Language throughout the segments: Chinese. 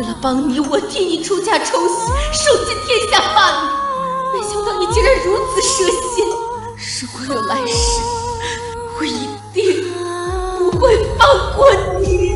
为了帮你，我替你出嫁抽喜，受尽天下霸凌，没想到你竟然如此蛇蝎。如果有来世，我一定不会放过你。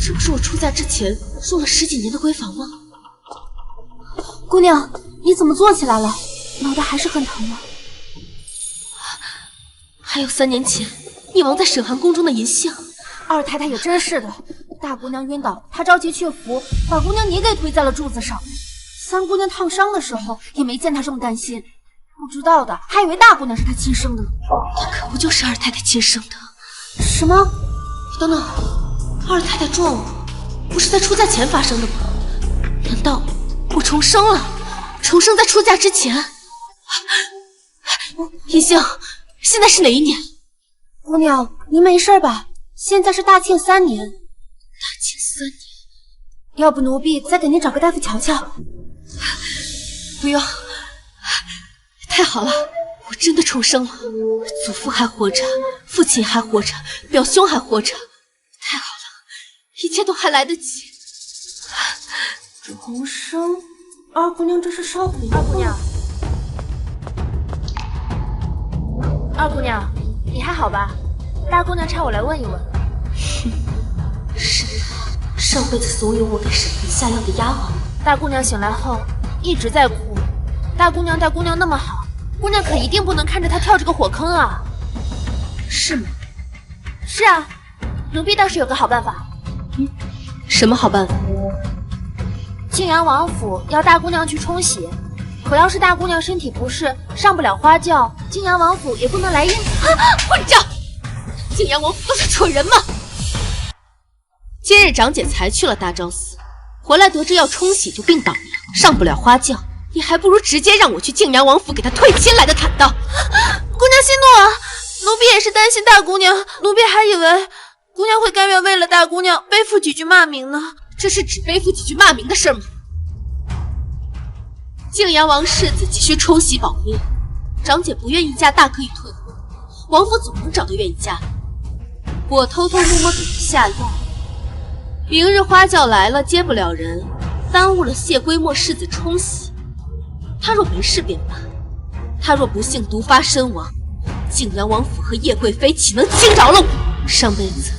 这不是我出嫁之前入了10几年的闺房吗？姑娘，你怎么坐起来了？脑袋还是很疼吗？还有3年前溺亡在沈寒宫中的银杏。二太太也真是的，大姑娘晕倒，她着急去扶，把姑娘你给推在了柱子上。三姑娘烫伤的时候也没见她这么担心，不知道的还以为大姑娘是她亲生的呢。她可不就是二太太亲生的？什么？等等，二太太撞我，不是在出嫁前发生的吗？难道我重生了？重生在出嫁之前？银杏，现在是哪一年？姑娘，您没事吧？现在是大庆3年。大庆3年？要不奴婢再给您找个大夫瞧瞧？不用，太好了，我真的重生了。祖父还活着，父亲还活着，表兄还活着，太好了，一切都还来得及。重生？二姑娘这是烧补？二姑娘，二姑娘，你还好吧？大姑娘差我来问一问。是上辈子怂恿我给沈寒下药的丫鬟。大姑娘醒来后一直在哭，大姑娘那么好，姑娘可一定不能看着她跳这个火坑啊！是吗？是啊，奴婢倒是有个好办法。什么好办法？晋阳王府要大姑娘去冲喜，可要是大姑娘身体不适，上不了花轿，晋阳王府也不能来应。混账！晋阳王府都是蠢人吗？今日长姐才去了大昭寺，回来得知要冲喜就病倒了，上不了花轿，你还不如直接让我去晋阳王府给她退亲来的坦荡。姑娘息怒啊，奴婢也是担心大姑娘，奴婢还以为姑娘会甘愿为了大姑娘背负几句骂名呢。这是只背负几句骂名的事吗？晋阳王世子急需冲喜保命，长姐不愿意嫁大可以退婚，王府总能找到愿意嫁的。我偷偷摸摸给她下药，明日花轿来了接不了人，耽误了谢归墨世子冲喜。她若没事便罢，她若不幸毒发身亡，晋阳王府和叶贵妃岂能轻饶了我？上辈子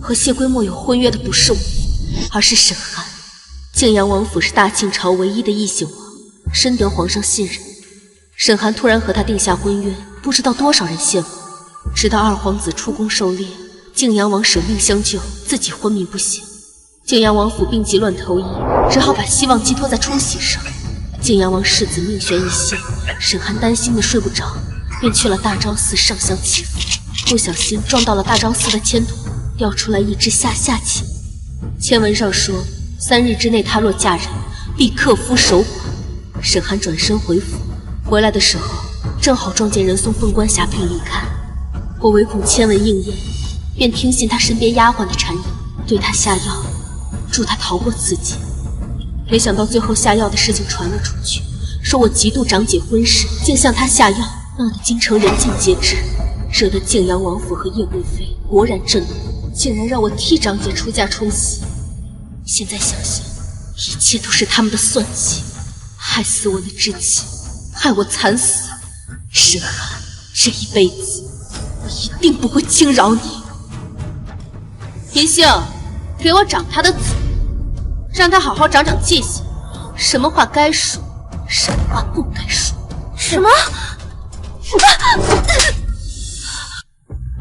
和谢归墨有婚约的不是我，而是沈寒。晋阳王府是大庆朝唯一的异姓王，深得皇上信任。沈寒突然和他定下婚约，不知道多少人羡慕。直到二皇子出宫狩猎，晋阳王舍命相救，自己昏迷不醒。晋阳王府病急乱投医，只好把希望寄托在冲喜上。晋阳王世子命悬一线，沈寒担心的睡不着，便去了大昭寺上香祈福。不小心撞到了大昭寺的签筒，掉出来一支下旗。签文上说，3日之内她若嫁人，必克夫守寡。沈寒转身回府，回来的时候正好撞见人送凤冠霞帔离开。我唯恐签文应验，便听信他身边丫鬟的谗言，对他下药，助他逃过此劫。没想到最后下药的事情传了出去，说我嫉妒长姐婚事，竟向他下药，闹得京城人尽皆知，惹得晋阳王府和叶贵妃勃然震怒，竟然让我替长姐出嫁冲喜。现在想想，一切都是他们的算计，害死我的知己，害我惨死。沈寒，这一辈子我一定不会轻饶你。银杏，给我长他的嘴，让他好好长长记性，什么话该说，什么话不该说。什么？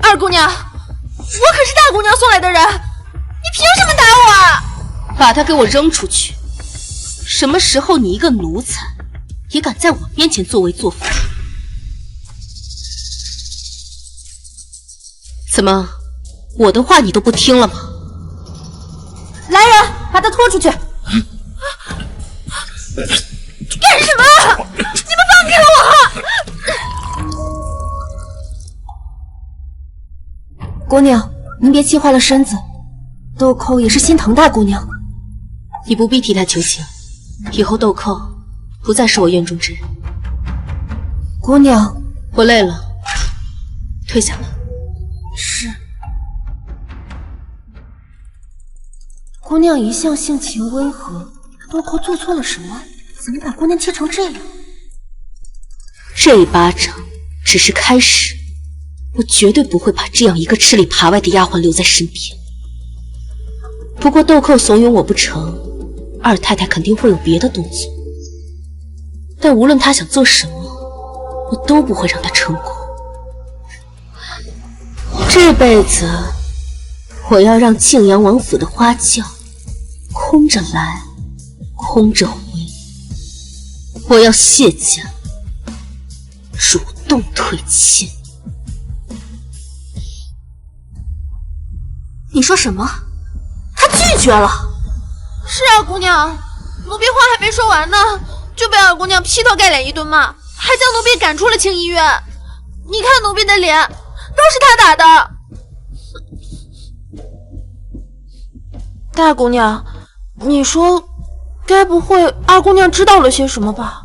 二姑娘，我可是大姑娘送来的人，你凭什么打我啊？把他给我扔出去！什么时候你一个奴才，也敢在我面前作威作福？怎么，我的话你都不听了吗？把她拖出去。干什么？你们放开我！姑娘，您别气坏了身子，豆蔻也是心疼大姑娘。你不必替他求情，以后豆蔻不再是我院中之人。姑娘，我累了，退下吧。是。姑娘一向性情温和，豆蔻做错了什么？怎么把姑娘气成这样？这一巴掌只是开始，我绝对不会把这样一个吃里扒外的丫鬟留在身边。不过豆蔻怂恿我不成，二太太肯定会有别的动作。但无论她想做什么，我都不会让她成功。这辈子，我要让泾阳王府的花轿空着来，空着回。我要谢家主动退亲。你说什么？他拒绝了？是啊，姑娘，奴婢话还没说完呢，就被二姑娘劈头盖脸一顿骂，还将奴婢赶出了庆医院。你看奴婢的脸，都是他打的。大姑娘，你说，该不会二姑娘知道了些什么吧？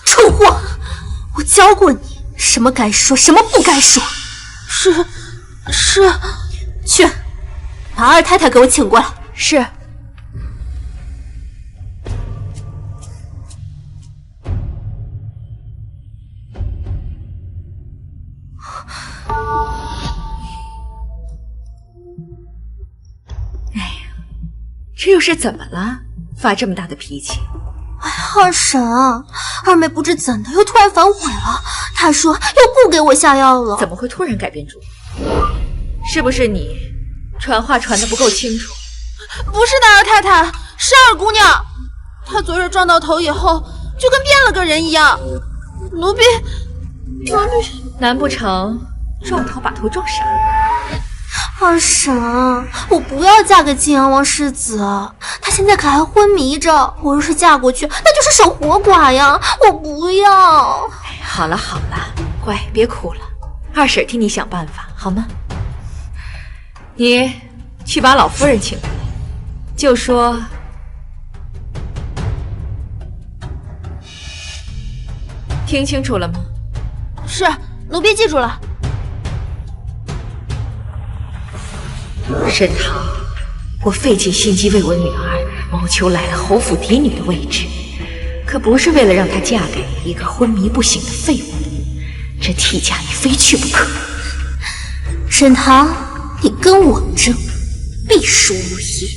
臭货！我教过你什么该说，什么不该说。是，去，把二太太给我请过来。是。这又是怎么了？发这么大的脾气？哎，二婶啊，二妹不知怎的又突然反悔了，她说又不给我下药了。怎么会突然改变主意？是不是你传话传得不够清楚？不是的，二太太，是二姑娘。她昨日撞到头以后，就跟变了个人一样。奴婢，难不成撞头把头撞傻？二婶，我不要嫁给泾阳王世子，他现在可还昏迷着。我若是嫁过去，那就是守活寡呀！我不要。好了好了，乖，别哭了，二婶替你想办法，好吗？你去把老夫人请过来，就说听清楚了吗？是，奴婢记住了。沈棠，我费尽心机为我女儿谋求来了侯府嫡女的位置，可不是为了让她嫁给一个昏迷不醒的废物。这替嫁你非去不可。沈棠，你跟我争，必输无疑。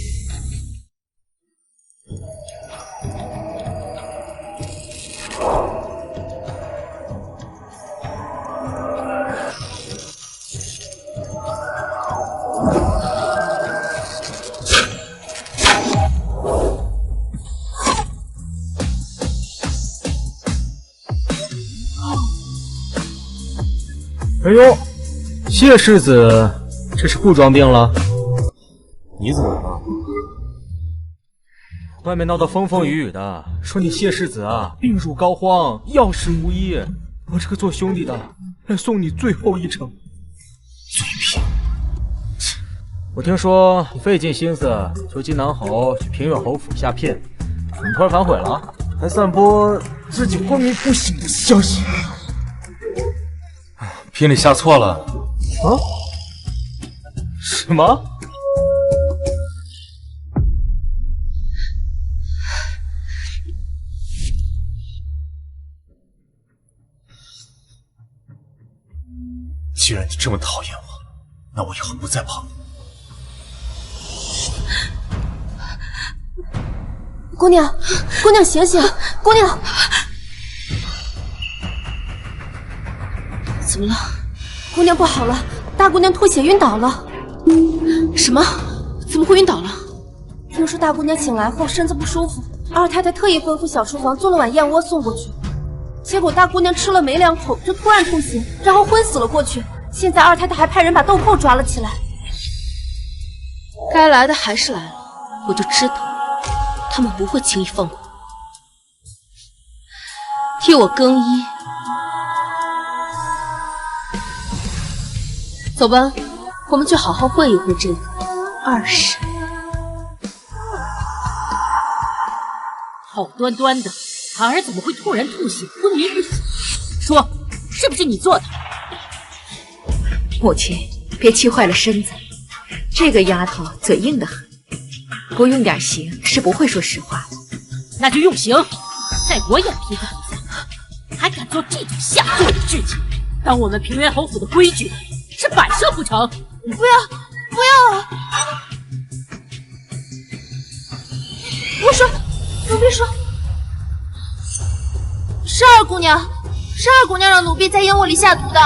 哎呦，谢世子，这是不装病了？你怎么了？外面闹得风风雨雨的，说你谢世子啊病入膏肓，药石无医。我这个做兄弟的来送你最后一程。嘴贫！我听说你费尽心思求金南侯去平远侯府下聘，怎么突然反悔了？还散播自己昏迷不醒的消息。聘礼下错了。啊？什么？既然你这么讨厌我，那我以后不再怕你。姑娘，姑娘醒醒！姑娘，怎么了？姑娘不好了，大姑娘吐血晕倒了。什么？怎么会晕倒了？听说大姑娘醒来后身子不舒服，二太太特意吩咐小厨房做了碗燕窝送过去，结果大姑娘吃了没2口就突然吐血，然后昏死了过去。现在二太太还派人把豆蔻抓了起来。该来的还是来了，我就知道他们不会轻易放过我。替我更衣，走吧，我们去好好会一会这个二婶。好端端的，孩儿怎么会突然吐血昏迷不醒？说，是不是你做的？母亲，别气坏了身子。这个丫头嘴硬得很，不用点刑是不会说实话的。那就用刑，在我眼皮子底下，还敢做这种下作的事情！当我们平原侯府的规矩是摆设不成？不要！我说，奴婢说，是二姑娘让奴婢在燕窝里下毒的。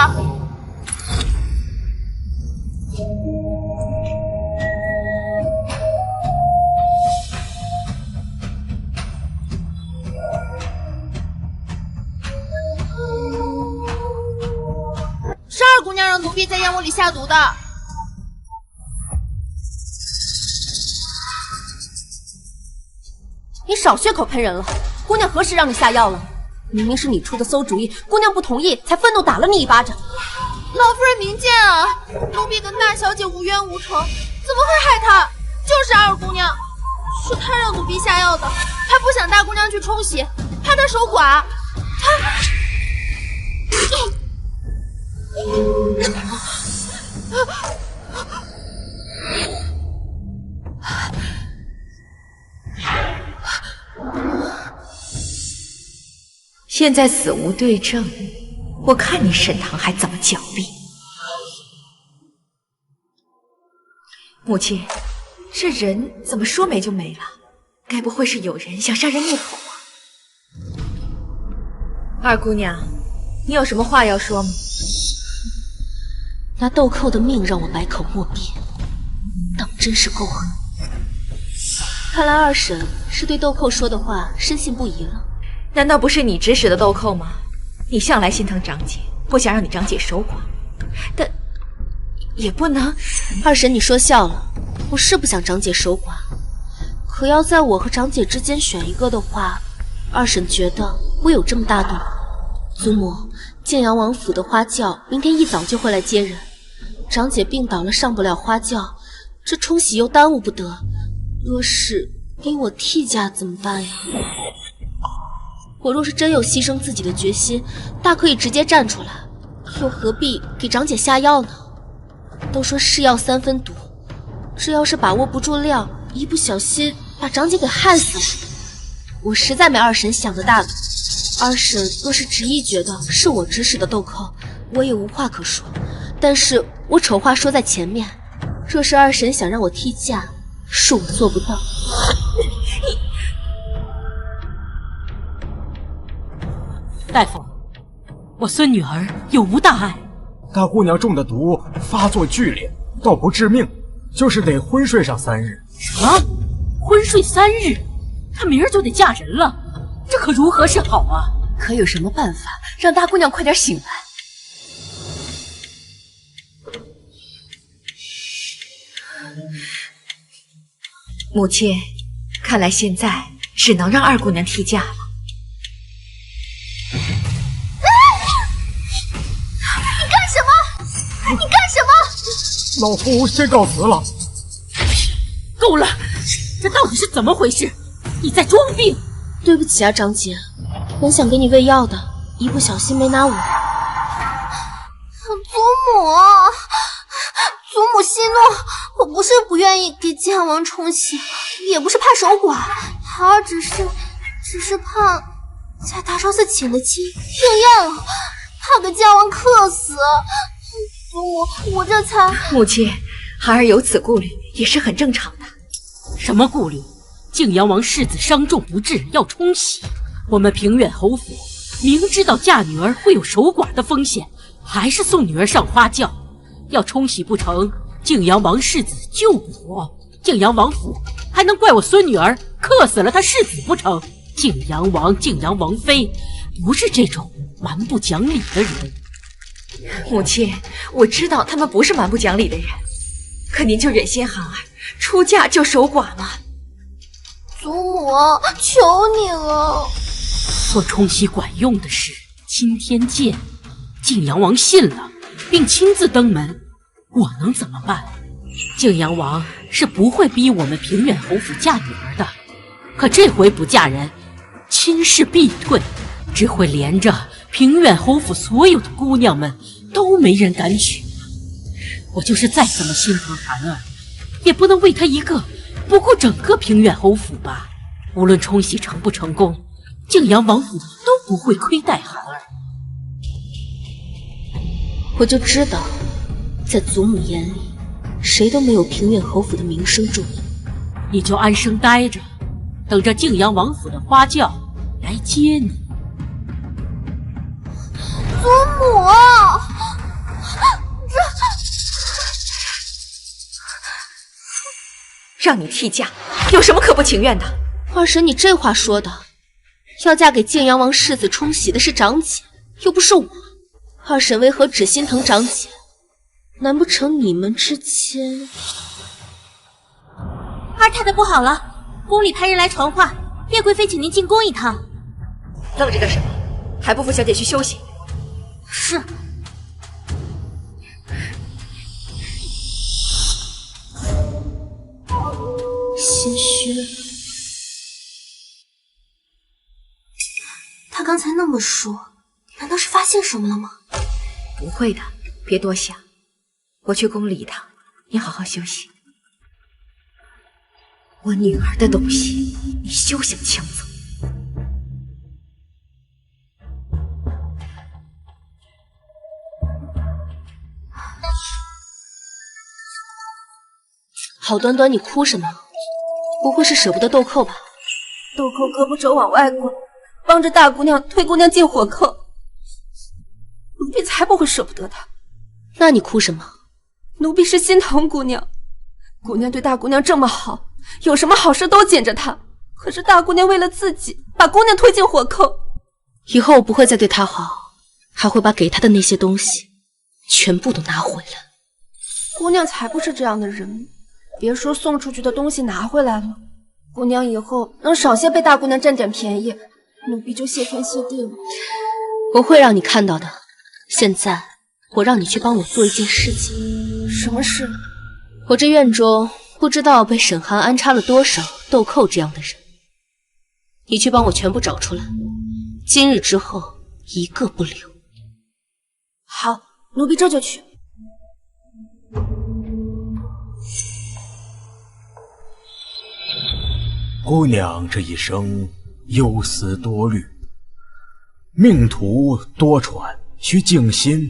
是二姑娘让奴婢在燕窝里下毒的。你少血口喷人了！姑娘何时让你下药了？明明是你出的馊主意，姑娘不同意，才愤怒打了你一巴掌。老夫人明鉴啊，奴婢跟大小姐无冤无仇，怎么会害她？就是二姑娘，是她让奴婢下药的。她不想大姑娘去冲洗，怕她守寡。现在死无对证，我看你沈棠还怎么狡辩。母亲，这人怎么说没就没了？该不会是有人想杀人灭口啊？二姑娘，你有什么话要说吗？拿豆蔻的命让我百口莫辩，当真是够狠。看来二婶是对豆蔻说的话深信不疑了。难道不是你指使的豆蔻吗？你向来心疼长姐，不想让你长姐守寡，但也不能……二婶，你说笑了，我是不想长姐守寡，可要在我和长姐之间选一个的话，二婶觉得我有这么大度吗？祖母，建阳王府的花轿明天一早就会来接人，长姐病倒了上不了花轿，这冲洗又耽误不得，若是逼我替嫁怎么办呀？我若是真有牺牲自己的决心，大可以直接站出来，又何必给长姐下药呢？都说是药三分毒，这要是把握不住量，一不小心把长姐给害死了，我实在没二婶想的大度。二婶若是执意觉得是我指使的豆蔻，我也无话可说。但是我丑话说在前面，若是二婶想让我替嫁，是我做不到。大夫，我孙女儿有无大碍？大姑娘中的毒发作剧烈，倒不致命，就是得昏睡上3日。什么？昏睡3日？她明儿就得嫁人了，这可如何是好啊？可有什么办法让大姑娘快点醒来？母亲，看来现在只能让二姑娘替嫁了。你干什么？老夫先告辞了。够了，这到底是怎么回事？你在装病？对不起啊，长姐，本想给你喂药的，一不小心没拿稳。祖母息怒，我不是不愿意给建阳王冲洗，也不是怕守寡，孩儿只是怕在大昭寺请的亲应验了，怕给建阳王克死。祖母，我这才……母亲，孩儿有此顾虑也是很正常的。什么顾虑？靖阳王世子伤重不治，要冲洗。我们平远侯府明知道嫁女儿会有守寡的风险，还是送女儿上花轿。要冲洗不成，靖阳王世子救不活。靖阳王府还能怪我孙女儿克死了他世子不成？靖阳王、靖阳王妃不是这种蛮不讲理的人。母亲，我知道他们不是蛮不讲理的人，可您就忍心寒儿出嫁就守寡吗？祖母，求你了！做冲喜管用的事，青天剑。晋阳王信了，并亲自登门，我能怎么办？晋阳王是不会逼我们平远侯府嫁女儿的，可这回不嫁人，亲事必退，只会连着平远侯府所有的姑娘们都没人敢娶。我就是再怎么心疼寒儿，也不能为她一个不顾整个平远侯府吧。无论冲喜成不成功，晋阳王府都不会亏待寒儿。我就知道，在祖母眼里，谁都没有平远侯府的名声重要。你就安生待着，等着晋阳王府的花轿来接你。祖母，让你替嫁，有什么可不情愿的？二婶，你这话说的，要嫁给晋阳王世子冲喜的是长姐，又不是我。二婶为何只心疼长姐？难不成你们之间……二太太不好了，宫里派人来传话，叶贵妃请您进宫一趟。愣着干什么？还不扶小姐去休息？是。心虚。他刚才那么说，难道是发现什么了吗？不会的，别多想。我去宫里一趟，你好好休息。我女儿的东西，你休想抢走。好端端，你哭什么？不会是舍不得豆蔻吧？豆蔻胳膊肘往外滚，帮着大姑娘推姑娘进火坑，奴婢才不会舍不得她。那你哭什么？奴婢是心疼姑娘，姑娘对大姑娘这么好，有什么好事都捡着她。可是大姑娘为了自己，把姑娘推进火坑。以后我不会再对她好，还会把给她的那些东西全部都拿回来。姑娘才不是这样的人，别说送出去的东西拿回来了，姑娘以后能少些被大姑娘占点便宜，奴婢就谢天谢地了。我会让你看到的。现在我让你去帮我做一件事情。什么事？我这院中不知道被沈寒安插了多少豆蔻这样的人，你去帮我全部找出来，今日之后一个不留。好，奴婢这就去。姑娘这一生忧思多虑，命途多舛，需静心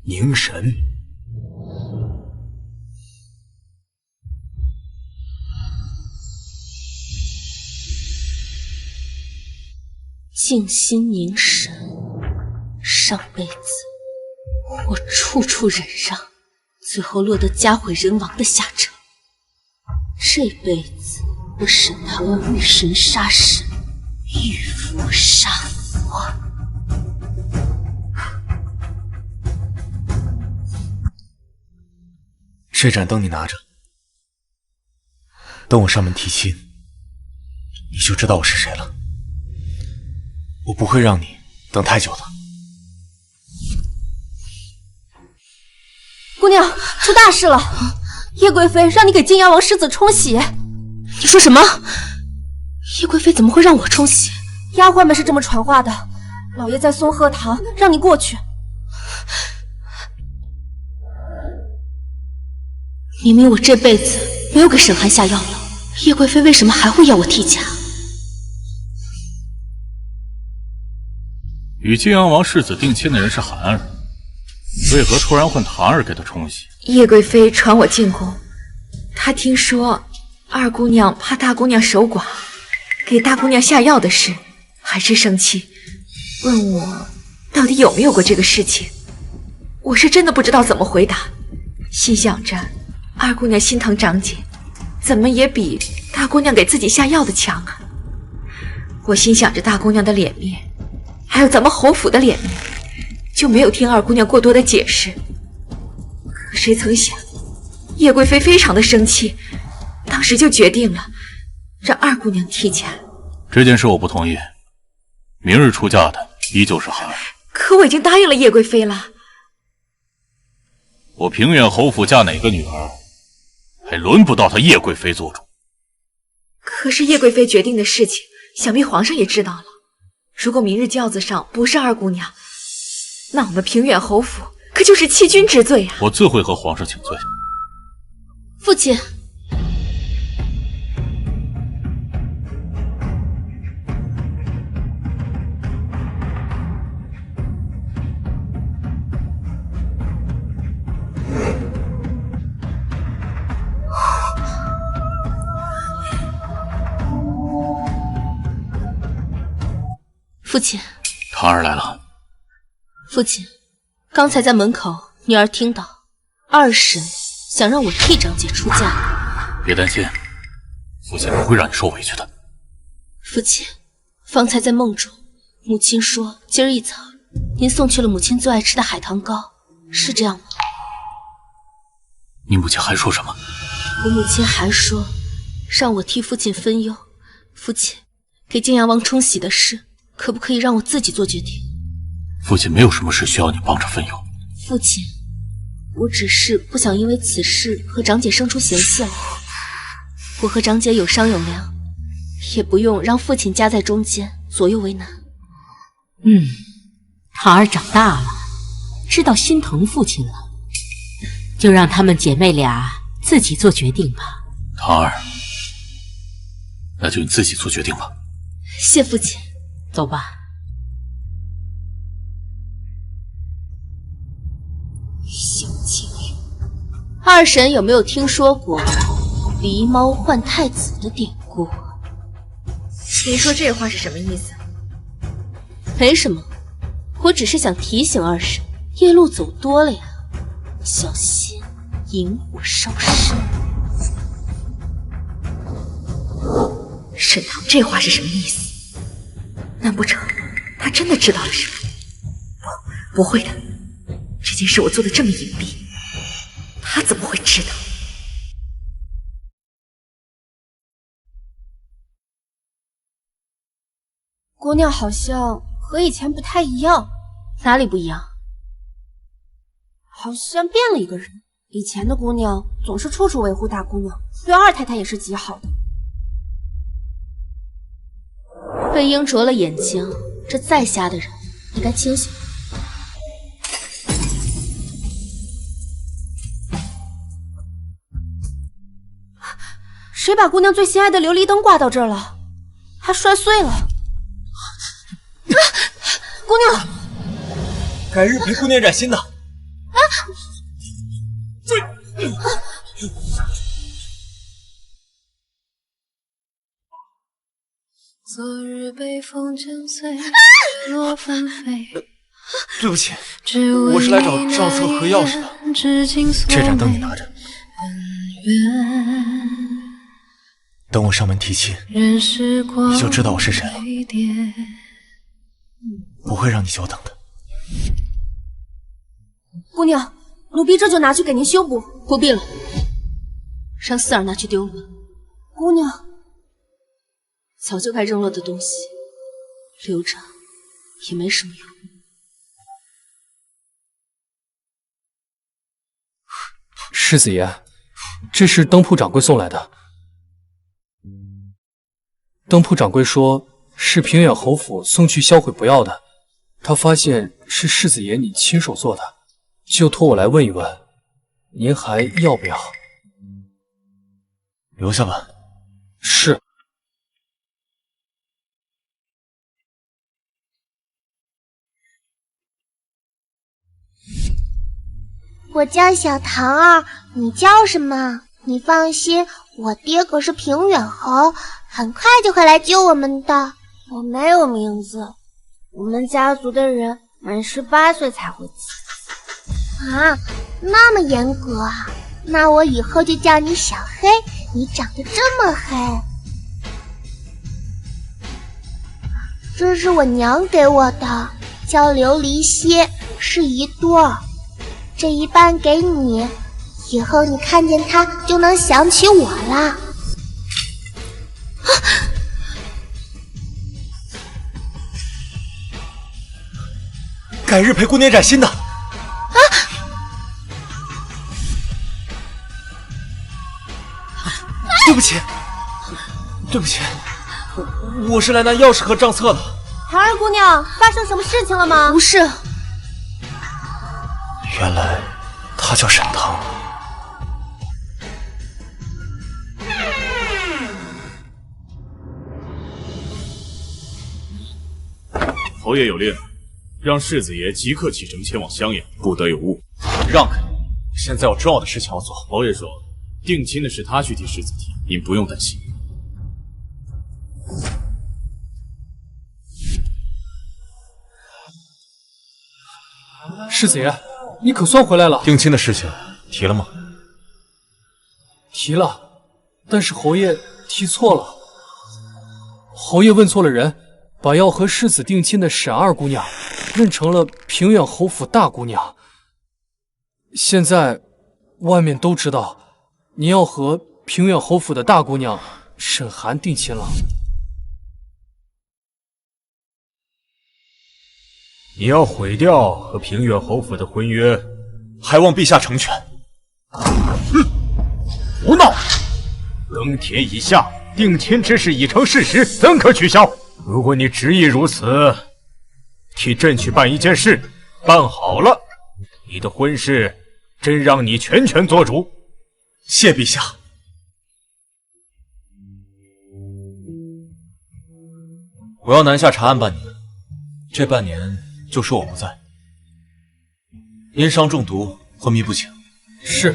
凝神。静心凝神，上辈子我处处忍让，最后落得家毁人亡的下场。这辈子我审他们遇神杀神，遇佛杀佛。这盏灯你拿着，等我上门提亲，你就知道我是谁了。我不会让你等太久的。姑娘，出大事了！叶贵妃让你给晋阳王世子冲喜。你说什么？叶贵妃怎么会让我冲喜？丫鬟们是这么传话的。老爷在松鹤堂，让你过去。明明我这辈子没有给沈寒下药了，叶贵妃为什么还会要我替嫁？与晋阳王世子定亲的人是寒儿，为何突然换唐儿给他冲喜？叶贵妃传我进宫，她听说二姑娘怕大姑娘守寡，给大姑娘下药的事，很是生气，问我到底有没有过这个事情。我是真的不知道怎么回答，心想着二姑娘心疼长姐，怎么也比大姑娘给自己下药的强啊。我心想着大姑娘的脸面，还有咱们侯府的脸面，就没有听二姑娘过多的解释。可谁曾想，叶贵妃非常的生气，当时就决定了让二姑娘替嫁。这件事我不同意，明日出嫁的依旧是寒儿。可我已经答应了叶贵妃了。我平远侯府嫁哪个女儿，还轮不到她叶贵妃做主。可是叶贵妃决定的事情，想必皇上也知道了。如果明日轿子上不是二姑娘，那我们平远侯府可就是欺君之罪啊！我自会和皇上请罪。父亲，父亲，唐儿来了。父亲，刚才在门口，女儿听到二婶想让我替长姐出嫁。别担心，父亲不会让你受委屈的。父亲，方才在梦中，母亲说今儿一早您送去了母亲最爱吃的海棠糕，是这样吗？你母亲还说什么？我母亲还说让我替父亲分忧。父亲，给泾阳王冲喜的事，可不可以让我自己做决定？父亲没有什么事需要你帮着分忧。父亲，我只是不想因为此事和长姐生出嫌隙来。我和长姐有商有量，也不用让父亲夹在中间，左右为难。唐儿长大了，知道心疼父亲了，就让她们姐妹俩自己做决定吧。唐儿，那就你自己做决定吧。谢父亲。走吧。小金鱼，二婶有没有听说过狸猫换太子的典故？你说这话是什么意思？没什么，我只是想提醒二婶，夜路走多了呀，小心引火烧身。沈棠这话是什么意思？难不成他真的知道了什么？不会的，这件事我做的这么隐蔽，他怎么会知道？姑娘好像和以前不太一样。哪里不一样？好像变了一个人。以前的姑娘总是处处维护大姑娘，对二太太也是极好的。被鹰啄了眼睛，这再瞎的人也该清醒。谁把姑娘最心爱的琉璃灯挂到这儿了？还摔碎了！姑娘，改日陪姑娘染新的。昨日北风将碎，落纷飞。对不起，我是来找赵策和钥匙的。这盏灯你拿着，等我上门提亲，你就知道我是谁了。不会让你久等的。姑娘，奴婢这就拿去给您修补。不必了，让四儿拿去丢了。姑娘，早就该扔了的东西，留着也没什么用。世子爷，这是灯铺掌柜送来的。灯铺掌柜说是平远侯府送去销毁不要的，他发现是世子爷你亲手做的，就托我来问一问，您还要不要？留下吧。是。我叫小唐儿，你叫什么？你放心，我爹可是平远侯，很快就会来救我们的。我没有名字，我们家族的人满18岁才会起。啊，那么严格啊？那我以后就叫你小黑，你长得这么黑。这是我娘给我的，叫琉璃蝎，是一对，这一半给你，以后你看见它就能想起我了。改日陪姑娘染新的。对不起，对不起，我是来拿钥匙和账册的。唐儿姑娘，发生什么事情了吗？不是，原来他叫沈腾。侯爷有令，让世子爷即刻启程前往襄阳，不得有误。让开！现在有重要的事情要做。侯爷说，定亲的事他去替世子提，您不用担心。世子爷，你可算回来了。定亲的事情提了吗？提了，但是侯爷提错了。侯爷问错了人，把要和世子定亲的沈二姑娘认成了平远侯府大姑娘。现在外面都知道您要和平远侯府的大姑娘沈寒定亲了。你要毁掉和平远侯府的婚约，还望陛下成全。胡闹！更帖已下，定亲之事已成事实，怎可取消？如果你执意如此，替朕去办一件事，办好了，你的婚事朕让你全权做主。谢陛下。我要南下查案半年，这半年就说我不在，因伤中毒昏迷不醒。是。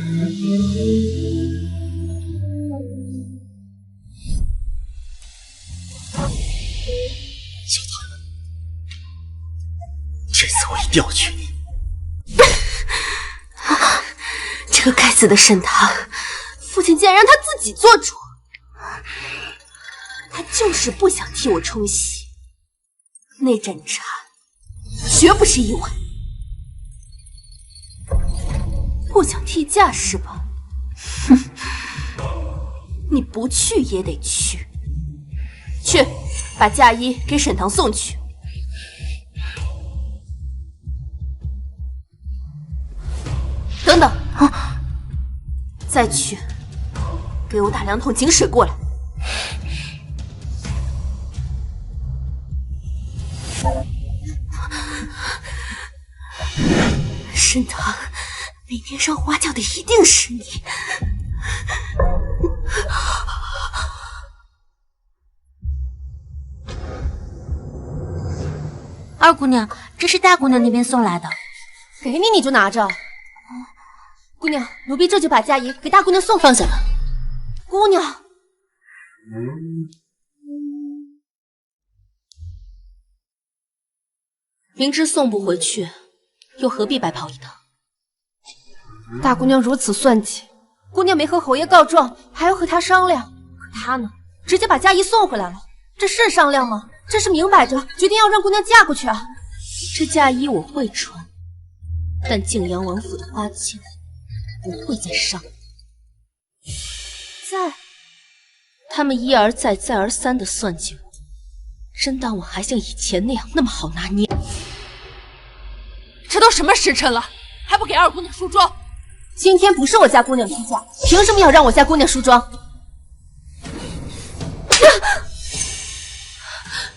小唐，这次我一定要娶你。这个该死的沈棠，父亲竟然让他自己做主，他就是不想替我冲喜。那盏茶绝不是意外，不想替嫁是吧？哼，你不去也得去，去把嫁衣给沈棠送去。等等，再去给我打2桶井水过来。沈棠，那天上花轿的一定是你。二姑娘，这是大姑娘那边送来的，给你你就拿着。姑娘，奴婢这就把嫁衣给大姑娘送。放下吧，姑娘。明知送不回去，又何必白跑一趟？大姑娘如此算计，姑娘没和侯爷告状，还要和他商量。可他呢，直接把嫁衣送回来了，这是商量吗？这是明摆着决定要让姑娘嫁过去啊！这嫁衣我会穿，但靖阳王府的花钱不会再上。他们一而再再而三的算计我，真当我还像以前那样那么好拿捏？这都什么时辰了，还不给二姑娘梳妆？今天不是我家姑娘出嫁，凭什么要让我家姑娘梳妆？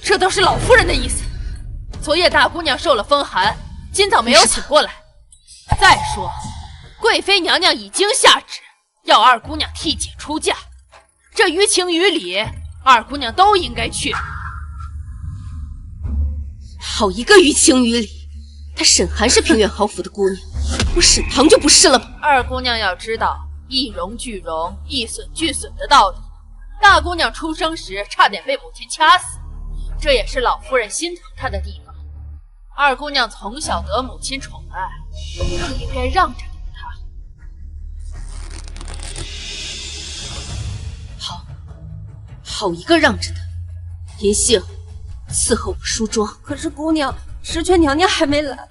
这都是老夫人的意思。昨夜大姑娘受了风寒，今早没有醒过来。再说，贵妃娘娘已经下旨，要二姑娘替姐出嫁，这于情于理，二姑娘都应该去。好一个于情于理！她沈寒是平远侯府的姑娘，我沈棠就不是了吗？二姑娘要知道一荣俱荣，一损俱损的道理。大姑娘出生时差点被母亲掐死，这也是老夫人心疼她的地方。二姑娘从小得母亲宠爱，更应该让着点她。好一个让着的！银杏，伺候我梳妆。可是姑娘，石泉娘娘还没来。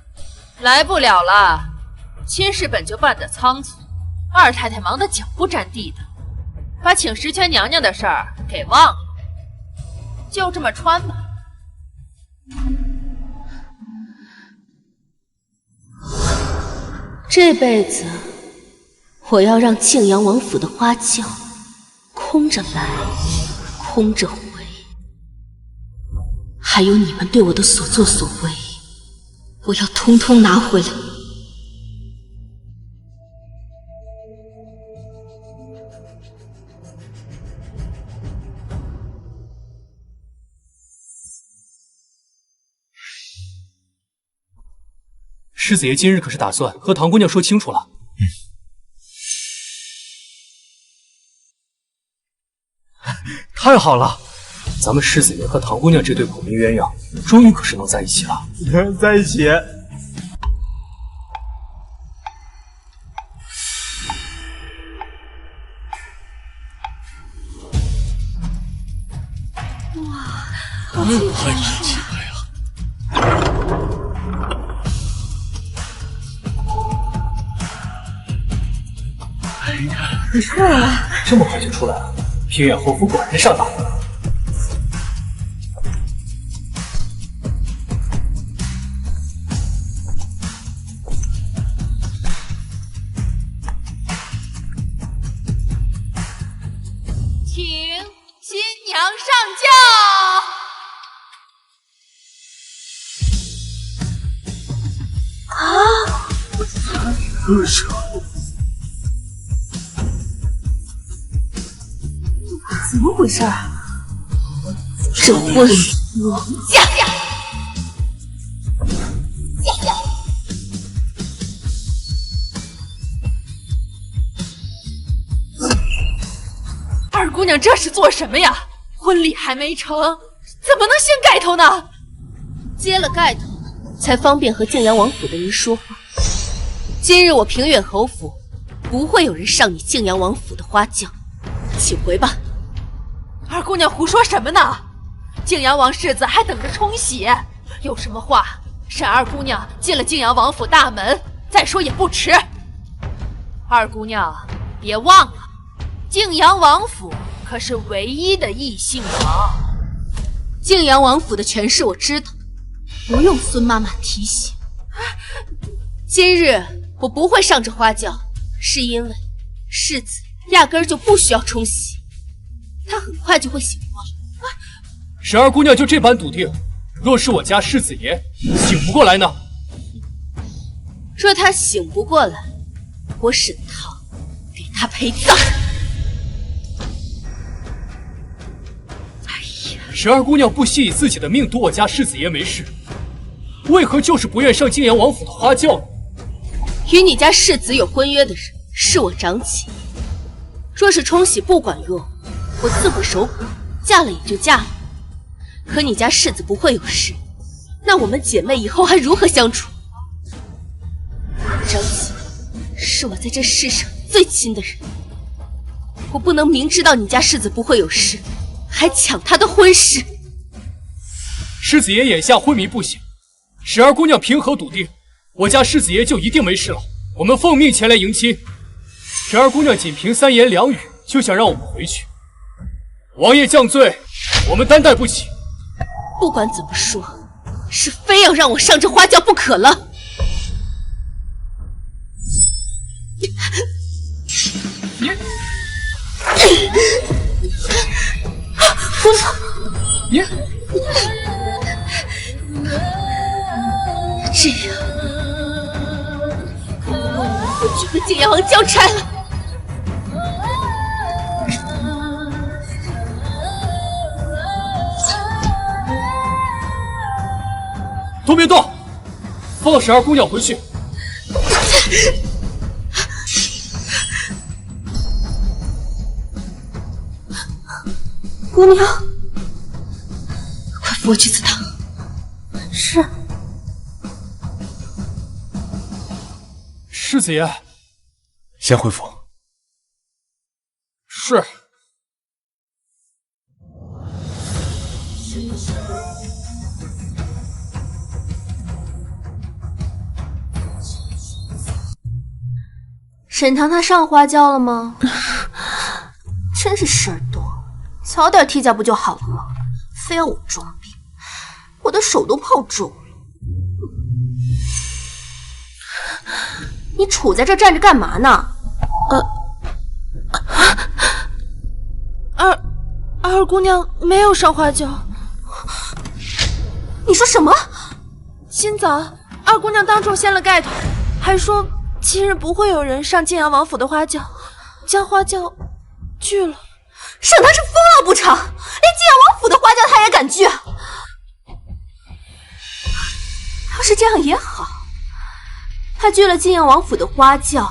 来不了了，亲事本就办得仓促，二太太忙得脚不沾地的，把请十全娘娘的事儿给忘了。就这么穿吧。这辈子，我要让静阳王府的花轿空着来，空着回，还有你们对我的所作所为，我要通通拿回来。世子爷今日可是打算和唐姑娘说清楚了？太好了，咱们世子爷和唐姑娘这对苦命鸳鸯，终于可是能在一起了。在一起。太神奇了呀！这么快就出来了，平远侯府果然上当了。请新娘上轿。怎么回事？这婚我嫁！二姑娘这是做什么呀？婚礼还没成，怎么能掀盖头呢？揭了盖头，才方便和静阳王府的人说话。今日我平远侯府不会有人上你静阳王府的花轿，请回吧。二姑娘胡说什么呢？静阳王世子还等着冲喜，有什么话闪二姑娘进了静阳王府大门再说也不迟。二姑娘别忘了，静阳王府可是唯一的异姓王。静阳王府的权势我知道，不用孙妈妈提醒。今日我不会上这花轿，是因为世子压根儿就不需要冲洗，他很快就会醒过来。沈二姑娘就这般笃定，若是我家世子爷醒不过来呢？若他醒不过来，我沈棠给他陪葬。沈二姑娘不惜以自己的命赌我家世子爷没事，为何就是不愿上静阳王府的花轿呢？与你家世子有婚约的人是我长姐，若是冲洗不管用，我自会守寡，嫁了也就嫁了。可你家世子不会有事，那我们姐妹以后还如何相处？长姐是我在这世上最亲的人，我不能明知道你家世子不会有事，还抢他的婚事。世子爷眼下昏迷不醒，沈二姑娘凭何笃定我家世子爷就一定没事了？我们奉命前来迎亲，沈二姑娘仅凭三言两语就想让我们回去，王爷降罪，我们担待不起。不管怎么说，是非要让我上这花轿不可了。公主，你这样，我就和景阳王交差了。都别动，放沈二姑娘回去。姑娘，快扶我去祠堂。是。世子爷，先回府。是。沈堂他上花轿了吗？真是事儿多，早点替嫁不就好了吗？非要我装病，我的手都泡皱了。你杵在这站着干嘛呢？二姑娘没有上花轿。你说什么？今早二姑娘当众掀了盖头，还说今日不会有人上晋阳王府的花轿，将花轿拒了。沈堂是疯了不成？连晋阳王府的花轿他也敢拒？要是这样也好，他拒了晋阳王府的花轿，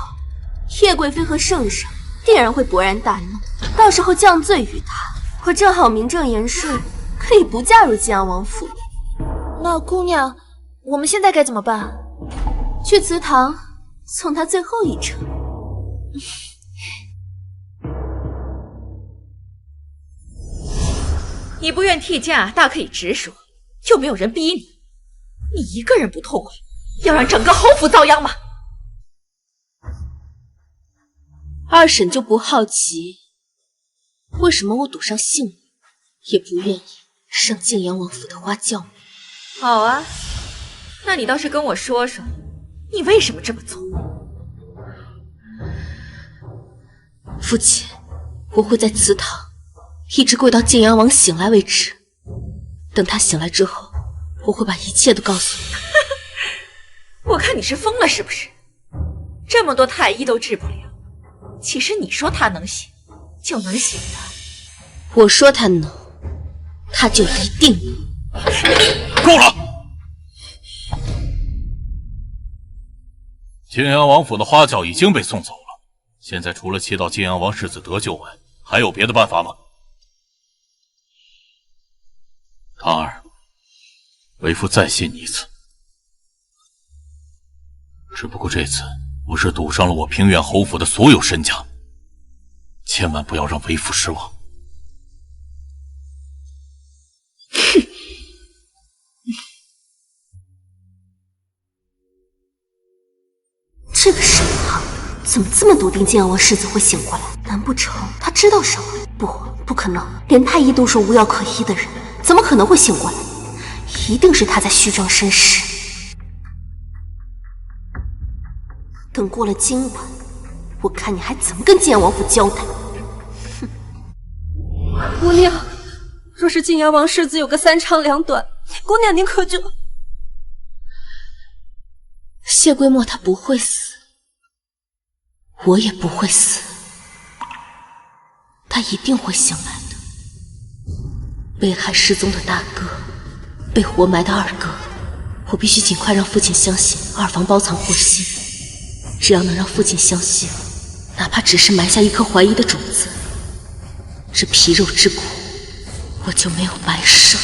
叶贵妃和圣上定然会勃然大怒，到时候降罪于他，我正好名正言顺可以不嫁入晋阳王府。那姑娘，我们现在该怎么办？去祠堂送他最后一程。你不愿替嫁，大可以直说，又没有人逼你。你一个人不痛快，要让整个侯府遭殃吗？二婶就不好奇，为什么我赌上性命也不愿意上晋阳王府的花轿？好啊，那你倒是跟我说说，你为什么这么做？父亲，我会在祠堂一直跪到晋阳王醒来为止。等他醒来之后，我会把一切都告诉你。我看你是疯了是不是？这么多太医都治不了，其实你说他能醒，就能醒的。我说他能，他就一定能。够了！晋阳王府的花轿已经被送走了，现在除了祈祷晋阳王世子得救外，还有别的办法吗？堂儿，为父再信你一次。只不过这次我是赌上了我平远侯府的所有身家，千万不要让为父失望。这个沈堂怎么这么笃定晋阳王世子会醒过来？难不成他知道什么？不可能，连太医都说无药可医的人，怎么可能会醒过来？一定是他在虚张声势。等过了今晚，我看你还怎么跟晋阳王府交代。哼！姑娘，若是晋阳王世子有个三长两短，姑娘您可就……谢桂墨他不会死，我也不会死，他一定会醒来的。被害失踪的大哥，被活埋的二哥，我必须尽快让父亲相信二房包藏祸心。只要能让父亲相信，哪怕只是埋下一颗怀疑的种子，这皮肉之苦我就没有白受。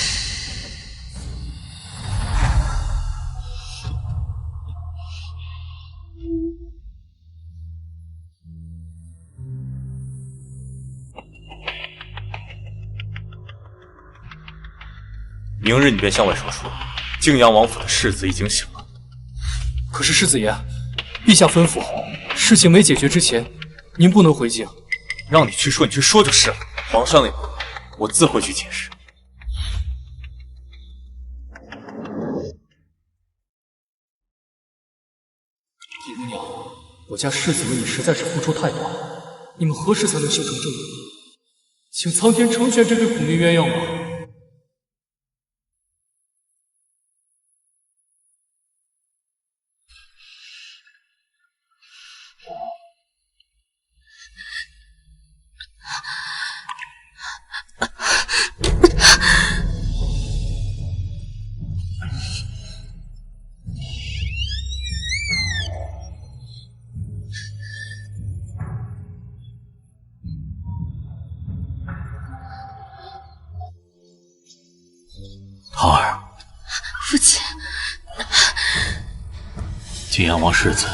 明日你便向外说出，泾阳王府的世子已经醒了。可是世子爷，陛下吩咐，事情没解决之前，您不能回京。让你去说，你去说就是了。皇上那边，我自会去解释。狄姑娘，我家世子为你实在是付出太多了，你们何时才能修成正果？请苍天成全这对苦命鸳鸯吧。桃儿，父亲，泾阳王世子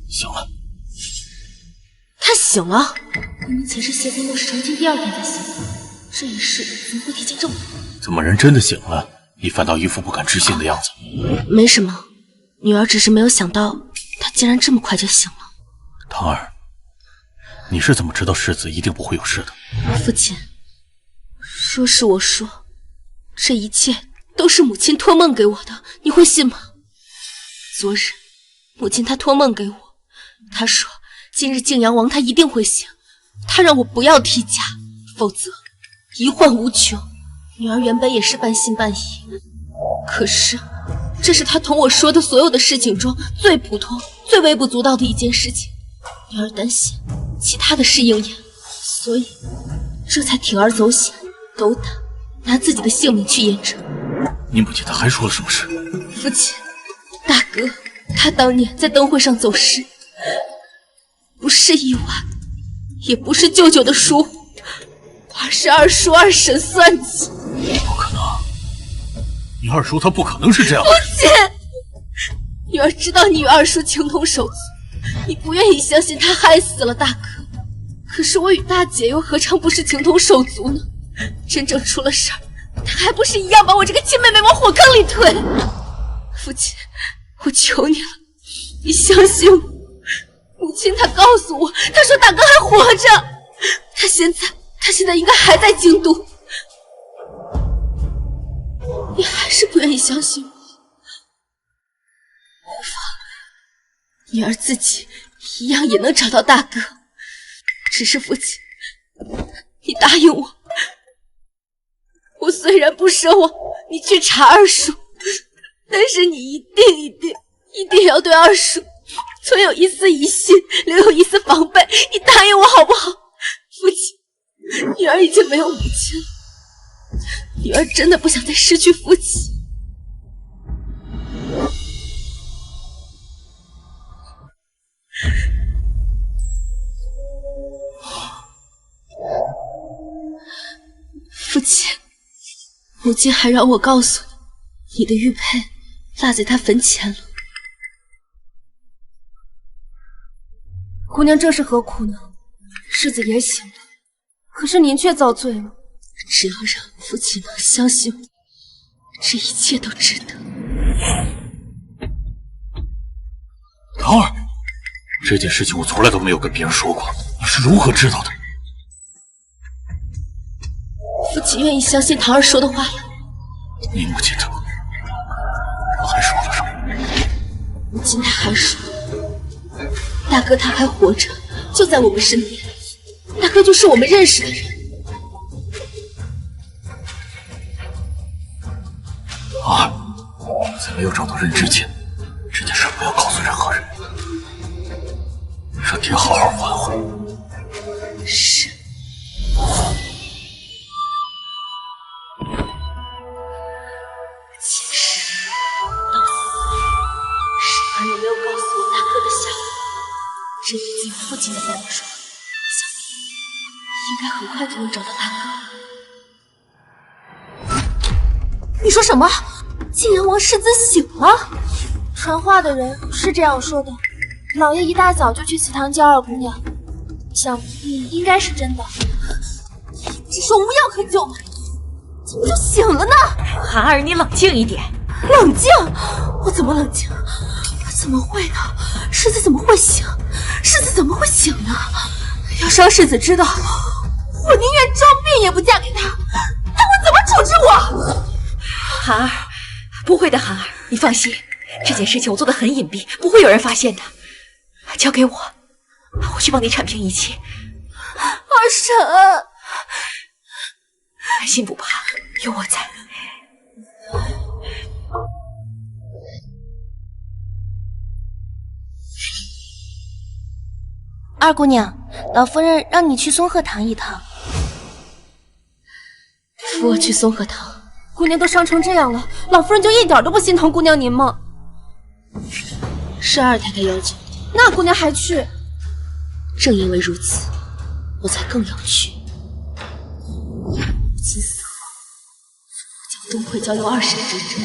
醒了。他醒了？明明前世谢桂墨是成亲第2天才醒的，这一世怎么会提前这么多？怎么人真的醒了，你反倒一副不敢置信的样子？没什么，女儿只是没有想到他竟然这么快就醒了。唐儿，你是怎么知道世子一定不会有事的？父亲，若是我说这一切都是母亲托梦给我的，你会信吗？昨日母亲她托梦给我，她说今日晋阳王他一定会醒，她让我不要替嫁，否则遗患无穷。女儿原本也是半信半疑，可是这是她同我说的所有的事情中最普通、最微不足道的一件事情。女儿担心其他的事应验，所以这才铤而走险，斗胆拿自己的性命去验证。你母亲她还说了什么事？父亲，大哥他当年在灯会上走失，不是意外，也不是舅舅的疏忽，而是二叔二婶算计。不可能，你二叔他不可能是这样。父亲，女儿知道你与二叔情同手足，你不愿意相信他害死了大哥，可是我与大姐又何尝不是情同手足呢？真正出了事儿，他还不是一样把我这个亲妹妹往火坑里推？父亲，我求你了，你相信我。母亲她告诉我，她说大哥还活着，他现在应该还在京都。你还是不愿意相信我？无妨，女儿自己一样也能找到大哥。只是父亲，你答应我，我虽然不奢望你去查二叔，但是你一定要对二叔存有一丝疑心，留有一丝防备，你答应我好不好？父亲，女儿已经没有母亲了，女儿真的不想再失去父亲。父亲，母亲还让我告诉你，你的玉佩落在她坟前了。姑娘这是何苦呢？世子也醒了，可是您却遭罪了。只要让父亲能相信我，这一切都值得。桃儿，这件事情我从来都没有跟别人说过，你是如何知道的？父亲愿意相信堂儿说的话了。你母亲她还说了什么？母亲她还说，大哥他还活着，就在我们身边，大哥就是我们认识的人。桃儿，在没有找到人之前，这件事不要告诉任何人，让爹好好缓缓。是。其实到死，沈儿也没有告诉我大哥的下落。这已经父亲的帮我说，想必应该很快就能找到大哥。你说什么？晋阳王世子醒了？传话的人是这样说的，老爷一大早就去祠堂叫二姑娘，想必应该是真的。只说无药可救吗？怎么就醒了呢？涵儿，你冷静一点。冷静？我怎么冷静？怎么会呢？世子怎么会醒？世子怎么会醒呢？要是让世子知道，我宁愿装病也不嫁给他，他会怎么处置我？涵儿，不会的，涵儿，你放心，这件事情我做得很隐蔽，不会有人发现的。交给我，我去帮你铲平一切。二婶，安心不怕，有我在。二姑娘，老夫人让你去松鹤堂一趟。扶我去松鹤堂。姑娘都伤成这样了，老夫人就一点都不心疼姑娘您吗？是二太太要求的。那姑娘还去？正因为如此，我才更要去。母亲死后，将东会交由二婶执政，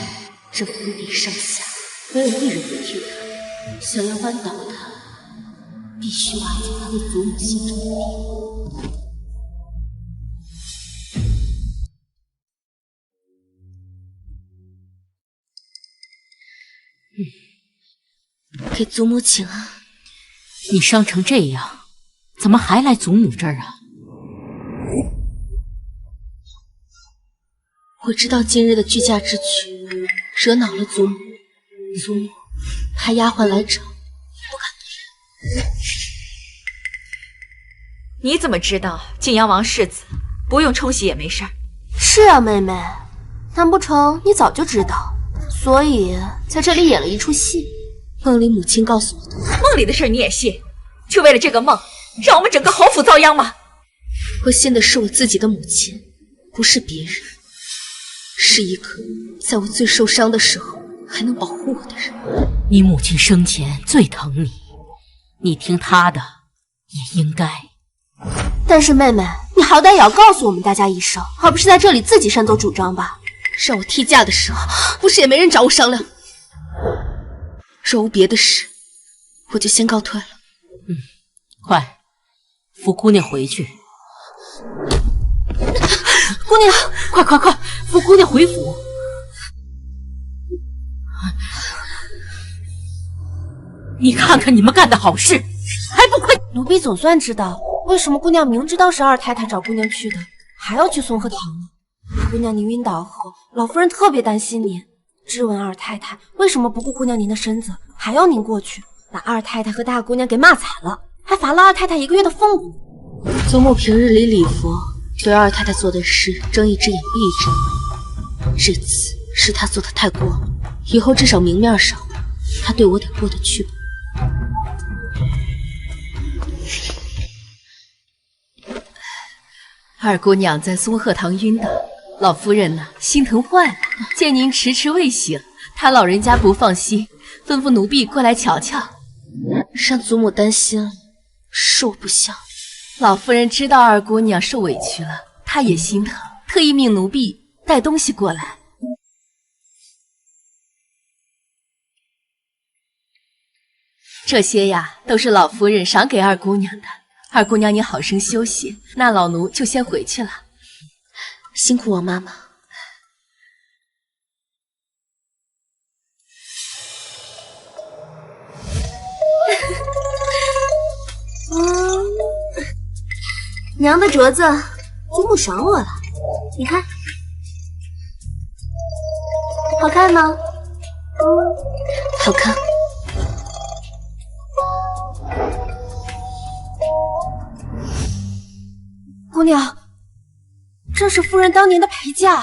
这府邸上下没有一人会听她。想要扳倒她，必须瓦解她为祖母心中的地。给祖母请安。你伤成这样，怎么还来祖母这儿啊？我知道今日的拒嫁之举惹恼了祖母，祖母派丫鬟来找，不敢不然。你怎么知道晋阳王世子不用冲洗也没事儿？是啊，妹妹，难不成你早就知道，所以在这里演了一出戏？梦里母亲告诉我的。梦里的事你也信？就为了这个梦，让我们整个侯府遭殃吗？我信的是我自己的母亲，不是别人，是一个在我最受伤的时候还能保护我的人。你母亲生前最疼你，你听她的也应该。但是妹妹，你好歹也要告诉我们大家一声，而不是在这里自己擅作主张吧？让我替嫁的时候，不是也没人找我商量？若无别的事，我就先告退了。快，扶姑娘回去。姑娘，快，扶姑娘回府。你看看你们干的好事，还不快！奴婢总算知道为什么姑娘明知道是二太太找姑娘去的，还要去松鹤堂了。姑娘您晕倒后，老夫人特别担心您，质问二太太为什么不顾姑娘您的身子，还要您过去，把二太太和大姑娘给骂惨了，还罚了二太太1个月的俸禄。祖母平日里礼佛，对二太太做的事睁一只眼闭一只眼，这次是她做的太过了，以后至少明面上她对我得过得去吧。二姑娘在松鹤堂晕倒，老夫人呢心疼坏了，见您迟迟未醒，她老人家不放心，吩咐奴婢过来瞧瞧。让祖母担心了，是我不孝。老夫人知道二姑娘受委屈了，她也心疼，特意命奴婢带东西过来。这些呀，都是老夫人赏给二姑娘的。二姑娘，你好生休息，那老奴就先回去了。辛苦王妈妈。娘的镯子，祖母赏我了，你看，好看吗？好看。姑娘，这是夫人当年的陪嫁，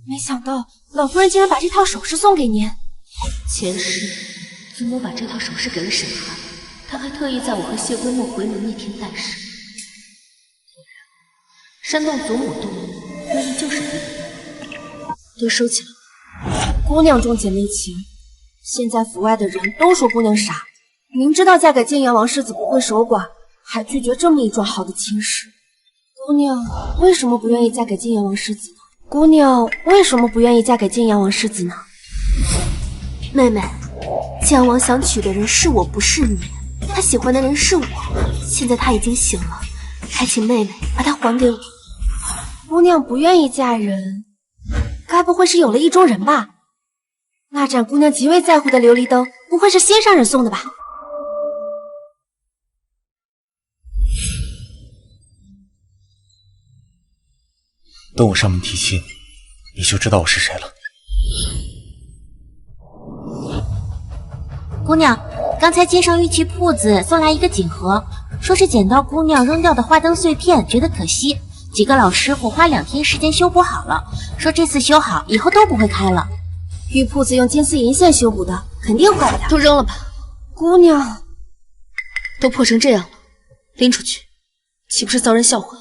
没想到老夫人竟然把这套首饰送给您。前世祖母把这套首饰给了沈寒，她还特意在我和谢归墨回门那天戴上。煽动祖母动怒，目的就是都收起来。姑娘重姐妹情，现在府外的人都说姑娘傻，明知道嫁给晋阳王世子不会守寡，还拒绝这么一桩好的亲事。姑娘为什么不愿意嫁给晋阳王世子呢？姑娘为什么不愿意嫁给晋阳王世子呢？妹妹，晋阳王想娶的人是我，不是你，他喜欢的人是我，现在他已经醒了，还请妹妹把他还给我。姑娘不愿意嫁人，该不会是有了意中人吧？那盏姑娘极为在乎的琉璃灯，不会是心上人送的吧？等我上门提亲，你就知道我是谁了。姑娘，刚才街上玉器铺子送来一个锦盒，说是捡到姑娘扔掉的花灯碎片，觉得可惜，几个老师傅花2天时间修补好了，说这次修好以后都不会开了。玉铺子用金丝银线修补的，肯定坏不了。都扔了吧。姑娘，都破成这样了，拎出去，岂不是遭人笑话？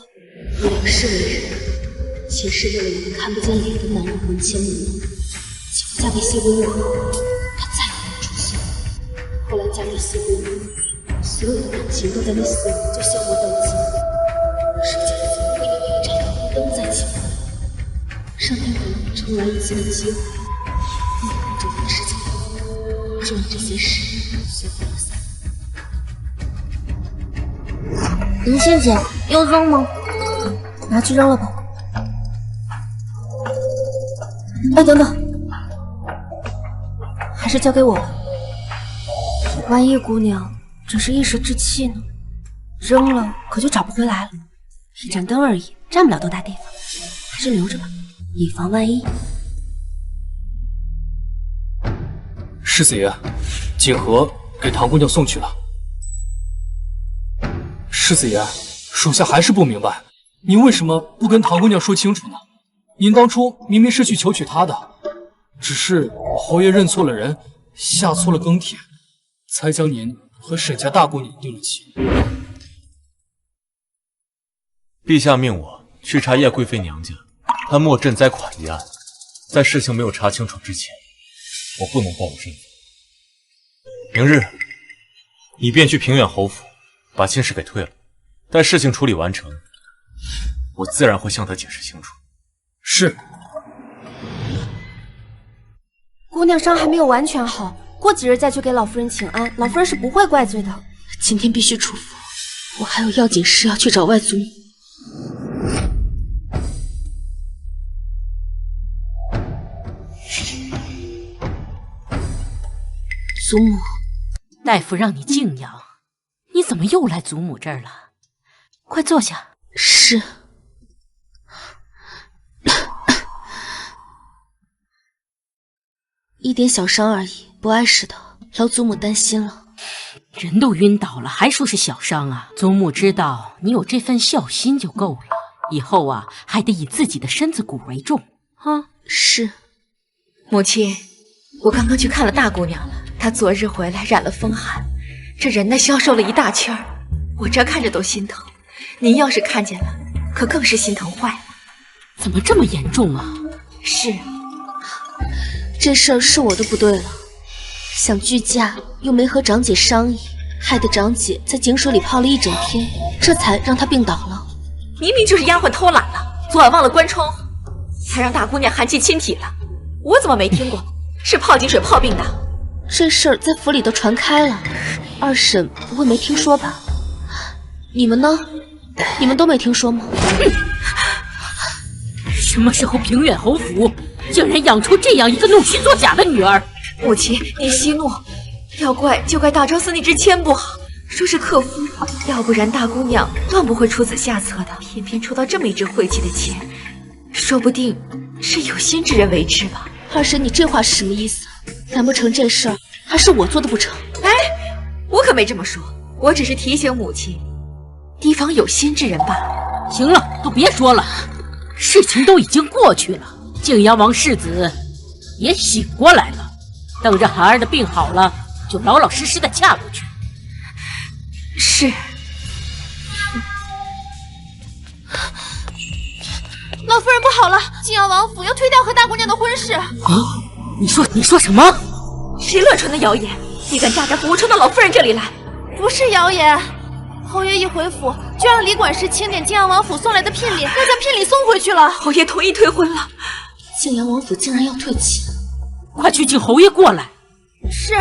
以梁氏为人，前世为了一个看不见脸的男人魂牵梦萦，结果嫁给谢归墨后，她再也没有出现。后来嫁给谢归墨，所有的感情都在那4年就消磨殆尽。世界怎么会因为一盏霓虹灯在起伏？上天给我们重来一次的机会，你看着我的世界观，就让这些事随风而散。林仙姐，有扔吗？拿去扔了吧。哎，等等，还是交给我吧。万一姑娘只是一时之气呢，扔了可就找不回来了。一盏灯而已，占不了多大地方，还是留着吧，以防万一。世子爷，锦盒给唐姑娘送去了。世子爷，属下还是不明白，您为什么不跟唐姑娘说清楚呢？您当初明明是去求娶她的，只是侯爷认错了人，下错了庚帖，才将您和沈家大姑娘定了亲。陛下命我去查叶贵妃娘家她莫赈灾款一案，在事情没有查清楚之前，我不能暴露身份。明日你便去平远侯府把亲事给退了，待事情处理完成，我自然会向她解释清楚。是。姑娘伤还没有完全好，过几日再去给老夫人请安，老夫人是不会怪罪的。今天必须出府，我还有要紧事要去找外祖母。祖母，大夫让你静养，你怎么又来祖母这儿了？快坐下。是。一点小伤而已，不碍事的，老祖母担心了。人都晕倒了，还说是小伤啊？祖母知道你有这份孝心就够了，以后啊还得以自己的身子骨为重啊。是。母亲，我刚刚去看了大姑娘了，她昨日回来染了风寒，这人呢消瘦了一大圈儿，我这看着都心疼。您要是看见了，可更是心疼坏了。怎么这么严重啊？是。这事儿是我的不对了，想拒嫁又没和长姐商议，害得长姐在井水里泡了一整天，这才让她病倒了。明明就是丫鬟偷懒了，昨晚忘了关窗，才让大姑娘寒气侵体了。我怎么没听过是泡井水泡病的？这事儿在府里都传开了，二婶不会没听说吧？你们呢？你们都没听说吗？什么时候平远侯府竟然养出这样一个弄虚作假的女儿？母亲，你息怒，要怪就怪大昭寺那支签不好，说是克夫，要不然大姑娘断不会出此下策的。偏偏抽到这么一支晦气的签，说不定是有心之人为之吧。二婶，你这话是什么意思？难不成这事儿还是我做的不成？哎，我可没这么说，我只是提醒母亲，提防有心之人罢了。行了，都别说了，事情都已经过去了，靖阳王世子也醒过来了，等着孩儿的病好了，就老老实实的嫁过去。是。老夫人不好了，靖阳王府要推掉和大姑娘的婚事。啊！你说什么？谁乱传的谣言？你敢驾着服务冲到老夫人这里来？不是谣言，侯爷一回府就让李管事清点靖阳王府送来的聘礼，要将聘礼送回去了。侯爷同意退婚了。靖阳王府竟然要退亲，快去请侯爷过来。是。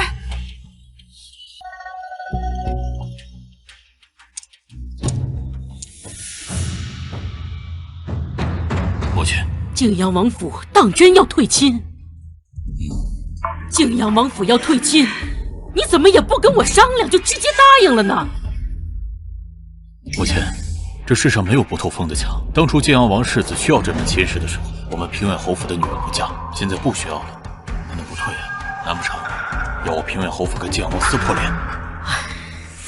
母亲，靖阳王府当真要退亲？靖阳王府要退亲，你怎么也不跟我商量就直接答应了呢？母亲，这世上没有不透风的墙。当初靖阳王世子需要这门亲事的时候，我们平远侯府的女儿不嫁，现在不需要了，那能不退啊？难不成要我平远侯府跟靖阳王撕破脸？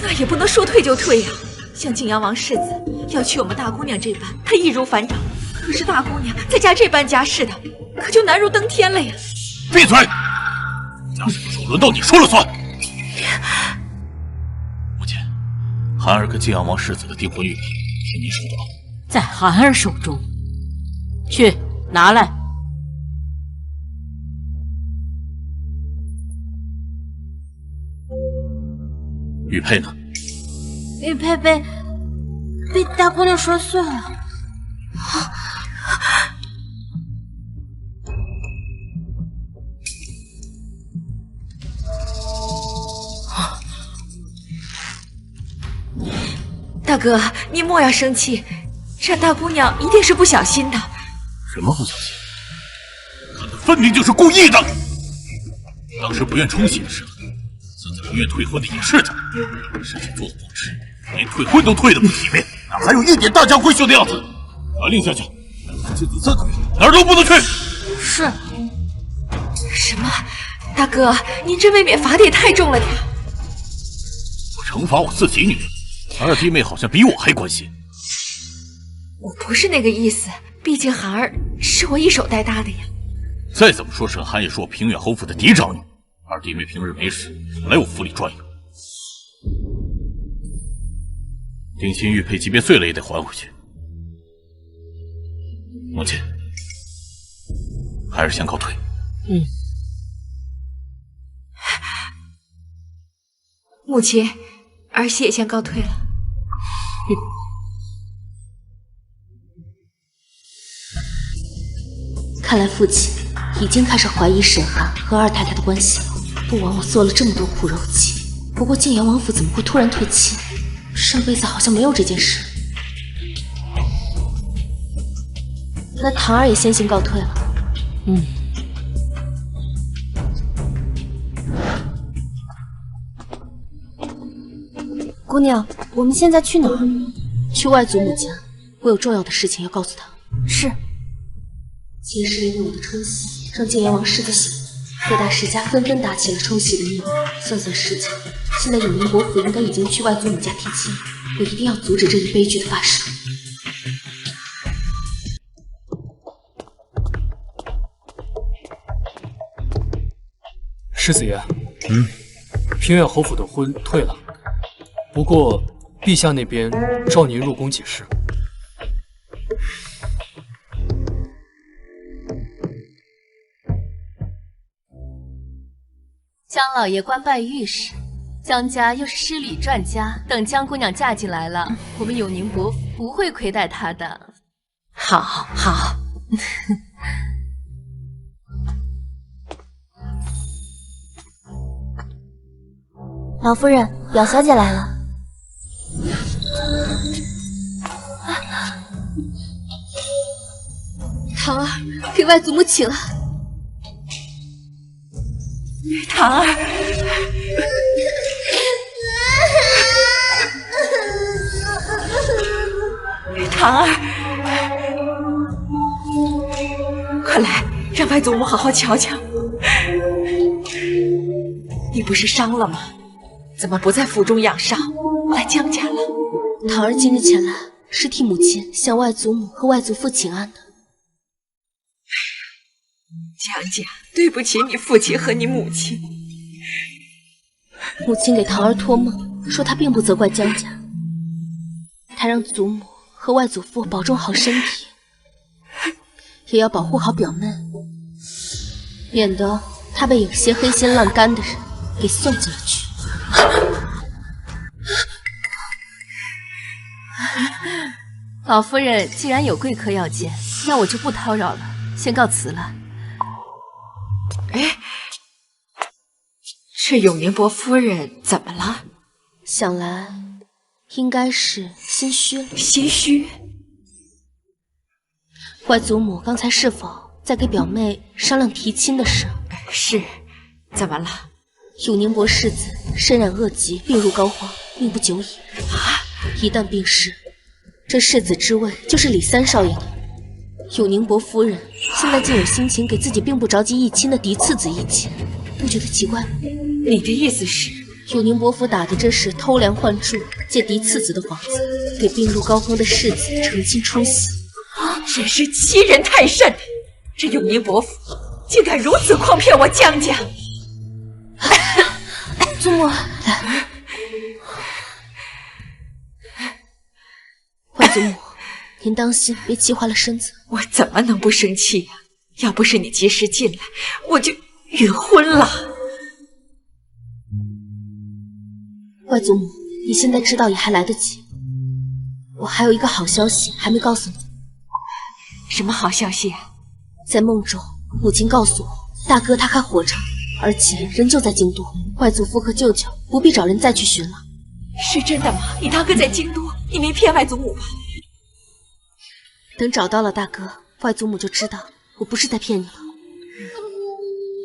那也不能说退就退呀。像靖阳王世子要娶我们大姑娘这般，他易如反掌。可是大姑娘再嫁这般家世的，可就难如登天了呀！闭嘴！家事不是轮到你说了算。母亲，寒儿跟靖阳王世子的订婚玉佩，凭您手中。在寒儿手中，去拿来。玉佩呢？玉佩被大姑娘摔碎了。大哥，你莫要生气，这大姑娘一定是不小心的。什么不小心？看她分明就是故意的。当时不愿冲喜的时候，孙子平原退婚的也是他，事情做得不值，连退婚都退得不体面，哪还有一点大家闺秀的样子？传令下去，妻子3个月哪儿都不能去。是。什么？大哥，您这未免罚的也太重了点。我惩罚我自己女儿，二弟妹好像比我还关心。我不是那个意思，毕竟涵儿是我一手带大的呀。再怎么说，沈寒也是我平远侯府的嫡长女，二弟妹平日没事来我府里转悠。定亲玉佩即便碎了也得还回去。母亲，还是先告退。母亲，儿媳也先告退了。看来父亲已经开始怀疑沈寒和二太太的关系了。不枉我做了这么多苦肉计。不过晋阳王府怎么会突然退亲？上辈子好像没有这件事。那唐儿也先行告退了。姑娘，我们现在去哪儿？去外祖母家，我有重要的事情要告诉她。是。今日因为我的冲喜，让晋阳王世子醒了，各大世家纷纷打起了冲喜的念头。算算时间，现在永宁伯府应该已经去外祖母家提亲，我一定要阻止这一悲剧的发生。世子爷，平远侯府的婚退了，不过陛下那边召您入宫解释。江老爷官拜御史，江家又是诗礼传家，等江姑娘嫁进来了，我们永宁伯府不会亏待她的。好，好。老夫人，表小姐来了。唐儿，给外祖母请了。唐儿，唐儿，快来，让外祖母好好瞧瞧。你不是伤了吗？怎么不在府中养伤，来江家了？唐儿今日前来是替母亲向外祖母和外祖父请安的。江家，对不起你父亲和你母亲。母亲给唐儿托梦，说她并不责怪江家，她让祖母和外祖父保重好身体，也要保护好表妹，免得她被有些黑心烂肝的人给送进了去。老夫人既然有贵客要见，那我就不叨扰了，先告辞了。哎，这永宁伯夫人怎么了？想来应该是心虚了。心虚？外祖母刚才是否在给表妹商量提亲的事？是，怎么了？永宁伯世子身染恶疾，病入膏肓，命不久矣。一旦病逝，这世子之位就是李三少爷的。永宁伯夫人现在竟有心情给自己并不着急议亲的嫡次子议亲，不觉得奇怪吗？你的意思是，永宁伯府打的这是偷梁换柱，借嫡次子的幌子，给病入膏肓的世子成亲冲喜，真是欺人太甚！这永宁伯府竟敢如此诓骗我江家！祖母，外祖母，您当心别气坏了身子。我怎么能不生气呀？要不是你及时进来，我就晕昏了。外祖母，你现在知道也还来得及。我还有一个好消息还没告诉你。什么好消息啊？在梦中，母亲告诉我，大哥他开火场，而且人就在京都。外祖父和舅舅不必找人再去寻了。是真的吗？你大哥在京都，你没骗外祖母吧？等找到了大哥，外祖母就知道我不是在骗你了。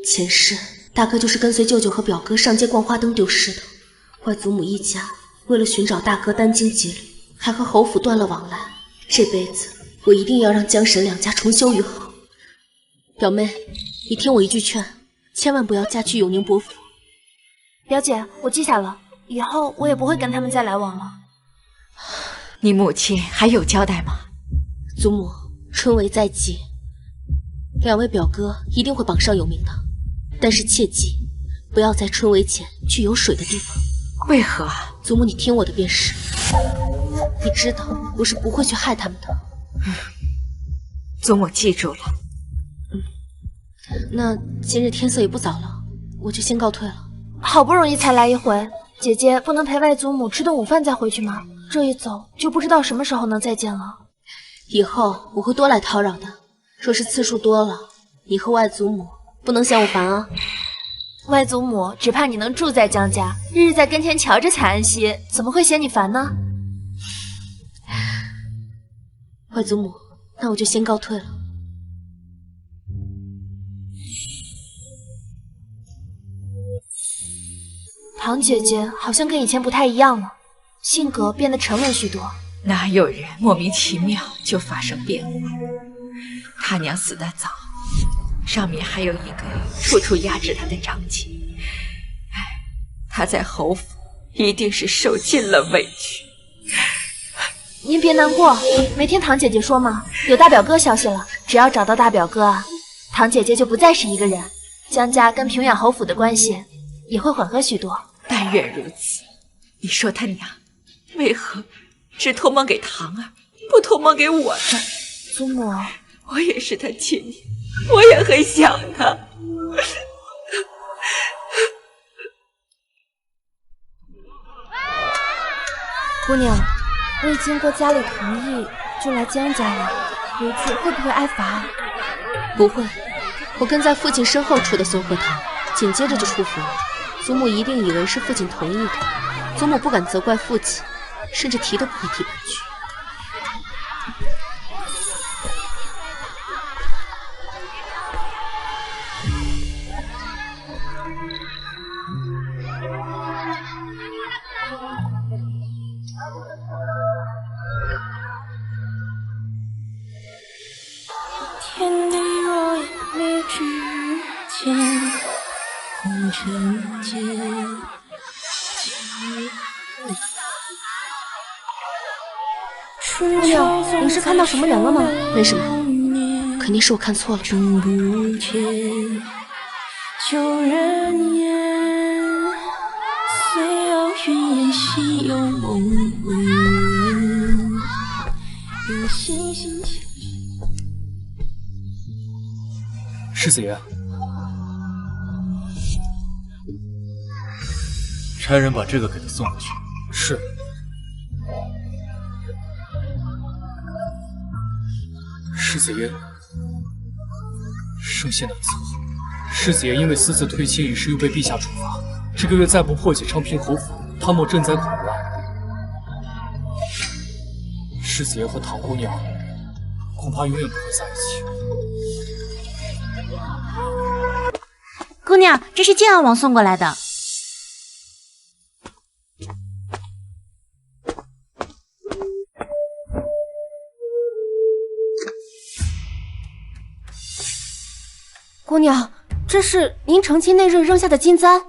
前世大哥就是跟随舅舅和表哥上街逛花灯丢失的。外祖母一家为了寻找大哥殚精竭虑，还和侯府断了往来。这辈子我一定要让江沈两家重修于好。表妹，你听我一句劝，千万不要嫁去永宁伯府。表姐，我记下了，以后我也不会跟他们再来往了。你母亲还有交代吗？祖母，春闱在即，两位表哥一定会榜上有名的，但是切记不要在春闱前去有水的地方。为何？祖母，你听我的便是。你知道我是不会去害他们的。祖母记住了。那今日天色也不早了，我就先告退了。好不容易才来一回，姐姐不能陪外祖母吃顿午饭再回去吗？这一走就不知道什么时候能再见了。以后我会多来叨扰的，若是次数多了，你和外祖母不能嫌我烦啊。外祖母只怕你能住在江家，日日在跟前瞧着才安心，怎么会嫌你烦呢？外祖母，那我就先告退了。唐姐姐好像跟以前不太一样了，性格变得沉稳许多。哪有人莫名其妙就发生变化？他娘死得早，上面还有一个处处压制他的长姐。他在侯府一定是受尽了委屈。您别难过，没听唐姐姐说吗？有大表哥消息了，只要找到大表哥啊，唐姐姐就不再是一个人，江家跟平远侯府的关系也会缓和许多。但愿如此。你说他娘为何只托梦给唐儿，不托梦给我呢？祖母，我也是他亲娘，我也很想他。姑娘，未经过家里同意就来江家了，回去会不会挨罚？不会，我跟在父亲身后出的松鹤堂，紧接着就出府了。祖母一定以为是父亲同意的，祖母不敢责怪父亲，甚至提都不会提半句。天地若隐秘之间，红尘间。姑娘，你是看到什么人了吗？没什么，肯定是我看错了。旧人言，虽遥远，心有梦回。有星星牵。世子爷，差人把这个给他送回去。是。世子爷，圣贤难测。世子爷因为私自退亲一事又被陛下处罚，这个月再不破解昌平侯府，他莫赈灾款乱。世子爷和唐姑娘恐怕永远不会在一起。姑娘，这是靖阳王送过来的。姑娘，这是您成亲那日扔下的金簪，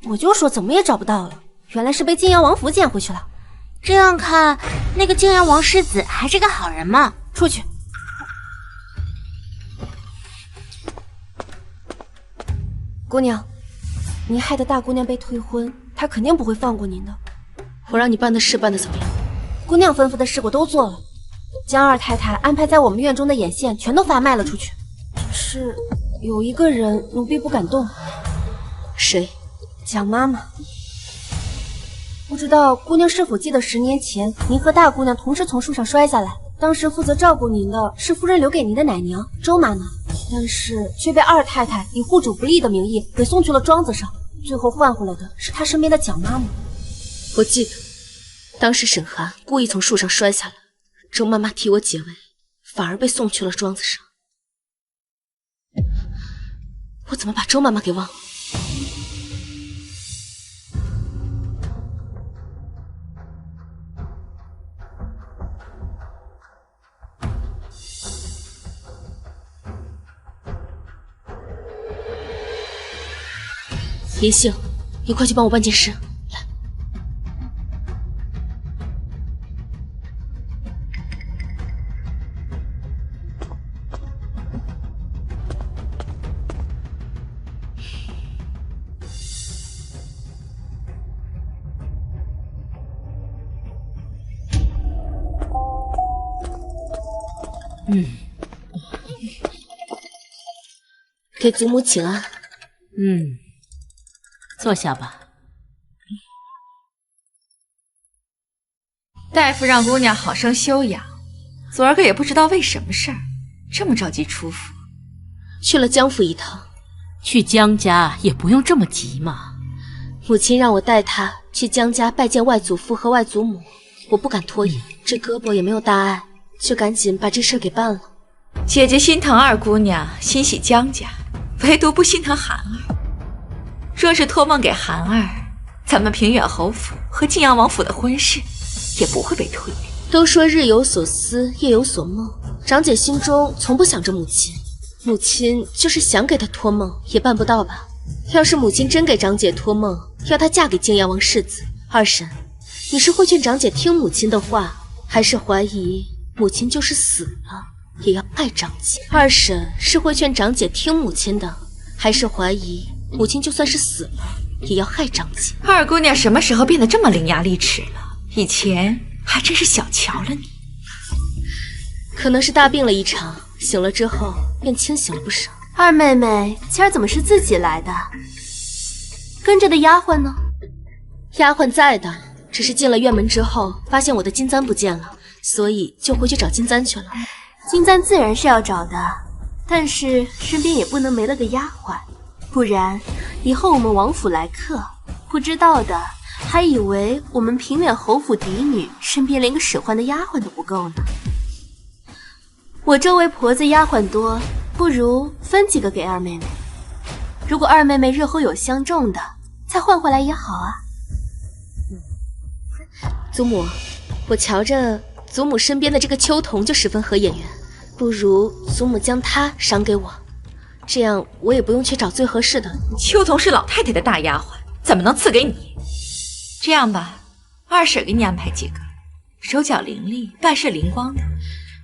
我就说怎么也找不到了，原来是被靖阳王府捡回去了。这样看，那个靖阳王世子还是个好人嘛。出去。姑娘，您害得大姑娘被退婚，她肯定不会放过您的。我让你办的事办得怎么样？姑娘吩咐的事我都做了，江二太太安排在我们院中的眼线全都发卖了出去，只是有一个人奴婢不敢动。谁？蒋妈妈。不知道姑娘是否记得10年前您和大姑娘同时从树上摔下来，当时负责照顾您的是夫人留给您的奶娘周妈妈，但是却被二太太以护主不利的名义给送去了庄子上，最后换回来的是她身边的蒋妈妈。我记得当时沈寒故意从树上摔下来，周妈妈替我解围，反而被送去了庄子上。我怎么把周妈妈给忘了？银杏，你快去帮我办件事。来。给祖母请安。坐下吧。大夫让姑娘好生休养，昨儿个也不知道为什么事儿，这么着急出府。去了江府一趟。去江家也不用这么急嘛。母亲让我带她去江家拜见外祖父和外祖母，我不敢拖延，这胳膊也没有大碍，就赶紧把这事给办了。姐姐心疼二姑娘，欣喜江家，唯独不心疼涵儿。若是托梦给涵儿，咱们平远侯府和晋阳王府的婚事也不会被推理。都说日有所思，夜有所梦，长姐心中从不想着母亲，母亲就是想给她托梦也办不到吧。要是母亲真给长姐托梦，要她嫁给晋阳王世子，二婶，你是会劝长姐听母亲的话，还是怀疑母亲就是死了也要爱长姐？二婶是会劝长姐听母亲的，还是怀疑母亲就算是死了也要害长姐？二姑娘什么时候变得这么伶牙俐齿了？以前还真是小瞧了你。可能是大病了一场，醒了之后便清醒了不少。二妹妹今儿怎么是自己来的？跟着的丫鬟呢？丫鬟在的，只是进了院门之后发现我的金簪不见了，所以就回去找金簪去了。金簪自然是要找的，但是身边也不能没了个丫鬟，不然以后我们王府来客，不知道的还以为我们平远侯府嫡女身边连个使唤的丫鬟都不够呢。我周围婆子丫鬟多，不如分几个给二妹妹。如果二妹妹日后有相中的，再换回来也好啊。祖母，我瞧着祖母身边的这个秋桐就十分合眼缘，不如祖母将她赏给我，这样我也不用去找最合适的。秋桐是老太太的大丫鬟，怎么能赐给你？这样吧，二婶给你安排几个，手脚伶俐、办事灵光的。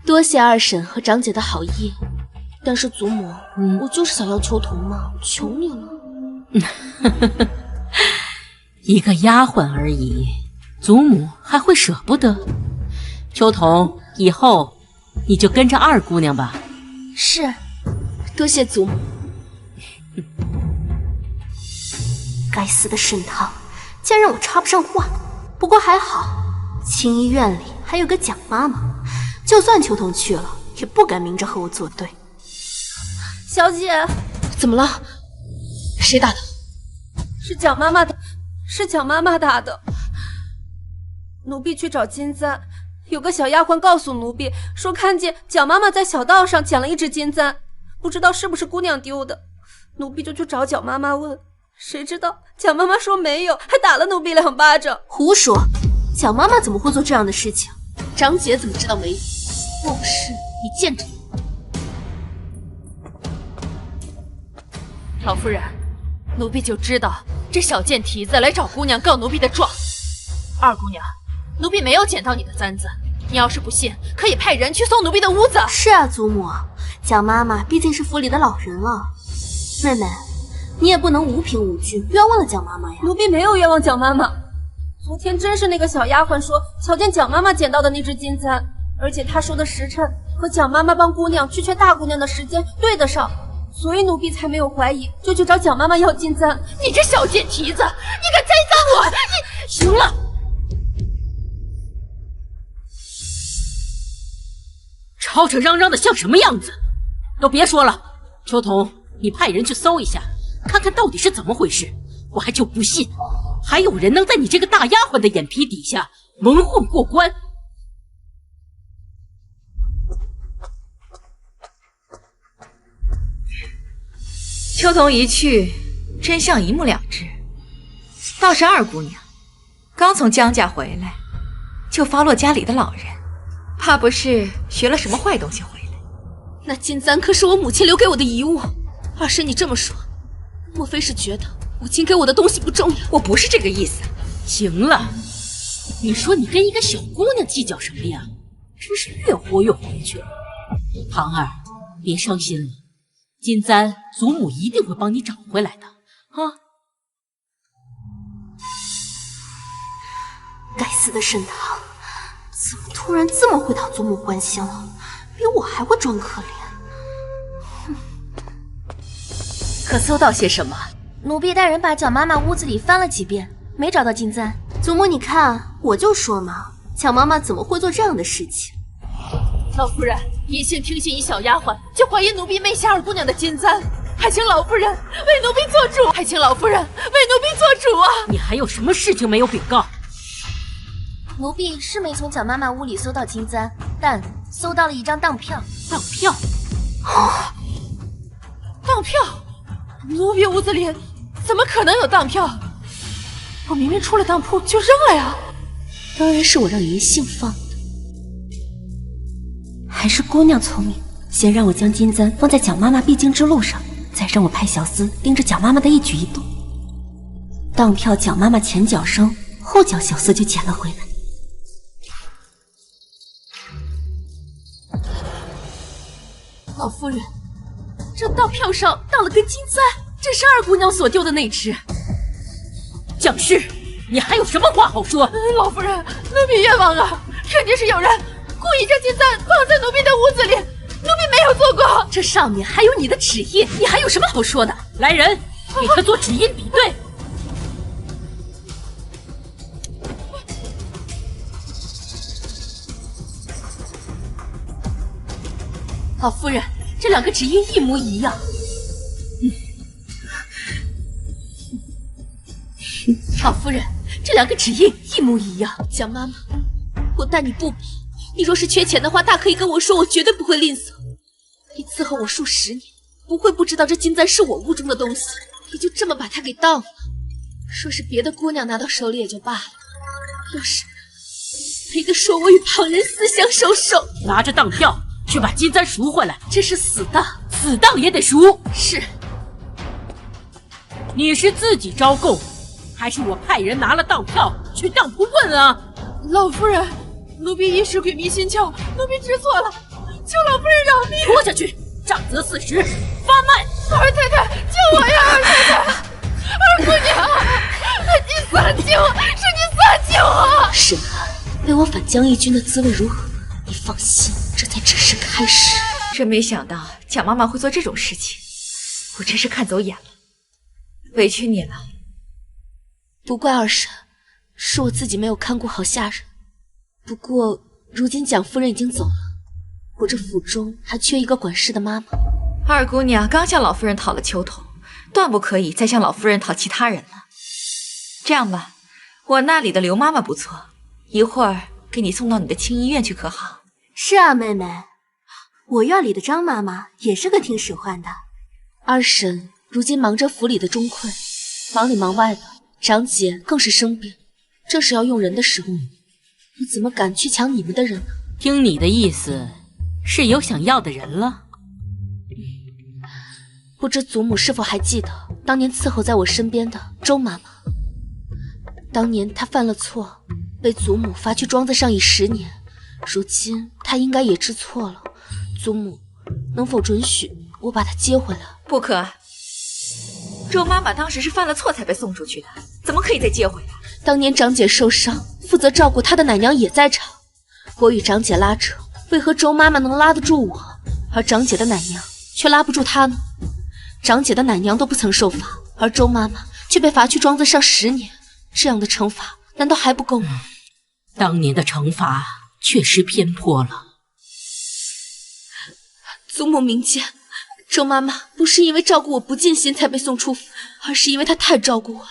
多谢二婶和长姐的好意，但是祖母，我就是想要秋桐嘛，求你了。一个丫鬟而已，祖母还会舍不得？秋桐，以后你就跟着二姑娘吧。是，多谢祖母。该死的沈棠，竟然让我插不上话。不过还好，青衣院里还有个蒋妈妈，就算秋桐去了，也不敢明着和我作对。小姐，怎么了？谁打的？是蒋妈妈的，是蒋妈妈打的。奴婢去找金簪，有个小丫鬟告诉奴婢说看见蒋妈妈在小道上捡了一只金簪，不知道是不是姑娘丢的。奴婢就去找蒋妈妈问，谁知道蒋妈妈说没有，还打了奴婢2巴掌。胡说，蒋妈妈怎么会做这样的事情？长姐怎么知道没有？若不是你见着你。老夫人，奴婢就知道这小贱蹄子来找姑娘告奴婢的状。二姑娘，奴婢没有捡到你的簪子，你要是不信，可以派人去搜奴婢的屋子。是啊，祖母，蒋妈妈毕竟是府里的老人了。妹妹，你也不能无凭无据冤枉了蒋妈妈呀。奴婢没有冤枉蒋妈妈，昨天真是那个小丫鬟说瞧见蒋妈妈捡到的那只金簪，而且她说的时辰和蒋妈妈帮姑娘去劝大姑娘的时间对得上，所以奴婢才没有怀疑，就去找蒋妈妈要金簪。你这小贱蹄子，你敢栽赃我！你行了，吵吵嚷嚷的像什么样子？都别说了，秋桐，你派人去搜一下，看看到底是怎么回事。我还就不信，还有人能在你这个大丫鬟的眼皮底下蒙混过关。秋桐一去，真相一目了之。倒是二姑娘，刚从江家回来，就发落家里的老人，怕不是学了什么坏东西回来。那金簪可是我母亲留给我的遗物。二婶，你这么说，莫非是觉得母亲给我的东西不重要。我不是这个意思。行了，你说你跟一个小姑娘计较什么呀？真是越活越回去了。唐儿，别伤心了，金簪祖母一定会帮你找回来的啊！该死的沈棠，怎么突然这么会讨祖母欢心了？比我还会装可怜。可搜到些什么？奴婢带人把蒋妈妈屋子里翻了几遍，没找到金簪。祖母，你看，我就说嘛，蒋妈妈怎么会做这样的事情？老夫人，一姓听信一小丫鬟，就怀疑奴婢媚下二姑娘的金簪，还请老夫人为奴婢做主，还请老夫人为奴婢做主啊！你还有什么事情没有禀告？奴婢是没从蒋妈妈屋里搜到金簪，但搜到了一张当票。当票？当票？奴婢屋子里怎么可能有当票？我明明出了当铺就扔了呀！当然是我让银杏放的。还是姑娘聪明，先让我将金簪放在蒋妈妈必经之路上，再让我派小厮盯着蒋妈妈的一举一动。当票蒋妈妈前脚扔，后脚小厮就捡了回来。老夫人，这当票上当了根金簪，这是二姑娘所丢的那只。蒋氏，你还有什么话好说？老夫人，奴婢冤枉啊！肯定是有人故意将金簪放在奴婢的屋子里，奴婢没有做过。这上面还有你的指印，你还有什么好说的？来人，给他做指印比对。老夫人，这两个指印一模一样。老夫人，这两个指印一模一样。蒋妈妈，我待你不薄，你若是缺钱的话，大可以跟我说，我绝对不会吝啬。你伺候我数10年，不会不知道这金簪是我屋中的东西，你就这么把它给当了。说是别的姑娘拿到手里也就罢了，要是没得说我与旁人私相授受。拿着当票去把金簪赎回来。这是死当，死当也得赎。是。你是自己招供，还是我派人拿了当票去当铺问啊？老夫人，奴婢一时鬼迷心窍，奴婢知错了，求老夫人饶命。拖下去，杖责40，发卖。二太太，救我呀！二太太，二姑娘，你撒救，是你撒救啊！沈寒，被我反将一军的滋味如何？你放心，这才只是开始。真没想到蒋妈妈会做这种事情，我真是看走眼了，委屈你了。不怪二婶，是我自己没有看顾好下人。不过如今蒋夫人已经走了，我这府中还缺一个管事的妈妈。二姑娘刚向老夫人讨了秋桐，断不可以再向老夫人讨其他人了。这样吧，我那里的刘妈妈不错，一会儿给你送到你的亲医院去，可好？是啊，妹妹，我院里的张妈妈也是个听使唤的。二婶如今忙着府里的中馈，忙里忙外的，长姐更是生病，正是要用人的时候，我怎么敢去抢你们的人呢？听你的意思，是有想要的人了？不知祖母是否还记得当年伺候在我身边的周妈妈？当年她犯了错，被祖母罚去庄子上已10年，如今她应该也知错了。祖母能否准许我把她接回来？不可。周妈妈当时是犯了错才被送出去的，怎么可以再接回来？当年长姐受伤，负责照顾她的奶娘也在场，我与长姐拉扯，为何周妈妈能拉得住我，而长姐的奶娘却拉不住她呢？长姐的奶娘都不曾受罚，而周妈妈却被罚去庄子上10年，这样的惩罚难道还不够吗？当年的惩罚确实偏颇了。祖母明鉴，周妈妈不是因为照顾我不尽心才被送出府，而是因为她太照顾我了。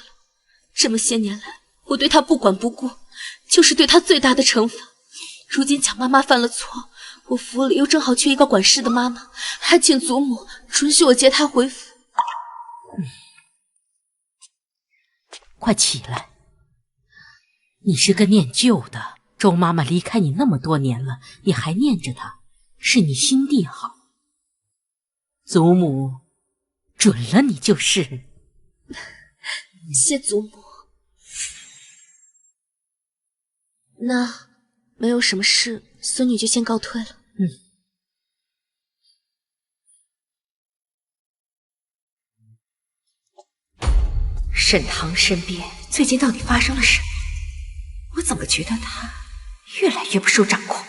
这么些年来，我对她不管不顾，就是对她最大的惩罚。如今蒋妈妈犯了错，我府里又正好缺一个管事的妈妈，还请祖母准许我接她回府。快起来！你是个念旧的，周妈妈离开你那么多年了，你还念着她，是你心地好。祖母准了你就是。谢祖母。那没有什么事，孙女就先告退了。沈棠身边最近到底发生了什么？我怎么觉得他越来越不受掌控？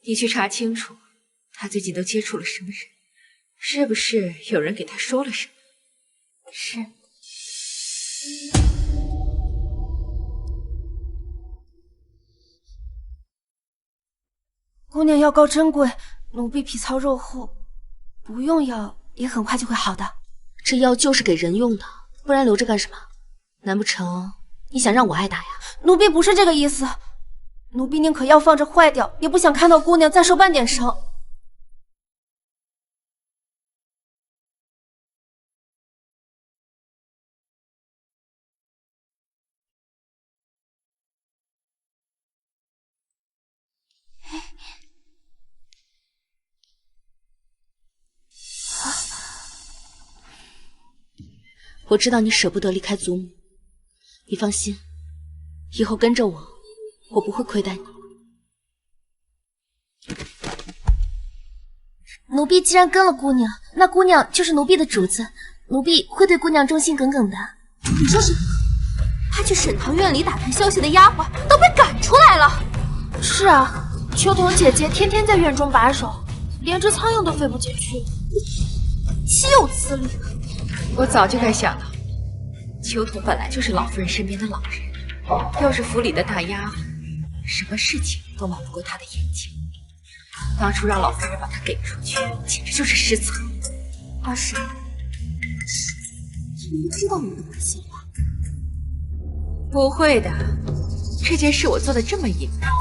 你去查清楚，他最近都接触了什么人？是不是有人给他说了什么？是。姑娘药膏珍贵，奴婢皮糙肉厚，不用药也很快就会好的。这药就是给人用的，不然留着干什么？难不成你想让我挨打呀？奴婢不是这个意思，奴婢宁可药放着坏掉，也不想看到姑娘再受半点伤。我知道你舍不得离开祖母，你放心，以后跟着我，我不会亏待你。奴婢既然跟了姑娘，那姑娘就是奴婢的主子，奴婢会对姑娘忠心耿耿的。你说什么？他去沈棠院里打探消息的丫鬟都被赶出来了。是啊，秋桐姐姐天天在院中把守，连只苍蝇都飞不进去，岂有此理！我早就该想到，秋桐本来就是老夫人身边的老人，要是府里的大丫鬟，什么事情都瞒不过她的眼睛。当初让老夫人把她给出去，简直就是失策。阿婶，你知道我的本性吧？不会的，这件事我做的这么隐瞒，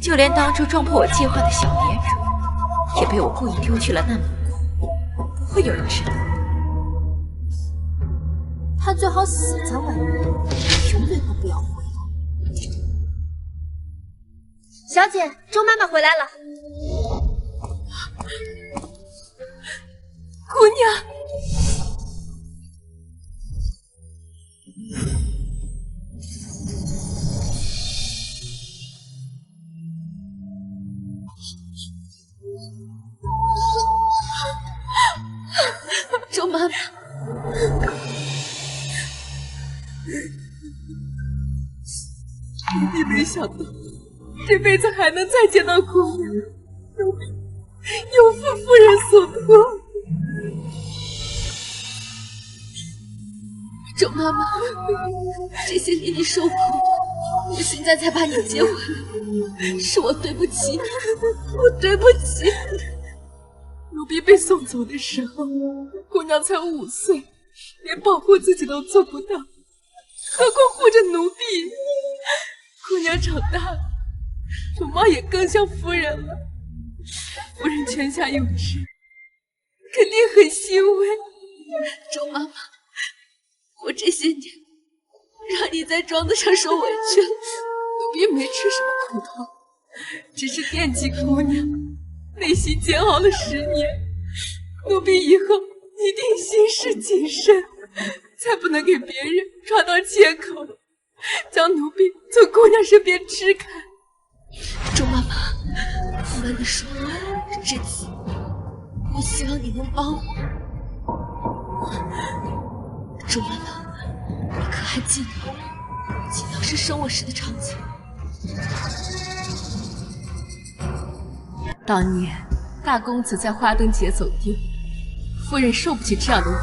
就连当初撞破我计划的小别主，也被我故意丢去了那门谷，不会有人知道。他最好死在外面，永远都不要回来。小姐，周妈妈回来了。姑娘，周妈妈。奴婢没想到这辈子还能再见到姑娘，奴婢有负夫人所托。周妈妈，这些年你受苦，我现在才把你接回来，是我对不起你，我对不起你。奴婢被送走的时候，姑娘才5岁，连保护自己都做不到，何况护着奴婢。姑娘长大了，容貌也更像夫人了。夫人泉下有知，肯定很欣慰。周妈妈，我这些年让你在庄子上受委屈了，奴婢没吃什么苦头，只是惦记姑娘，内心煎熬了10年。奴婢以后一定行事谨慎，才不能给别人抓到借口，将奴婢从姑娘身边支开。周妈妈，我跟你说，这次我希望你能帮我。周妈妈，你可还记得你当时生我时的场景？当年大公子在花灯节走丢，夫人受不起这样的侮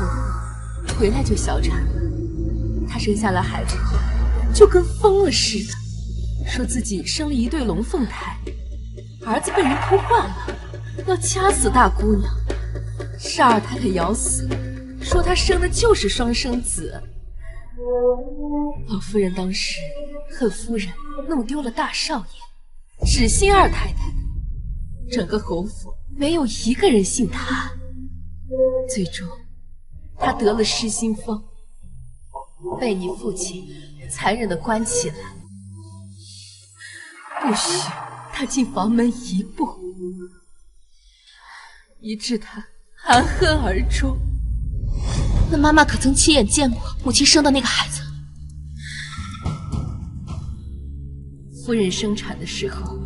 辱，回来就小产。她生下了孩子后，就跟疯了似的，说自己生了一对龙凤胎，儿子被人偷换了，要掐死大姑娘，是二太太咬死，说她生的就是双生子。老夫人当时恨夫人弄丢了大少爷，只信二太太的，整个侯府没有一个人信她。最终她得了失心疯，被你父亲残忍地关起来，不许她进房门一步，以致她含恨而终。那妈妈可曾亲眼见过母亲生的那个孩子？夫人生产的时候，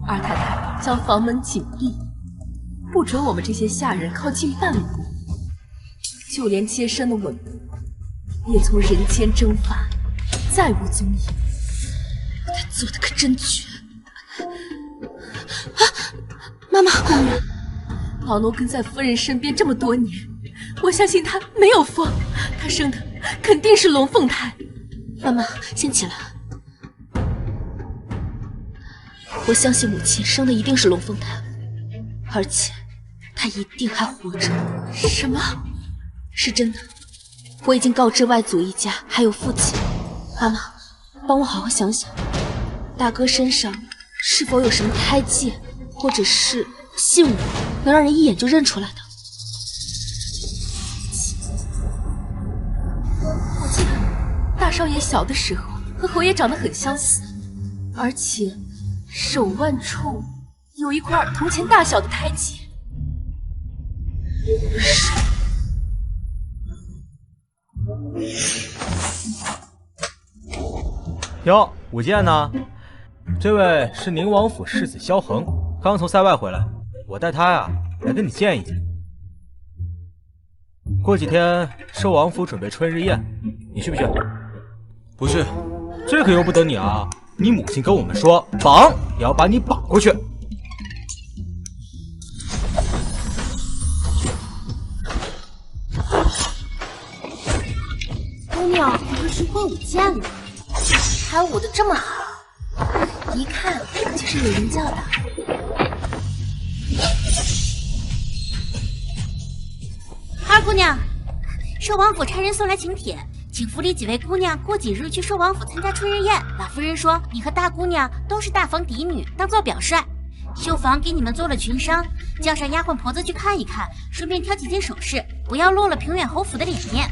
二太太将房门紧闭，不准我们这些下人靠近半步，就连接生的吻也从人间蒸发，再无踪影。她做的可真绝！啊，妈妈，老奴跟在夫人身边这么多年，我相信她没有疯，她生的肯定是龙凤胎。妈妈，先起来。我相信母亲生的一定是龙凤胎，而且她一定还活着。什么？是真的。我已经告知外祖一家，还有父亲。妈妈，帮我好好想想，大哥身上是否有什么胎记，或者是信物，能让人一眼就认出来的？我记得大少爷小的时候和侯爷长得很相似，而且手腕处有一块铜钱大小的胎记。哟，舞剑呢？这位是宁王府世子萧恒，刚从塞外回来，我带他呀来跟你见一见。过几天寿王府准备春日宴，你去不去？不去。这可由不得你啊！你母亲跟我们说，绑也要把你绑过去。姑娘，你会学会舞剑了，还舞得这么好，一看就是有人教的。二姑娘，寿王府差人送来请帖，请府里几位姑娘过几日去寿王府参加春日宴。老夫人说你和大姑娘都是大房嫡女，当做表率。绣房给你们做了群商，叫上丫鬟婆子去看一看，顺便挑几件首饰，不要落了平远侯府的脸面。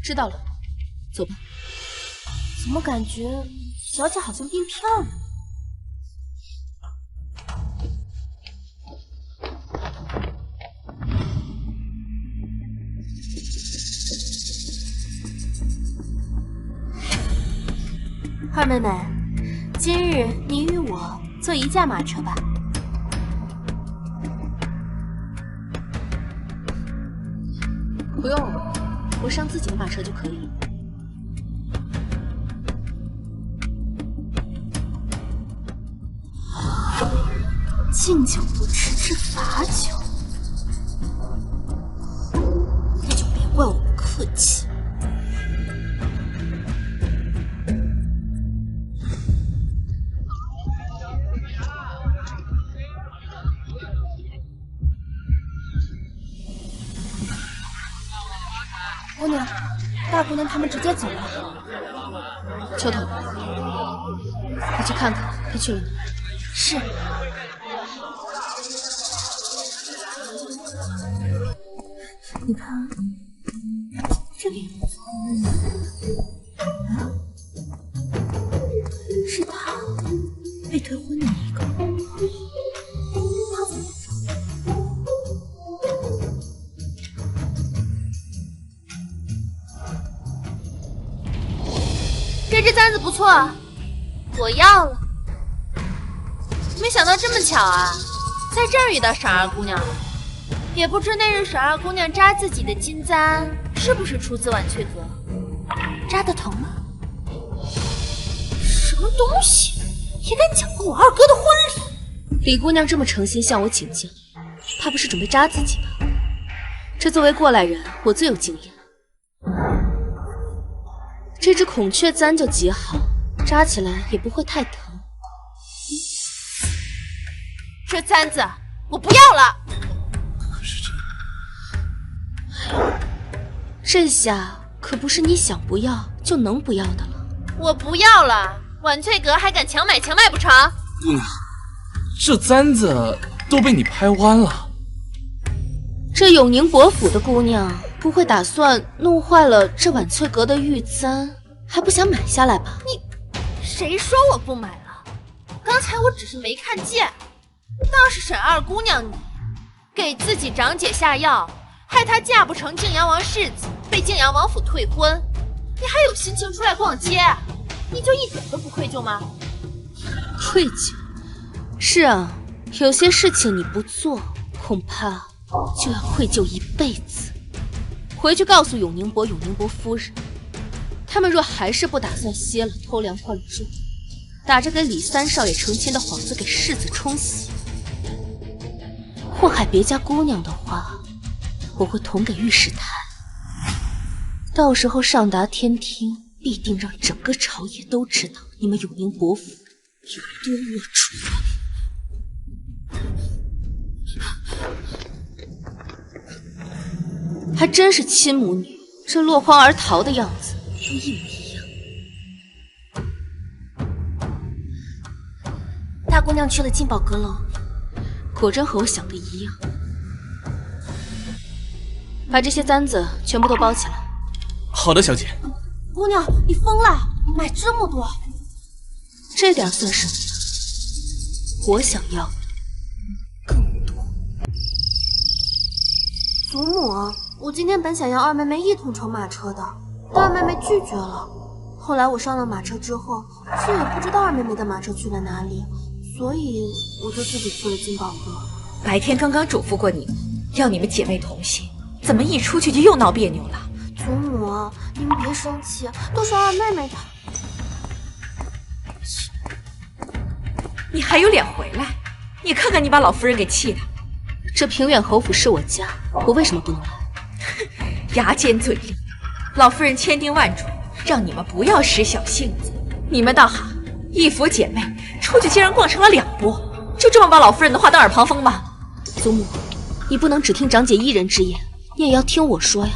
知道了，走吧。怎么感觉小姐好像变漂亮？二妹妹，今日你与我坐一驾马车吧。不用了，我上自己的马车就可以了。敬酒不吃吃罚酒，那就别怪我不客气。姑娘，大姑娘他们直接走了。秋头，你去看看他去了哪。是。你看，这里，是他被退婚的那个。他怎么了？这只簪子不错，我要了。没想到这么巧啊，在这儿遇到闪二姑娘了。也不知那日闪二姑娘扎自己的金簪是不是出自晚翠阁，扎得疼吗？什么东西也敢搅和我二哥的婚礼？李姑娘这么诚心向我请教，怕不是准备扎自己吧？这作为过来人，我最有经验。这只孔雀簪就极好，扎起来也不会太疼。这簪子我不要了。这下可不是你想不要就能不要的了。我不要了，晚翠阁还敢强买强卖不成？姑娘，这簪子都被你拍弯了。这永宁伯府的姑娘不会打算弄坏了这晚翠阁的玉簪，还不想买下来吧？谁说我不买了？刚才我只是没看见，当是沈二姑娘你给自己长姐下药，害她嫁不成泾阳王世子，被泾阳王府退婚，你还有心情出来逛街啊？你就一点都不愧疚吗？愧疚？是啊，有些事情你不做，恐怕就要愧疚一辈子。回去告诉永宁伯、永宁伯夫人，他们若还是不打算歇了，偷梁换柱，打着给李三少爷成亲的幌子给世子冲洗，祸害别家姑娘的话，我会捅给御史台。到时候上达天听，必定让整个朝野都知道你们永宁伯府有多龌龊。还真是亲母女，这落荒而逃的样子都一模一样。大姑娘去了金宝阁楼，果真和我想的一样。把这些簪子全部都包起来。好的，小姐。姑娘，你疯了？买这么多？这点算什么呢？我想要的更多。祖母，我今天本想要二妹妹一同乘马车的，但二妹妹拒绝了。后来我上了马车之后，却也不知道二妹妹的马车去了哪里，所以我就自己去了金宝阁。白天刚刚嘱咐过你们，要你们姐妹同行，怎么一出去就又闹别扭了？祖母，你们别生气，都是二妹妹的。你还有脸回来？你看看你把老夫人给气的。这平远侯府是我家，我为什么不能来？牙尖嘴利，老夫人千叮万嘱，让你们不要使小性子。你们倒好，一府姐妹出去竟然逛成了两拨，就这么把老夫人的话当耳旁风吗？祖母，你不能只听长姐一人之言，你也要听我说呀。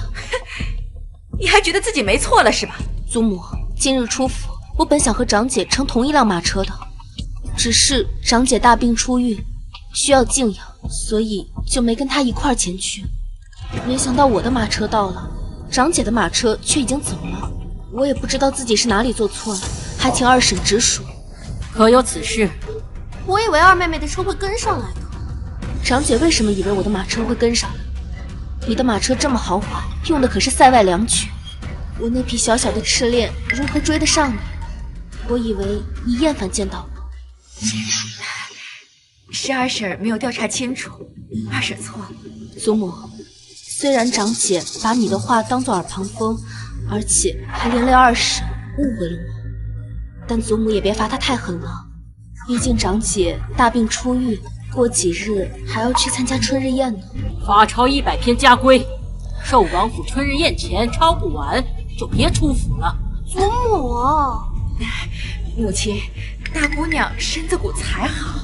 你还觉得自己没错了是吧？祖母，今日出府，我本想和长姐乘同一辆马车的，只是长姐大病初愈，需要静养，所以就没跟她一块儿前去。没想到我的马车到了，长姐的马车却已经走了。我也不知道自己是哪里做错了，还请二婶直属。可有此事？我以为二妹妹的车会跟上来的。长姐为什么以为我的马车会跟上来？你的马车这么豪华，用的可是塞外良驹，我那匹小小的赤练如何追得上你？我以为你厌烦见到我。是二婶没有调查清楚，二婶错了。祖母，虽然长姐把你的话当作耳旁风，而且还连累二婶误会了我，但祖母也别罚她太狠了。毕竟长姐大病初愈，过几日还要去参加春日宴呢。法朝100篇家规，寿王府春日宴前抄不完，就别出府了。祖母，母亲，大姑娘身子骨才好。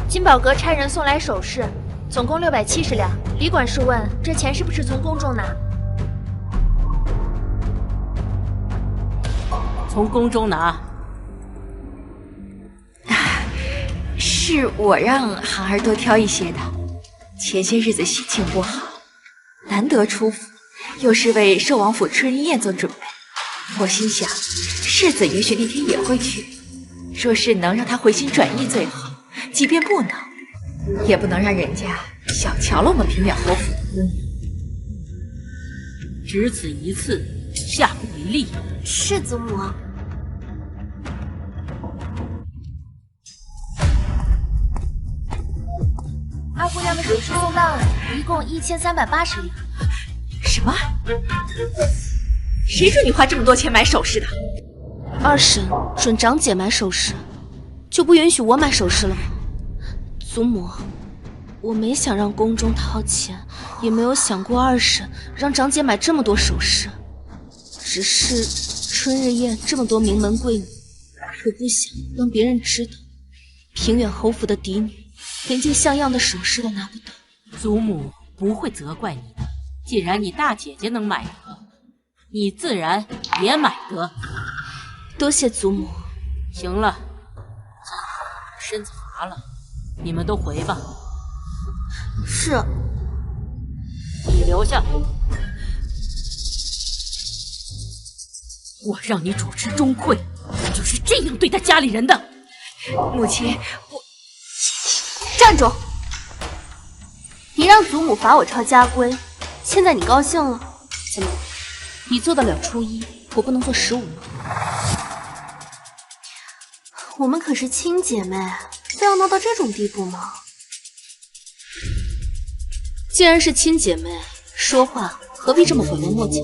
金宝阁差人送来首饰，总共670两。李管事问，这钱是不是从宫中拿？从宫中拿。是我让涵儿多挑一些的。前些日子喜庆不好，难得出府，又是为寿王府春日宴做准备。我心想，世子也许那天也会去，若是能让他回心转意最好，即便不能，也不能让人家小瞧了我们平远侯府的姑娘。只此一次，下不为例。是祖母。二姑娘的首饰送到了，一共1380两。什么？谁准你花这么多钱买首饰的？二婶准长姐买首饰，就不允许我买首饰了吗？祖母，我没想让宫中掏钱，也没有想过二婶让长姐买这么多首饰，只是春日宴这么多名门贵女，我不想让别人知道平远侯府的嫡女连件像样的首饰都拿不到。祖母不会责怪你的，既然你大姐姐能买得，你自然也买得。多谢祖母。行了，身子乏了，你们都回吧。是。你留下。我让你主持钟馗，就是这样对待家里人的。母亲，站住！你让祖母罚我抄家规，现在你高兴了？怎么，你做得了初一，我不能做15吗？我们可是亲姐妹，非要闹到这种地步吗？既然是亲姐妹，说话何必这么拐弯抹角？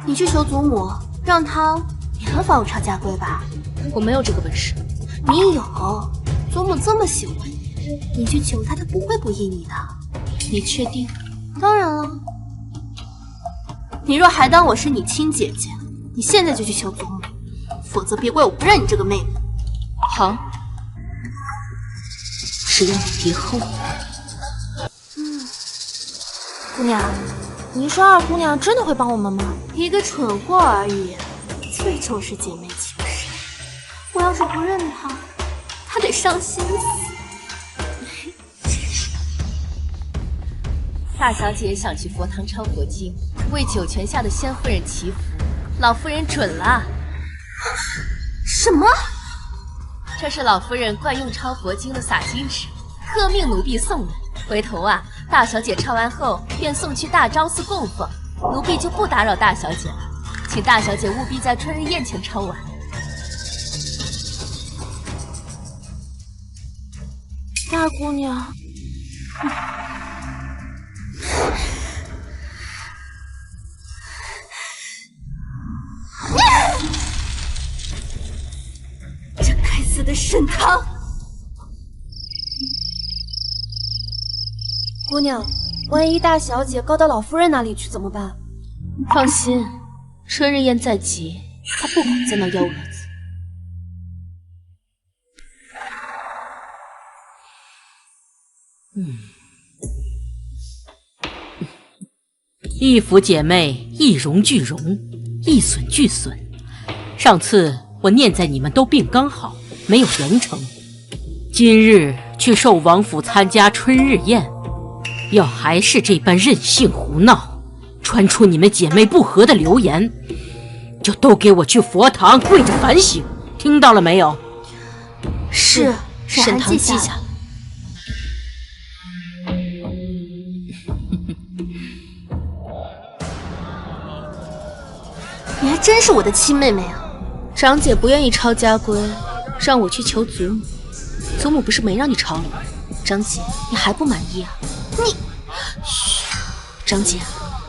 你去求祖母，让她也能罚我抄家规吧。我没有这个本事。你有，祖母这么喜欢你，你去求她，她不会不依你的。你确定？当然了。你若还当我是你亲姐姐，你现在就去求祖母，否则别怪我不认你这个妹妹。好，只要你别后悔。姑娘，你说二姑娘真的会帮我们吗？一个蠢货而已，最重视姐妹情深。我要是不认她，她得伤心死。大小姐想去佛堂抄佛经，为九泉下的仙夫人祈福，老夫人准了。什么？这是老夫人惯用抄佛经的洒金纸，特命奴婢送的。回头啊，大小姐抄完后便送去大昭寺供奉，奴婢就不打扰大小姐了。请大小姐务必在春日宴前抄完。大姑娘，这该死的沈棠！姑娘，万一大小姐告到老夫人那里去怎么办？放心，春日宴在即，她不敢再闹幺蛾子。一府姐妹，一荣俱荣，一损俱损。上次我念在你们都病刚好，没有严惩。今日去寿王府参加春日宴，要还是这般任性胡闹，传出你们姐妹不和的流言，就都给我去佛堂跪着反省，听到了没有？是，沈棠记下了。你还真是我的亲妹妹啊！长姐不愿意抄家规，让我去求祖母。祖母不是没让你抄了吗？长姐，你还不满意啊？你，嘘，长姐，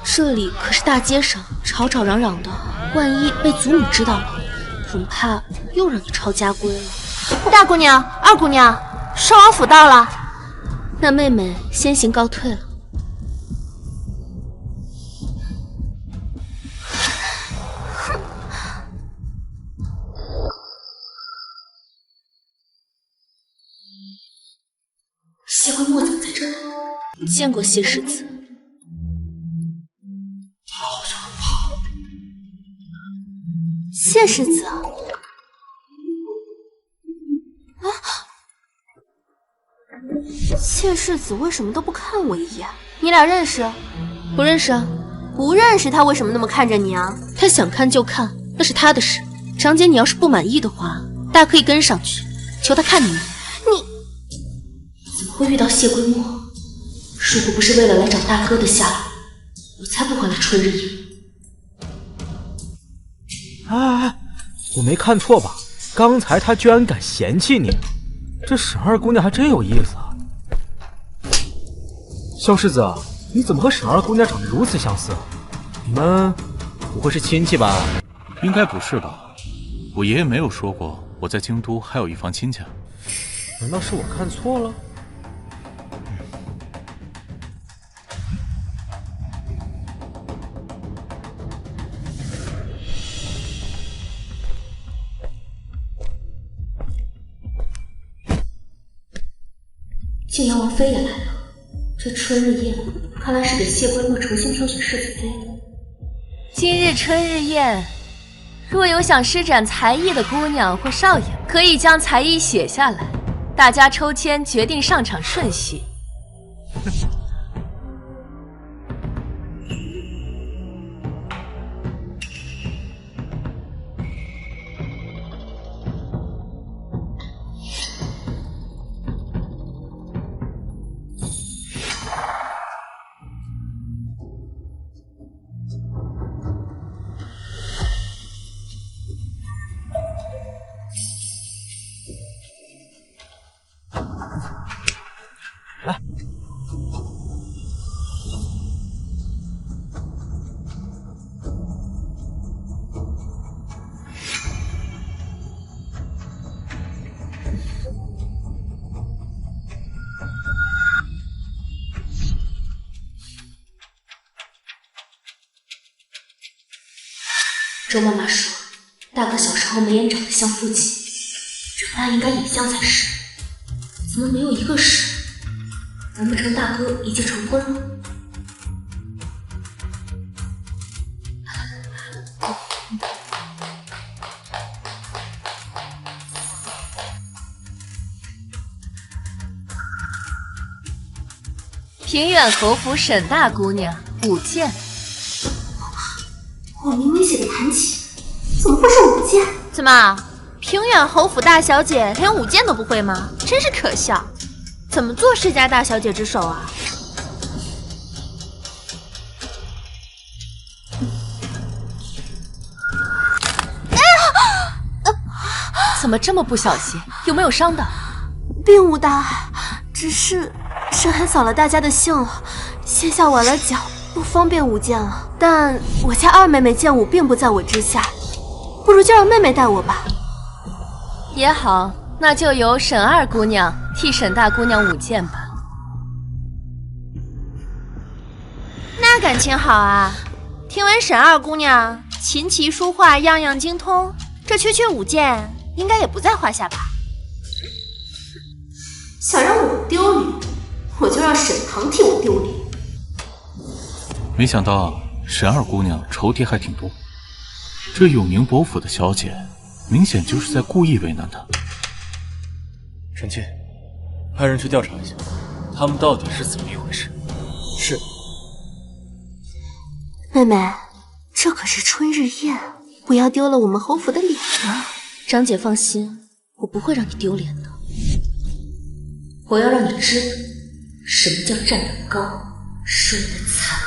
这里可是大街上，吵吵嚷嚷的，万一被祖母知道了，恐怕又让你抄家规了。大姑娘、二姑娘，寿王府到了。那妹妹先行告退了。谢慧墨怎么在这里？见过谢世子。好可怕！谢世子啊！谢世子为什么都不看我一眼？你俩认识？不认识啊。不认识，他为什么那么看着你啊？他想看就看，那是他的事。长姐，你要是不满意的话，大可以跟上去，求他看你一眼。怎么会遇到谢归墨？如果不是为了来找大哥的下落，我才不会来春日宴。哎，我没看错吧？刚才他居然敢嫌弃你，这沈二姑娘还真有意思啊！萧世子，你怎么和沈二姑娘长得如此相似？你们不会是亲戚吧？应该不是吧？我爷爷没有说过我在京都还有一房亲家。难道是我看错了？晋阳王妃也来了，这春日宴看来是给谢归墨重新挑选世子妃了。今日春日宴，若有想施展才艺的姑娘或少爷，可以将才艺写下来，大家抽签决定上场顺序。来。周妈妈说，大哥小时候眉眼长得像父亲，长大应该也像才是，怎么没有一个是？难不成大哥已经成婚了？平远侯府沈大姑娘舞剑。我明明写的弹琴，怎么会是舞剑？怎么，平远侯府大小姐连舞剑都不会吗？真是可笑！怎么做世家大小姐之首啊？怎么这么不小心？有没有伤到？并无大碍，只是深寒扫了大家的兴了，现下崴了脚，不方便舞剑了。但我家二妹妹剑舞并不在我之下，不如就让妹妹带我吧。也好，那就由沈二姑娘替沈大姑娘舞剑吧。那感情好啊！听闻沈二姑娘琴棋书画样样精通，这区舞剑应该也不在话下吧？想让我丢脸，我就让沈棠替我丢脸。没想到沈二姑娘仇敌还挺多，这永宁伯府的小姐，明显就是在故意为难她。臣妾，派人去调查一下，他们到底是怎么一回事。是。妹妹，这可是春日宴，不要丢了我们侯府的脸啊！张姐放心，我不会让你丢脸的。我要让你知道，什么叫站得高，摔得惨。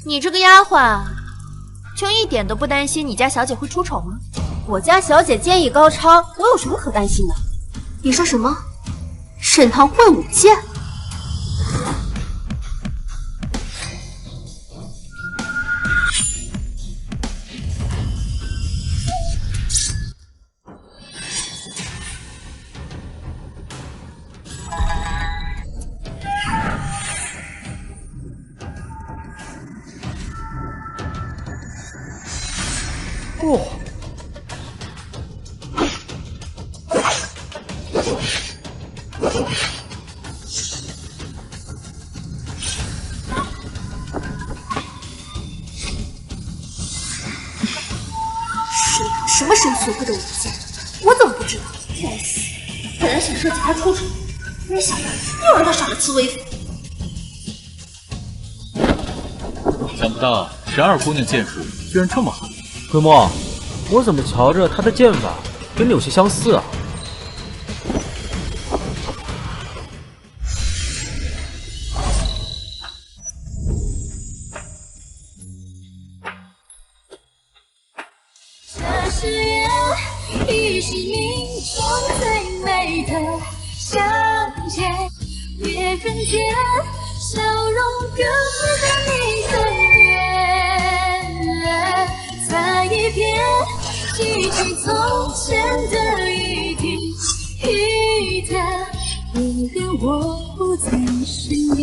你这个丫鬟，就一点都不担心你家小姐会出丑吗？我家小姐剑艺高超，我有什么可担心的？你说什么？沈棠会舞剑？哦，什么神学会的舞剑？我怎么不知道？该死！本来想设计他出丑，没想到又让他耍了次威风。想不到沈二姑娘剑术居然这么好。龟墨，我怎么瞧着她的剑法跟你有些相似啊？这誓言已是命中最美的相见，月人间笑容更和你的脸，再一遍记起从前的一点一滴，无论我不在身边，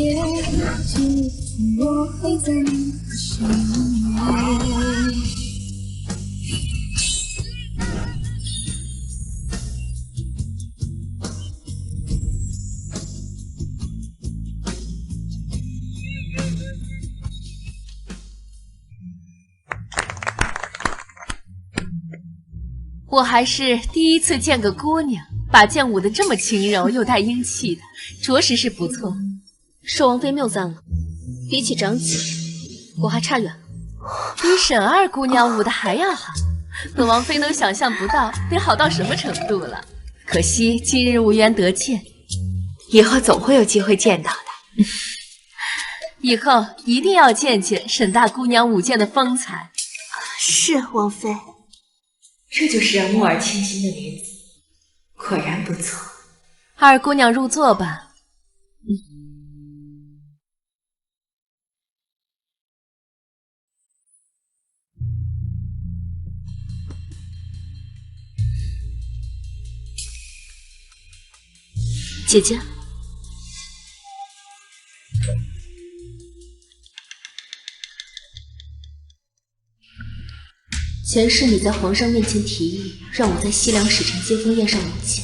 记住我会在你的身边。我还是第一次见个姑娘把剑舞得这么轻柔又带英气的，着实是不错。寿王妃谬赞了，比起长姐，我还差远了。比沈二姑娘舞得还要好，本王妃都想象不到得好到什么程度了。可惜今日无缘得见，以后总会有机会见到的。以后一定要见见沈大姑娘舞剑的风采。是王妃。这就是让木耳倾心的女子，果然不错。二姑娘入座吧。姐姐，前世你在皇上面前提议，让我在西凉使臣接风宴上舞剑，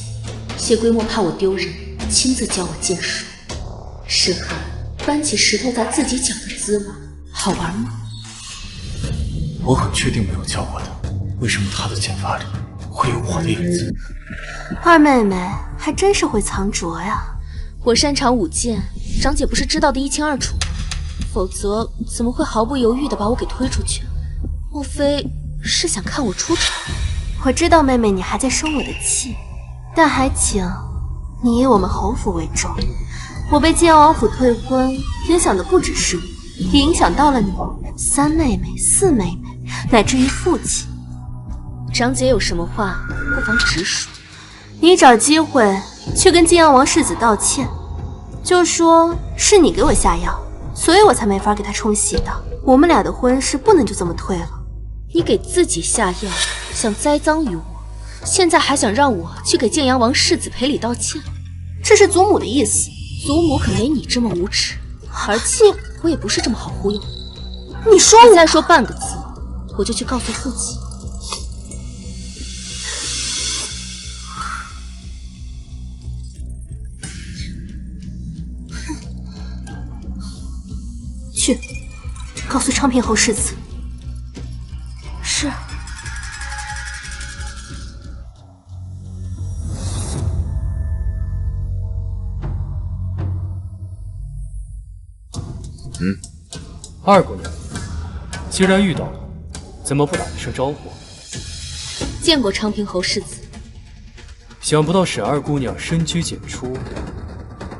谢归墨怕我丢人，亲自教我剑术。试看搬起石头砸自己脚的滋味，好玩吗？我很确定没有教过他，为什么他的剑法里会有我的影子？二妹妹还真是会藏拙呀。我擅长舞剑，长姐不是知道的一清二楚吗？否则怎么会毫不犹豫地把我给推出去？莫非是想看我出丑？我知道妹妹你还在生我的气，但还请你以我们侯府为重。我被晋阳王府退婚，影响的不只是我，也影响到了你、三妹妹、四妹妹，乃至于父亲。长姐有什么话，不妨直说。你找机会去跟晋阳王世子道歉，就说是你给我下药，所以我才没法给他冲喜的。我们俩的婚事不能就这么退了。你给自己下药，想栽赃于我，现在还想让我去给晋阳王世子赔礼道歉，这是祖母的意思。祖母可没你这么无耻，而且我也不是这么好忽悠。你说我再说半个字，我就去告诉父亲。去，告诉昌平侯世子。是。二姑娘，既然遇到了，怎么不打一声招呼？见过昌平侯世子。想不到沈二姑娘深居简出，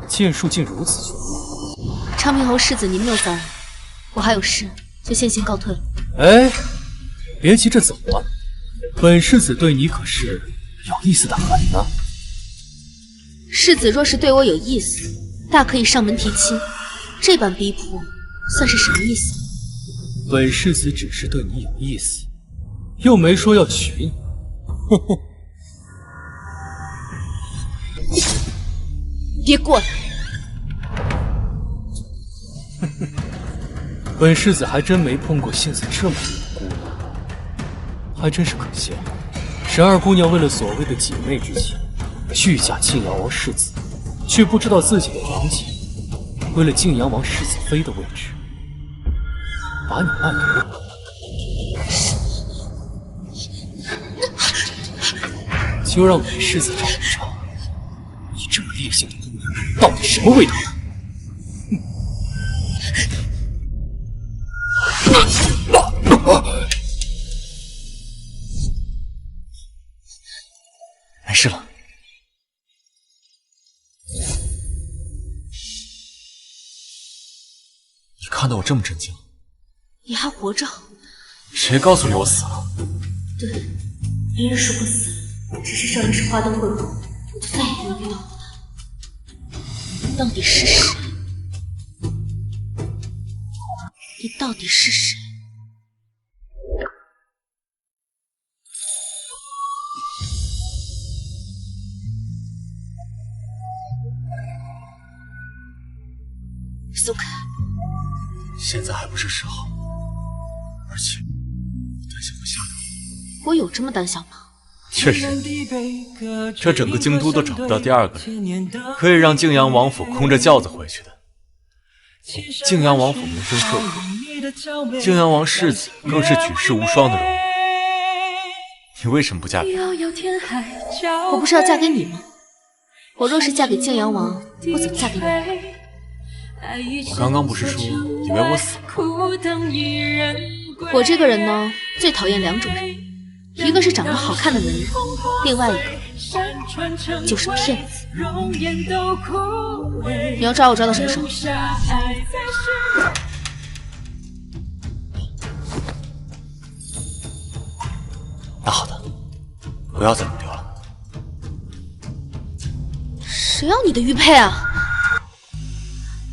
剑术竟如此绝妙。昌平侯世子，您莫烦，我还有事，就先行告退了。哎，别急着走啊，本世子对你可是有意思的很呢。世子若是对我有意思，大可以上门提亲，这般逼迫，算是什么意思？本世子只是对你有意思，又没说要娶你。哼哼，别过来！本世子还真没碰过性子这么烈的姑娘，还真是可惜了。沈二姑娘为了所谓的姐妹之情，拒嫁晋阳王世子，却不知道自己的年纪，为了晋阳王世子妃的位置，把你卖给我。就让本世子找一找，你这么烈性的姑娘到底什么味道？没事了。你看到我这么震惊，你还活着？谁告诉你我死了？对，明日是不死，只是上一世花灯会后，我就再也没有遇到过他。你到底是谁？你到底是谁？松开！现在还不是时候，而且我担心会吓到你。我有这么胆小吗？确实，这整个京都都找不到第二个人可以让泾阳王府空着轿子回去的。泾阳王府名声赫赫，泾阳王世子更是举世无双的荣誉。你为什么不嫁给他？我不是要嫁给你吗？我若是嫁给泾阳王，我怎么嫁给你？我刚刚不是说以为我死了？我这个人呢，最讨厌两种人，一个是长得好看的文人，另外一个就是骗子。你要抓我抓到什么时候？那好的，不要再弄丢了。谁要你的玉佩啊？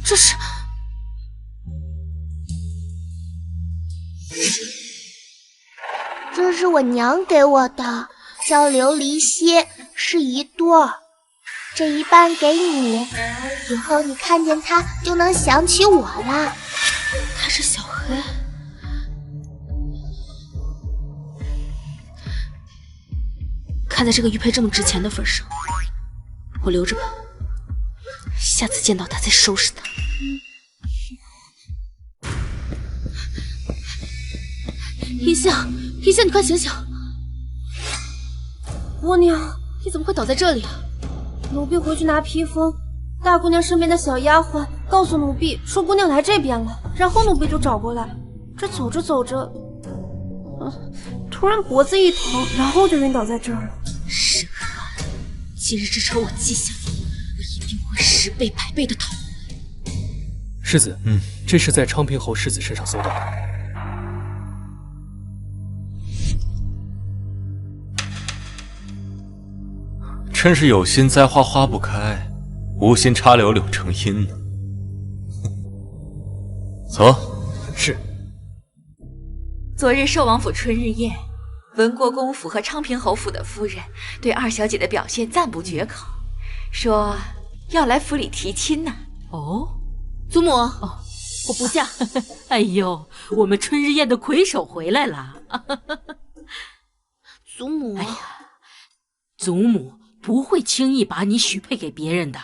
这是……这是我娘给我的，叫琉璃蝎，是一对儿。这一半给你，以后你看见它就能想起我了。他是小黑。看在这个玉佩这么值钱的份上，我留着吧。下次见到他再收拾他。一向，一向，你快醒醒！姑娘，你怎么会倒在这里啊？奴婢回去拿披风，大姑娘身边的小丫鬟告诉奴婢说姑娘来这边了，然后奴婢就找过来。这走着走着，突然脖子一疼，然后就晕倒在这儿了。是啊，今日这仇我记下了，我一定会10倍100倍的讨回来。世子，这是在昌平侯世子身上搜到的。真是有心栽花花不开，无心插柳柳成荫呢。走。是。昨日寿王府春日宴，文国公府和昌平侯府的夫人对二小姐的表现赞不绝口，说要来府里提亲呢。哦，祖母，我不嫁。哎呦，我们春日宴的魁首回来了。祖母，哎呀，祖母不会轻易把你许配给别人的。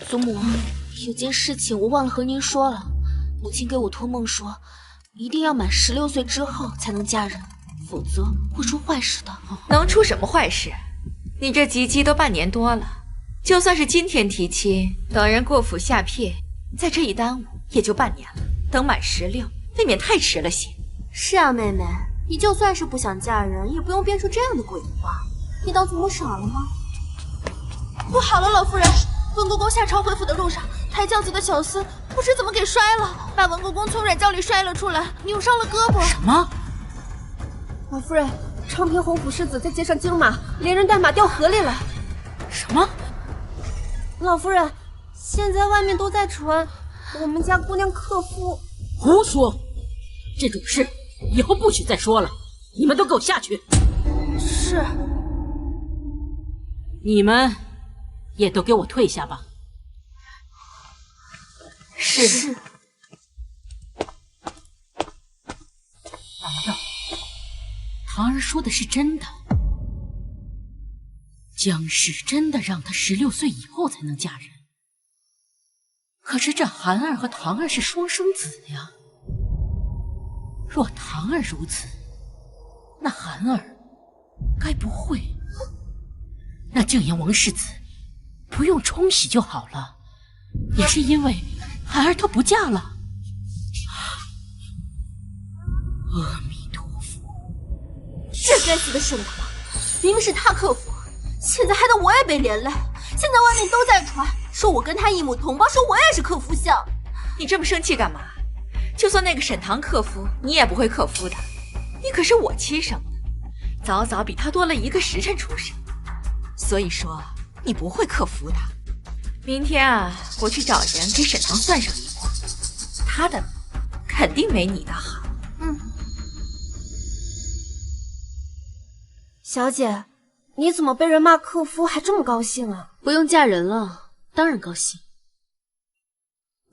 祖母，有件事情我忘了和您说了。母亲给我托梦说，一定要满16岁之后才能嫁人，否则会出坏事的。能出什么坏事？你这及笄都半年多了，就算是今天提亲，等人过府下聘，在这一耽误也就半年了。等满16，未免太迟了些。是啊，妹妹，你就算是不想嫁人，也不用编出这样的鬼话。你当祖母傻了吗？不好了，老夫人，文国公下朝回府的路上，抬轿子的小厮不知怎么给摔了，把文国公从软轿里摔了出来，扭伤了胳膊。什么？老夫人，昌平侯府世子在街上惊马，连人带马掉河里了。什么？老夫人，现在外面都在传我们家姑娘克夫。胡说！这种事以后不许再说了。你们都给我下去。是。你们也都给我退下吧。是。难道堂儿说的是真的？江氏真的让她16岁以后才能嫁人？可是这韩儿和堂儿是双生子呀。若堂儿如此，那韩儿该不会……那靖阳王世子不用冲洗就好了，也是因为韩儿她不嫁了。阿弥陀佛！这该死的沈堂，明明是他克夫，现在害得我也被连累。现在外面都在传，说我跟他一母同胞，说我也是克夫相。你这么生气干嘛？就算那个沈堂克夫，你也不会克夫的。你可是我亲生的，早早比他多了1个时辰出生，所以说你不会克夫的。明天啊，我去找人给沈堂算上一卦，他的肯定没你的好。小姐，你怎么被人骂克夫还这么高兴啊？不用嫁人了，当然高兴。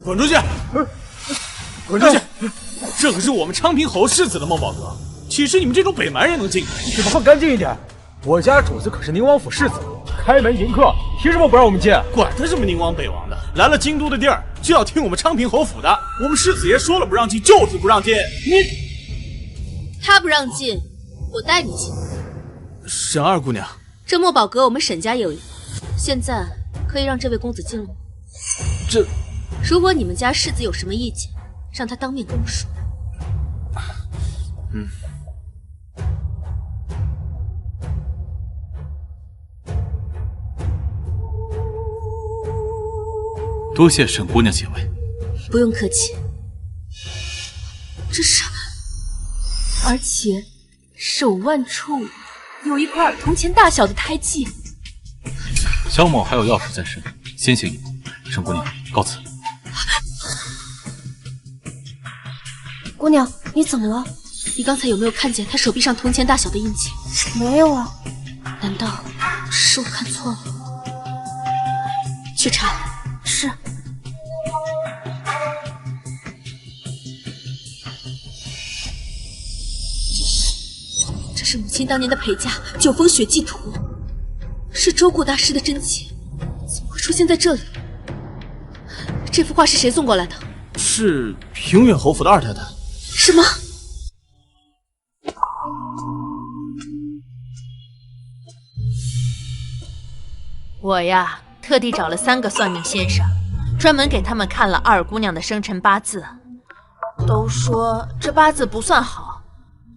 滚出去！滚出去！这可是我们昌平侯世子的孟宝阁，岂是你们这种北蛮人能进的？你们放干净一点！我家主子可是宁王府世子，开门迎客，凭什么不让我们进？管他什么宁王北王的，来了京都的地儿就要听我们昌平侯府的。我们世子爷说了不让进，就是不让进。他不让进，我带你进。沈二姑娘，这莫宝阁我们沈家也有一个，现在可以让这位公子进了吗？这……如果你们家世子有什么意见，让他当面跟我说。多谢沈姑娘解围。不用客气。这是，而且手腕处有一块儿童钱大小的胎记，萧某还有要事在身，先行一步。沈姑娘，告辞。姑娘，你怎么了？你刚才有没有看见他手臂上铜钱大小的印记？没有啊。难道是我看错了？去查。是。这是母亲当年的陪嫁《九峰血迹图》，是周顾大师的真迹，怎么会出现在这里？这幅画是谁送过来的？是平远侯府的二太太。什么？我呀，特地找了3个算命先生，专门给他们看了二姑娘的生辰八字，都说这八字不算好，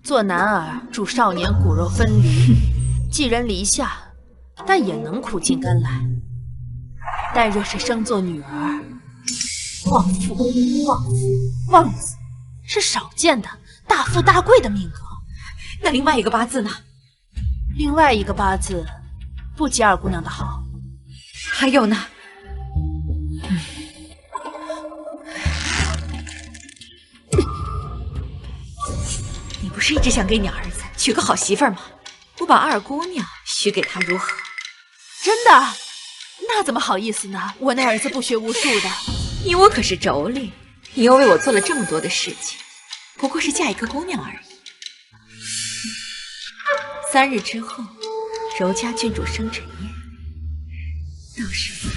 做男儿主少年骨肉分离，寄人篱下，但也能苦尽甘来；但若是生做女儿，旺夫、旺子是少见的大富大贵的命格。那另外一个八字呢？另外一个八字不及二姑娘的好。还有呢？你不是一直想给你儿子娶个好媳妇儿吗？我把二姑娘许给他如何？真的？那怎么好意思呢？我那儿子不学无术的。你我可是妯娌，你又为我做了这么多的事情，不过是嫁一个姑娘而已。3日之后，柔家郡主生辰宴，到时候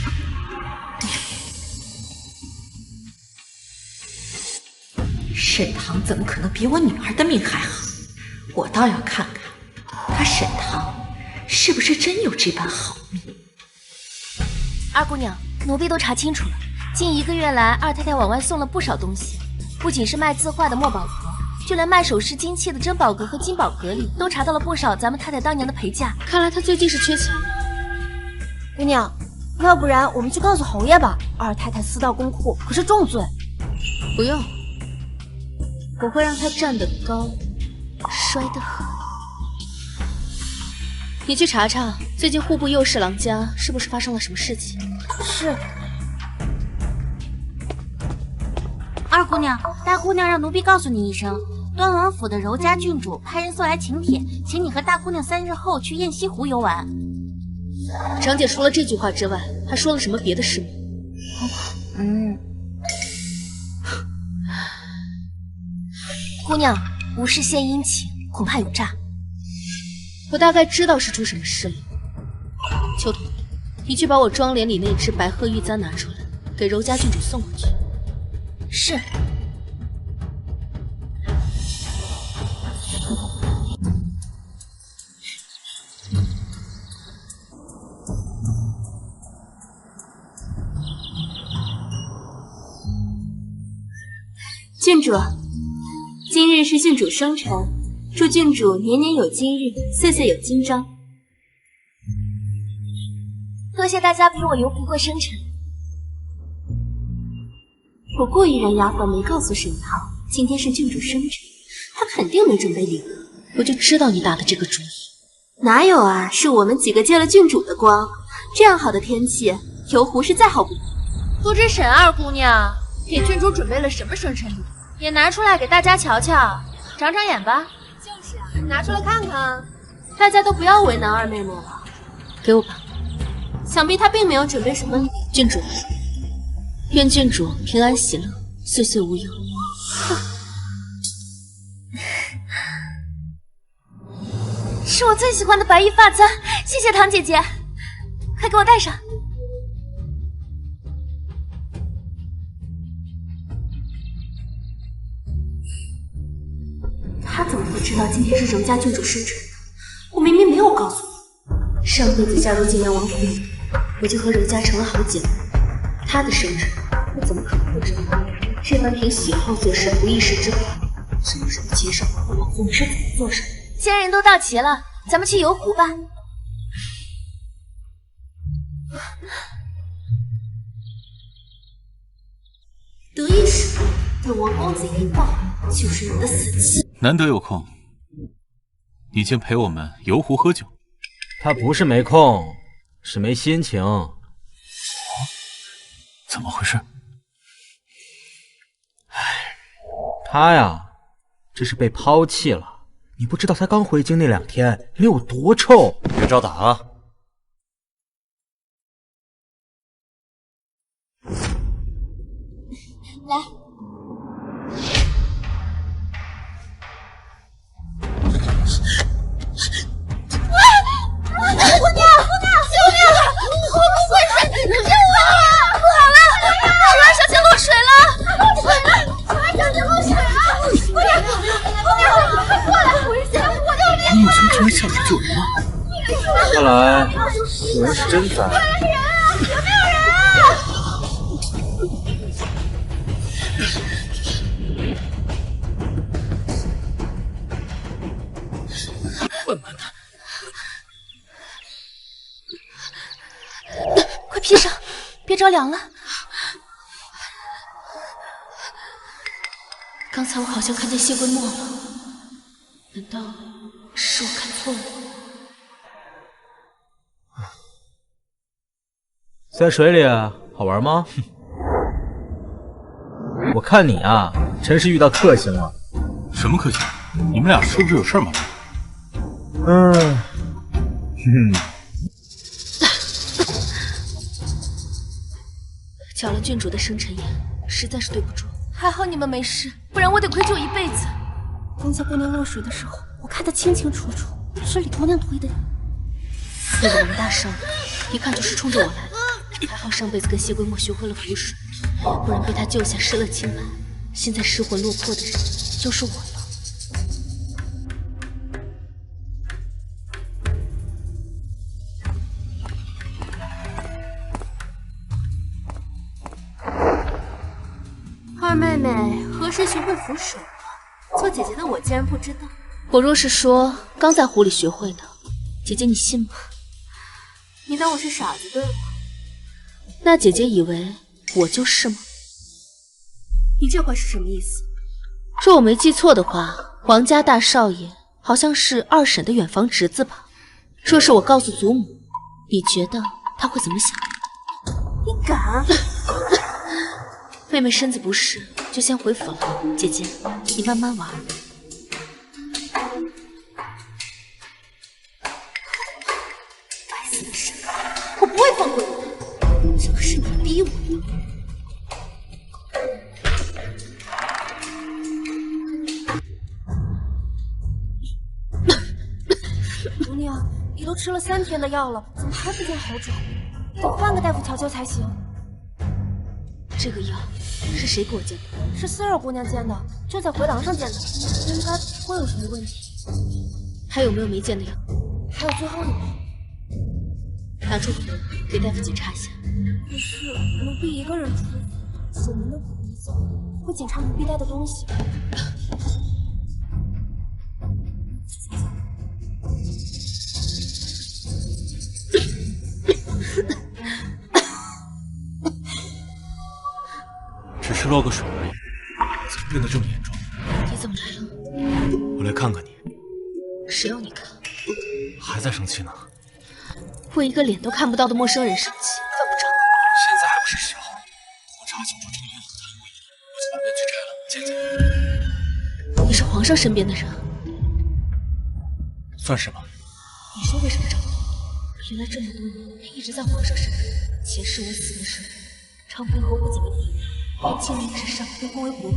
沈棠怎么可能比我女儿的命还好？我倒要看看她沈棠是不是真有这般好命。二姑娘，奴婢都查清楚了，近1个月来，二太太往外送了不少东西，不仅是卖字画的墨宝盒，就连卖首饰金器的珍宝阁和金宝阁里都查到了不少咱们太太当年的陪嫁。看来她最近是缺钱了。姑娘，要不然我们去告诉侯爷吧，二太太私盗公库可是重罪。不用，我会让她站得高，摔得狠。你去查查，最近户部右侍郎家是不是发生了什么事情？是。二姑娘，大姑娘让奴婢告诉你一声，端王府的柔家郡主派人送来请帖，请你和大姑娘3日后去雁西湖游玩。长姐除了这句话之外，还说了什么别的事吗？姑娘，无事献殷勤，恐怕有诈。我大概知道是出什么事了。秋桐，你去把我妆帘里那只白鹤玉簪拿出来，给柔家郡主送过去。是。郡主，今日是郡主生辰，祝郡主年年有今日，岁岁有今朝。多谢大家陪我游湖过生辰。不过依然丫鬟没告诉沈棠，今天是郡主生辰，她肯定没准备礼物。我就知道你打的这个主意。哪有啊，是我们几个借了郡主的光。这样好的天气，游湖是再好不过。不知沈二姑娘给郡主准备了什么生辰礼，也拿出来给大家瞧瞧，长长眼吧。就是啊，拿出来看看。大家都不要为难二妹妹了。给我吧。想必她并没有准备什么礼。郡主，愿郡主平安喜乐，岁岁无忧。是我最喜欢的白玉发簪，谢谢唐姐姐，快给我戴上。他怎么会知道今天是柔家郡主生辰？我明明没有告诉你。上辈子嫁入晋阳王府，我就和柔家成了好姐妹。她的生辰，我怎么可能不知道？这般凭喜好做事不议事之话，什么时候接受我老公是怎么做什么？既然人都到齐了，咱们去游湖吧。得意时，等王公子一到，就是你的死期。难得有空，你竟陪我们游湖喝酒。他不是没空，是没心情。怎么回事？他呀，这是被抛弃了。你不知道他刚回京那2天脸有多臭。别找打啊！来，姑娘，救命！我不会水，救我！不好了，小兰小姐落水了！小兰小姐落水了！姑娘，快过来！危险！我救命！你母亲居然下水救人了！看来有人是真灾。有没有人啊？笨笨的，快披上，别着凉了。刚才我好像看见谢桂墨了，难道是我看错了？在水里好玩吗？我看你啊，真是遇到克星了。什么克星？你们俩是不是有事吗？搅了郡主的生辰宴，实在是对不住。还好你们没事，不然我得愧疚一辈子。刚才姑娘落水的时候，我看得清清楚楚，是李姑娘推的。那个王大少爷，一看就是冲着我来的。还好上辈子跟谢桂墨学会了符水，不然被他救下失了清白，现在失魂落魄的人就是我了。二妹妹何时学会符水了？做姐姐的我竟然不知道。我若是说刚在湖里学会的，姐姐你信吗？你当我是傻子对吗？那姐姐以为我就是吗？你这话是什么意思？若我没记错的话，王家大少爷好像是二婶的远房侄子吧？若是我告诉祖母，你觉得他会怎么想？你敢？妹妹身子不适，就先回府了。姐姐，你慢慢玩。该死的神，我不会放过你！这可是你逼我的。姑娘，你都吃了3天的药了，怎么还不见好转？得换个大夫瞧瞧才行。这个药是谁给我煎的？是四儿姑娘煎的，就在回廊上煎的，应该不会有什么问题。还有没有没煎的药？还有最后一包，拿出符给大夫检查一下。可是奴婢一个人出府，署门的不会走，会检查奴婢带的东西。只是落个水而已，怎么变得这么严重？你怎么来了？我来看看你。谁要你看？还在生气呢？为一个脸都看不到的陌生人生气，犯不着。现在还不是时候。我查清楚这个院子贪污一事，我就把院去拆了。你是皇上身边的人，算是吧。你说为什么找我？原来这么多年一直在皇上身边。前世我死的时候，长平侯府几个弟弟在青云之上被封为国公，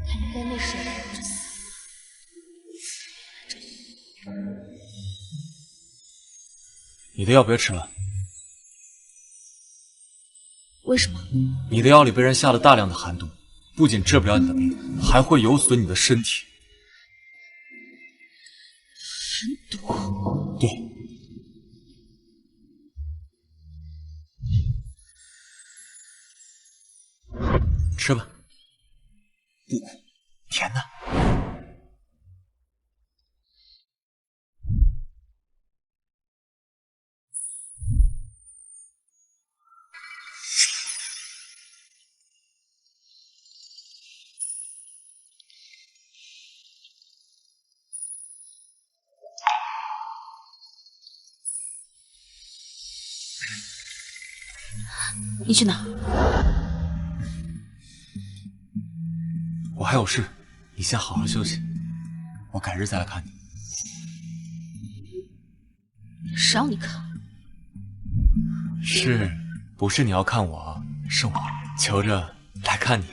他应该那时候就死了。你的药别吃了。为什么？你的药里被人下了大量的寒毒，不仅治不了你的病，还会有损你的身体。寒毒？对。吃吧，不苦，甜的。你去哪？我还有事，你先好好休息，我改日再来看你。谁让你看？是不是你要看我？是我求着来看你。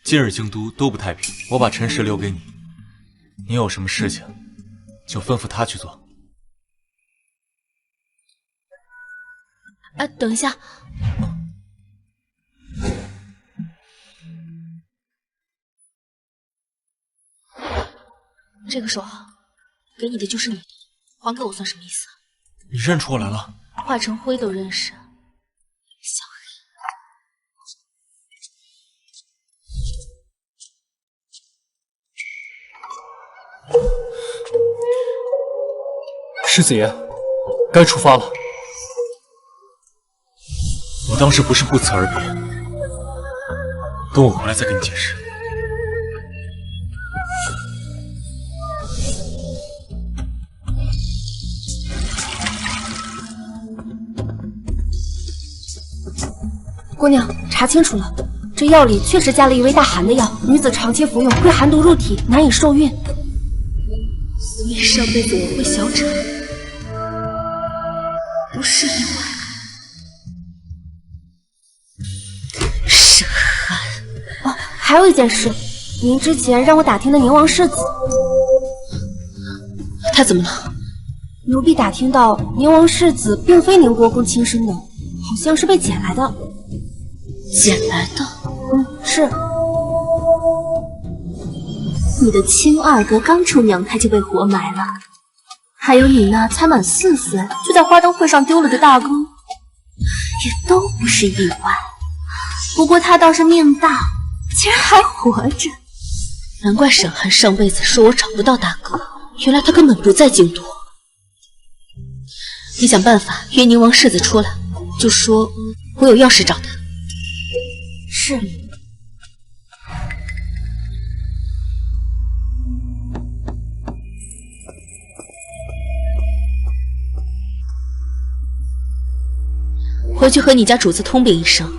今日京都都不太平，我把陈氏留给你，你有什么事情就吩咐他去做。哎，等一下。这个手给你的就是你的，还给我算什么意思？你认出我来了？化成灰都认识，小黑。世子爷，该出发了。我当时不是不辞而别，等我回来再跟你解释。姑娘，查清楚了，这药里确实加了一味大寒的药，女子长期服用会寒毒入体，难以受孕。所以上辈子我会小产，不是意外。沈寒。哦，还有一件事，您之前让我打听的宁王世子，他怎么了？奴婢打听到宁王世子并非宁国公亲生的，好像是被捡来的。捡来的？是。你的亲二哥刚出娘胎就被活埋了，还有你那才满4岁就在花灯会上丢了的大哥，也都不是意外。不过他倒是命大，竟然还活着。难怪沈寒上辈子说我找不到大哥，原来他根本不在京都。你想办法约宁王世子出来，就说我有要事找他。是。回去和你家主子通禀一声，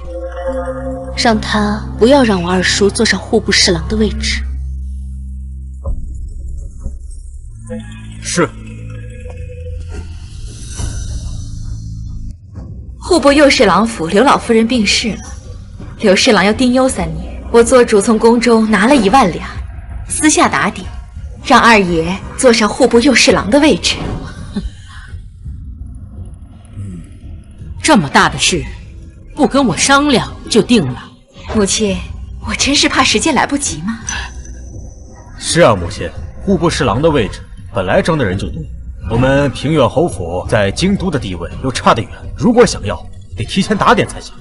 让他不要让我二叔坐上户部侍郎的位置。是。户部右侍郎府刘老夫人病逝了，刘侍郎要丁忧3年，我做主从宫中拿了1万两，私下打底，让二爷坐上户部右侍郎的位置。这么大的事，不跟我商量就定了。母亲，我真是怕时间来不及嘛。是啊，母亲，户部侍郎的位置本来争的人就多，我们平远侯府在京都的地位又差得远，如果想要，得提前打点才行。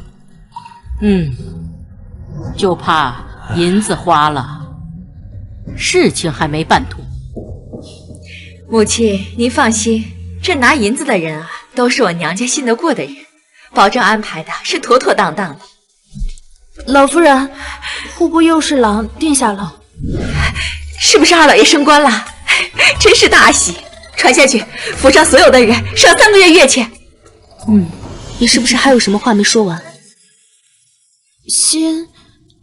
就怕银子花了，事情还没办妥。母亲，您放心，这拿银子的人啊，都是我娘家信得过的人，保证安排的是妥妥当当的。老夫人，户部右侍郎定下了。是不是二老爷升官了？真是大喜！传下去，府上所有的人赏3个月月钱。你是不是还有什么话没说完？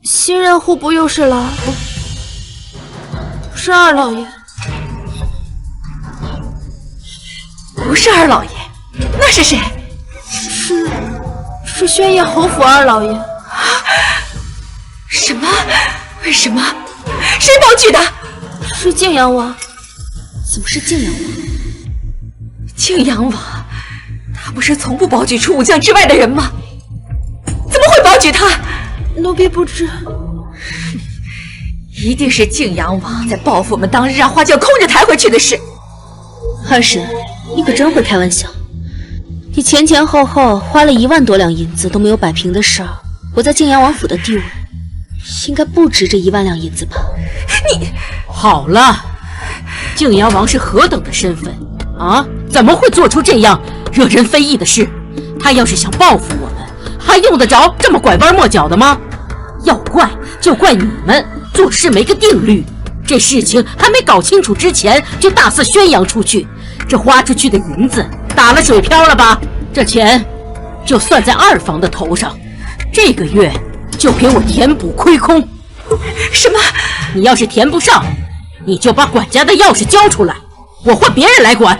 新任户部右侍郎是二老爷。不是二老爷，那是谁？是宣业侯府二老爷。什么？为什么？谁保举的？是晋阳王。怎么是晋阳王？晋阳王，他不是从不保举出武将之外的人吗？怎么会保举他？奴婢不知。一定是晋阳王在报复我们当日让花轿空着抬回去的事。二婶，你可真会开玩笑。你前后花了1万多两银子都没有摆平的事儿，我在晋阳王府的地位应该不止这1万两银子吧？你好了，晋阳王是何等的身份啊？怎么会做出这样惹人非议的事？他要是想报复我们，还用得着这么拐弯抹角的吗？要怪就怪你们做事没个定律，这事情还没搞清楚之前就大肆宣扬出去，这花出去的银子打了水漂了吧？这钱就算在二房的头上，这个月就给我填补亏空。什么？你要是填不上，你就把管家的钥匙交出来，我换别人来管。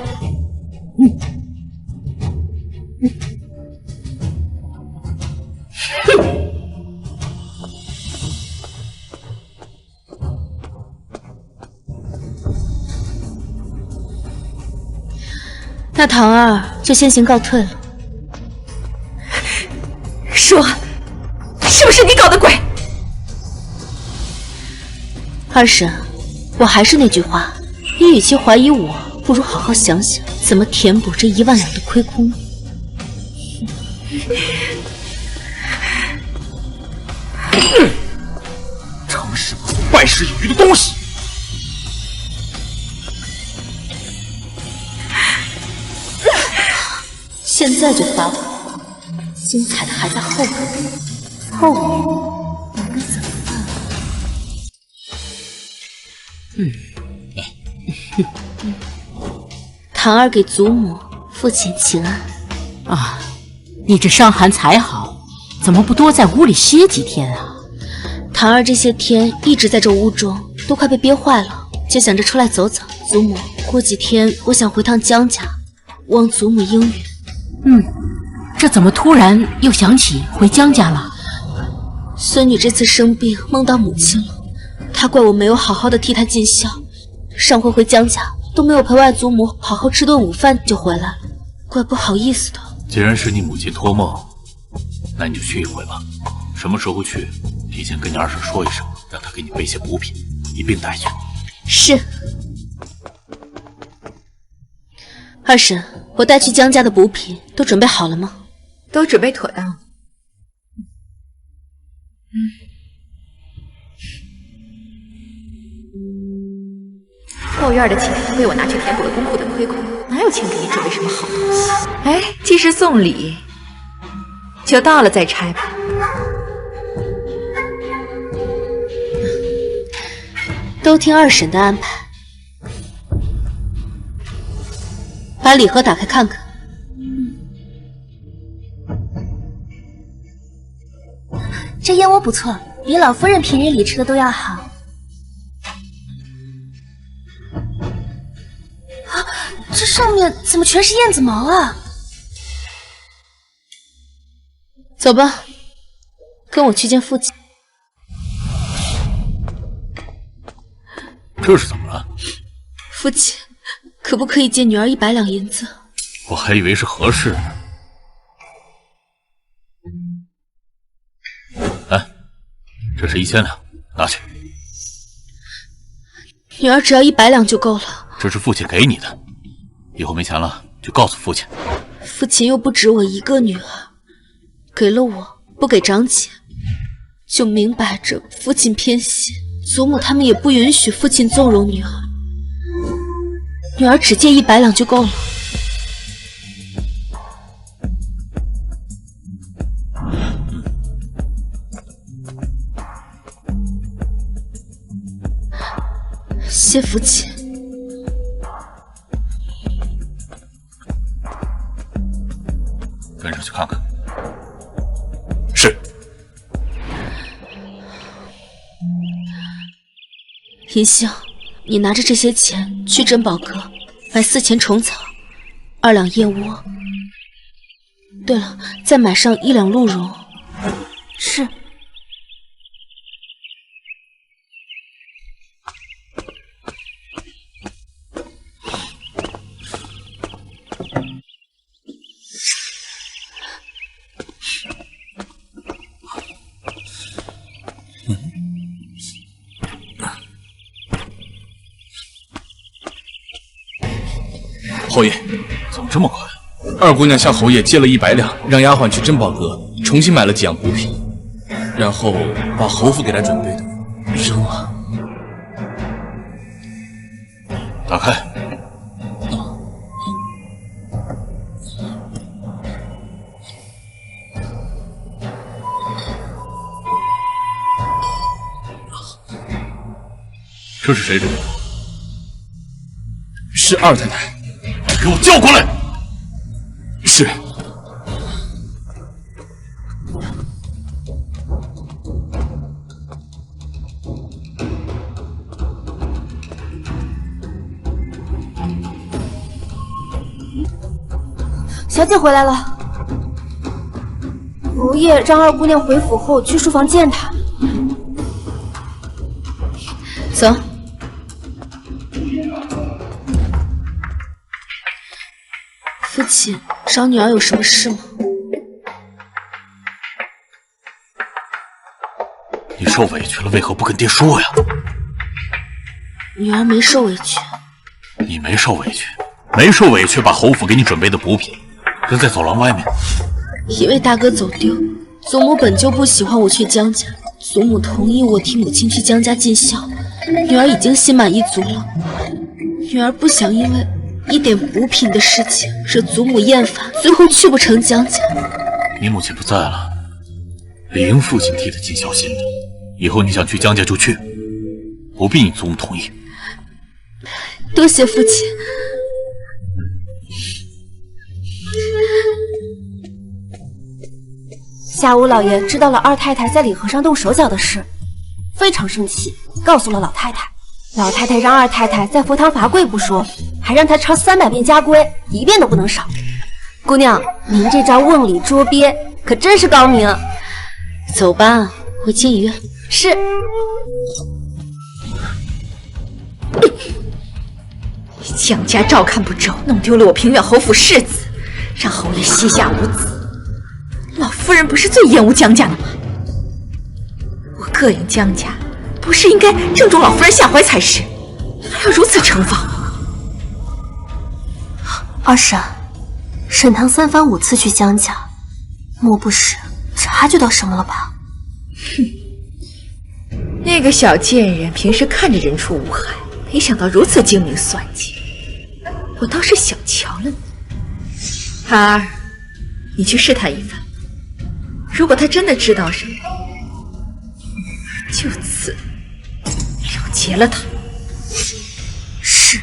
那唐儿就先行告退了。说，是不是你搞的鬼？二婶，我还是那句话，你与其怀疑我，不如好好想想怎么填补这1万两的亏空。成事不足败事有余的东西！现在就发火，精彩的还在后面。后面我该怎么办？唐儿给祖母、父亲请安。啊，你这伤寒才好，怎么不多在屋里歇几天啊？唐儿这些天一直在这屋中，都快被憋坏了，就想着出来走走。祖母，过几天我想回趟江家，望祖母应允。这怎么突然又想起回江家了？孙女这次生病梦到母亲了，她怪我没有好好的替她尽孝，上回回江家都没有陪外祖母好好吃顿午饭就回来了，怪不好意思的。既然是你母亲托梦，那你就去一回吧。什么时候去，提前跟你二婶说一声，让她给你备些补品，一并带去。是。二婶，我带去江家的补品都准备好了吗？都准备妥当。后院的钱都被我拿去填补了公库的亏空，哪有钱给你准备什么好东西？哎，既是送礼，就到了再拆吧。都听二婶的安排。把礼盒打开看看。这燕窝不错，比老夫人平日里吃的都要好。啊，这上面怎么全是燕子毛啊？走吧，跟我去见父亲。这是怎么了？父亲，可不可以借女儿100两银子？我还以为是何事呢。来，这是1000两，拿去。女儿只要100两就够了。这是父亲给你的，以后没钱了就告诉父亲。父亲又不止我一个女儿，给了我不给长姐，就明摆着父亲偏心。祖母他们也不允许父亲纵容女儿，女儿只借100两就够了。谢父亲。跟上去看看。是。银杏，你拿着这些钱去珍宝阁买4钱虫草，2两燕窝。对了，再买上1两鹿茸。是。侯爷，怎么这么快？二姑娘向侯爷借了100两，让丫鬟去珍宝阁重新买了几样补品，然后把侯府给她准备的扔了。打开。这是谁扔的？是二太太。给我叫过来。是。小姐回来了。侯爷让二姑娘回府后去书房见她。走。父亲，找女儿有什么事吗？你受委屈了，为何不跟爹说呀？女儿没受委屈。你没受委屈，没受委屈，把侯府给你准备的补品扔在走廊外面。因为大哥走丢，祖母本就不喜欢我去江家，祖母同意我替母亲去江家尽孝，女儿已经心满意足了。女儿不想因为一点补品的事情惹祖母厌烦，最后去不成江家。你母亲不在了，理应父亲替她尽孝心的。以后你想去江家就去，不必你祖母同意。多谢父亲。下午老爷知道了二太太在礼盒上动手脚的事，非常生气，告诉了老太太。老太太让二太太在佛堂罚跪不说，还让她抄300遍家规，一遍都不能少。姑娘，您这招瓮里捉鳖可真是高明。走吧，回清怡院。是。江家照看不周，弄丢了我平远侯府世子，让侯爷膝下无子。老夫人不是最厌恶江家的吗？我膈应江家，不是应该正中老夫人下怀才是，还要如此惩罚？二婶，沈棠3番5次去江家，莫不是察觉到什么了吧？哼，那个小贱人平时看着人畜无害，没想到如此精明算计，我倒是小瞧了你。haar儿，你去试探一番。如果他真的知道什么，就此了结了他。是。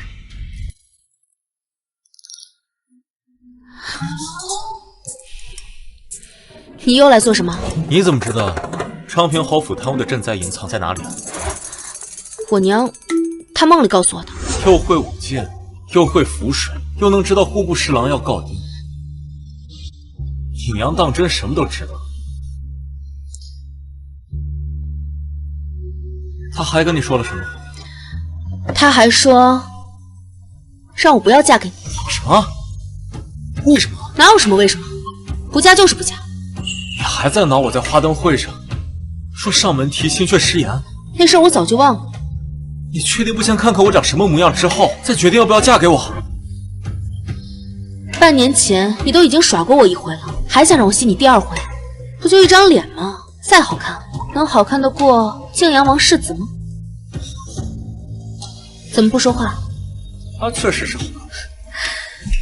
你又来做什么？你怎么知道昌平侯府贪污的赈灾营藏在哪里？我娘，她梦里告诉我的。又会舞剑，又会符水，又能知道户部侍郎要告牒。你娘当真什么都知道？他还跟你说了什么？他还说让我不要嫁给你。什么？为什么？哪有什么为什么？不嫁就是不嫁。你还在恼我在花灯会上说上门提亲却食言？那事我早就忘了。你确定不先看看我长什么模样之后，再决定要不要嫁给我？半年前你都已经耍过我一回了，还想让我信你第2回？不就一张脸吗？再好看，能好看得过泾阳王世子吗？怎么不说话？他确实是好看，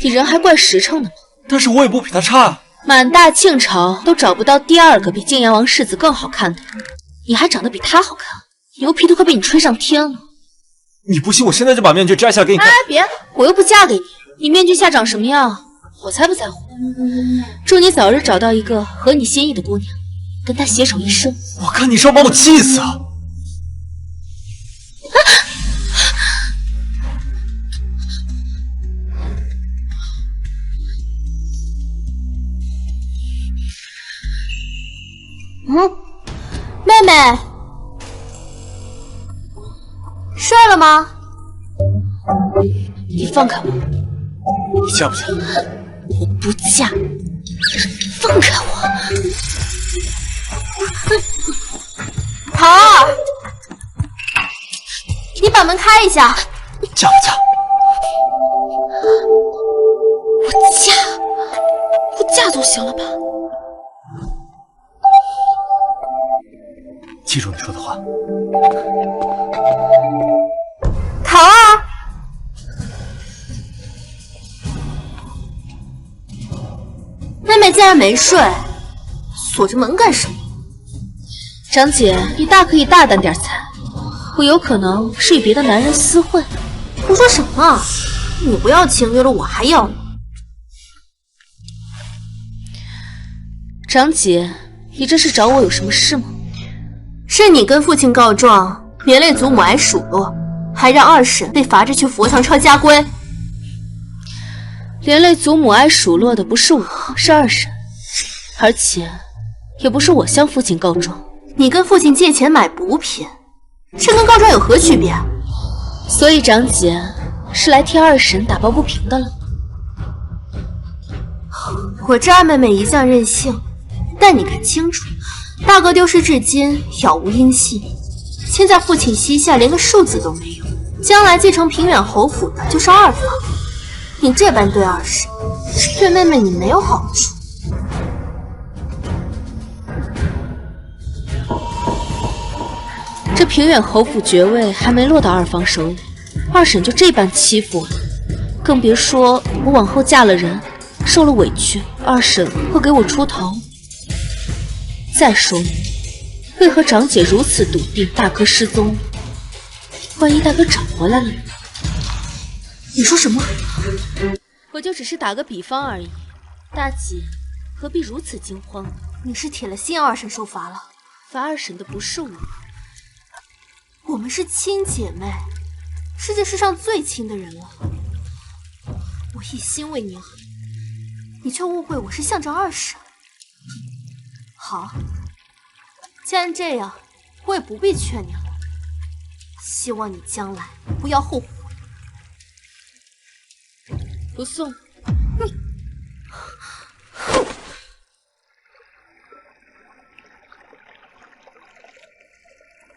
你人还怪实诚的吗？但是我也不比他差啊。满大庆朝都找不到第2个比泾阳王世子更好看的，你还长得比他好看，牛皮都快被你吹上天了。你不信，我现在就把面具摘下给你看。哎，别！我又不嫁给你，你面具下长什么样，我才不在乎。祝你早日找到一个合你心意的姑娘，跟她携手一生。我看你是要把我气死啊！妹妹，睡了吗？你放开我！你嫁不嫁？我不嫁！放开我！桃儿，你把门开一下。嫁不嫁？我嫁总行了吧？记住你说的话。桃儿，妹妹竟然没睡，锁着门干什么？长姐，你大可以大胆点猜，我有可能是与别的男人私会。胡说什么？你不要情约了，我还要呢。长姐，你这是找我有什么事吗？是你跟父亲告状，连累祖母挨数落，还让二婶被罚着去佛堂抄家规。连累祖母挨数落的不是我，是二婶，而且也不是我向父亲告状。你跟父亲借钱买补品，这跟告状有何区别？所以长姐是来替二婶打抱不平的了。我这二妹妹一向任性，但你看清楚，大哥丢失至今杳无音信，现在父亲膝下连个庶子都没有，将来继承平远侯府的就是二房。你这般对二婶，对妹妹你没有好处。这平远侯府爵位还没落到二房手里，二婶就这般欺负我，更别说我往后嫁了人，受了委屈，二婶会给我出头。再说了，为何长姐如此笃定大哥失踪了？万一大哥找回来了呢？你说什么？我就只是打个比方而已，大姐何必如此惊慌？你是铁了心要二婶受罚了？罚二婶的不是我，我们是亲姐妹，是这世上最亲的人了。我一心为你好，你却误会我是向着二婶。好，既然这样，我也不必劝你了。希望你将来不要后悔。不送。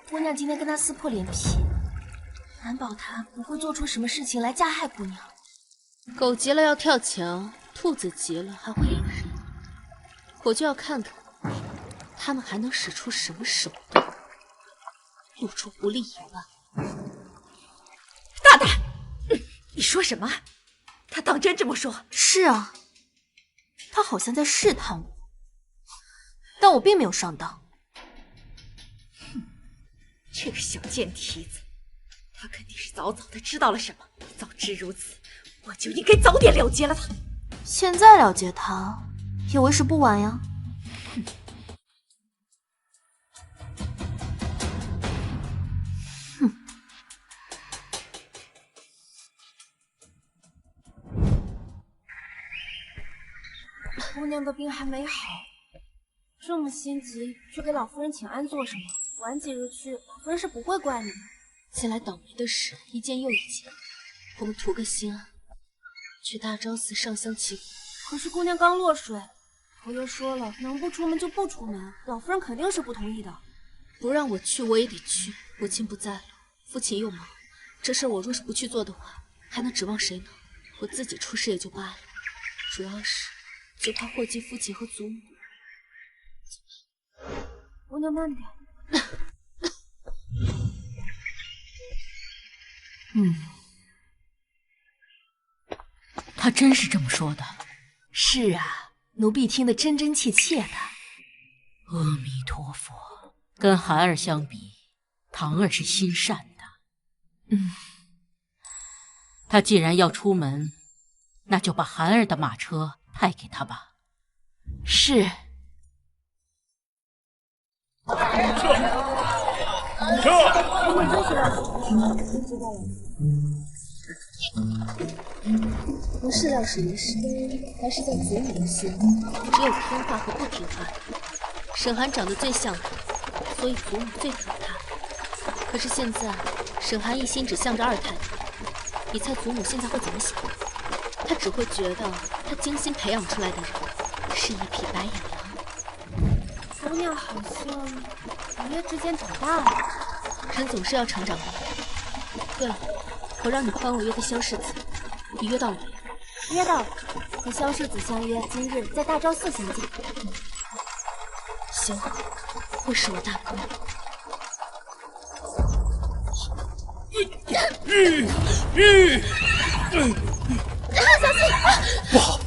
姑娘今天跟他撕破脸皮，难保他不会做出什么事情来加害姑娘。狗急了要跳墙，兔子急了还会咬人，我就要看看他们还能使出什么手段，露出不利一万。大胆！你说什么？他当真这么说？是啊，他好像在试探我，但我并没有上当。这个小贱蹄子，他肯定是早早的知道了什么。早知如此，我就应该早点了结了他。现在了结他，也为时不晚呀。姑娘的病还没好，这么心急，去给老夫人请安做什么？晚几日去，老夫人是不会怪你的。近来倒霉的事一件又一件，我们图个心安，去大昭寺上香祈福。可是姑娘刚落水，侯爷说了，能不出门就不出门，老夫人肯定是不同意的。不让我去，我也得去。母亲不在了，父亲又忙，这事我若是不去做的话，还能指望谁呢？我自己出事也就罢了，主要是就怕祸及父亲和祖母。姑娘慢点。他真是这么说的。是啊，奴婢听得真真切切的。阿弥陀佛，跟寒儿相比，堂儿是心善的。他既然要出门，那就把寒儿的马车派给他吧。是。不是料事没事，还是在祖母的心里，只有听话和不听话的。沈寒长得最像他，所以祖母最疼他。可是现在，沈寒一心只向着二太太，你猜祖母现在会怎么想？她只会觉得她精心培养出来的人是一匹白眼狼。姑娘好像一夜之间长大了。人总是要成长的。对了，我让你帮我约的萧世子，你约到了没？约到了，和萧世子相约今日在大昭寺相见。行，会是我大哥。小心！不好！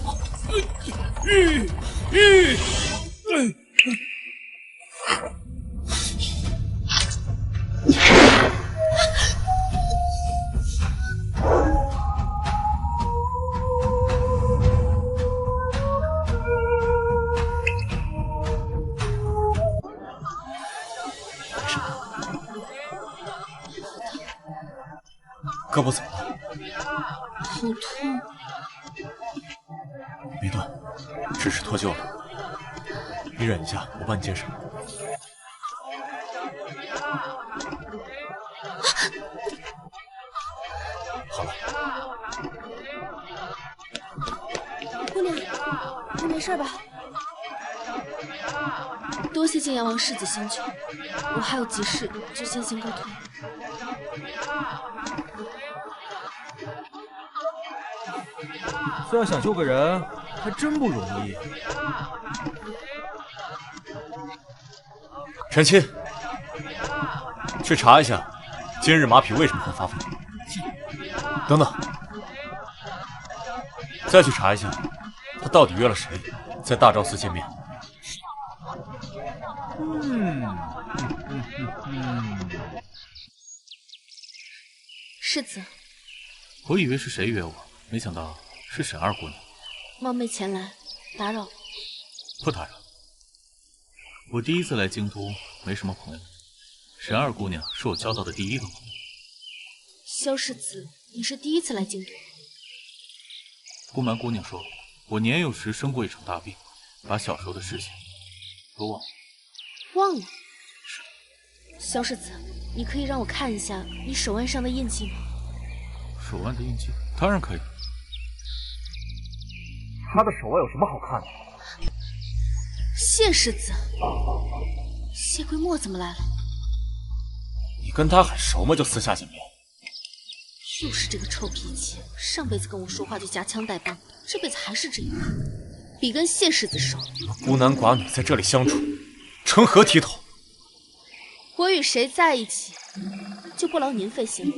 胳膊怎么了？好痛。没断，只是脱臼了。你忍一下，我帮你接上。好了。姑娘，你没事吧？多谢晋阳王世子相救，我还有急事，就先行告退。这要想救个人，还真不容易。陈钦，去查一下今日马匹为什么会发疯。等等，再去查一下他到底约了谁在大昭寺见面。世子，我以为是谁约我，没想到是沈二姑娘。冒昧前来，打扰。不打扰。我第一次来京都，没什么朋友。沈二姑娘是我交到的第一个朋友。萧世子，你是第一次来京都？不瞒姑娘说，我年幼时生过一场大病，把小时候的事情都忘了。忘了？萧世子，你可以让我看一下你手腕上的印记吗？手腕的印记？当然可以。他的手腕有什么好看的？谢世子，谢桂墨怎么来了？你跟他很熟吗？就私下见面？又是这个臭脾气，上辈子跟我说话就夹枪带棒，这辈子还是这样，比跟谢世子熟。孤男寡女在这里相处，成何体统？我与谁在一起，就不劳您费心了，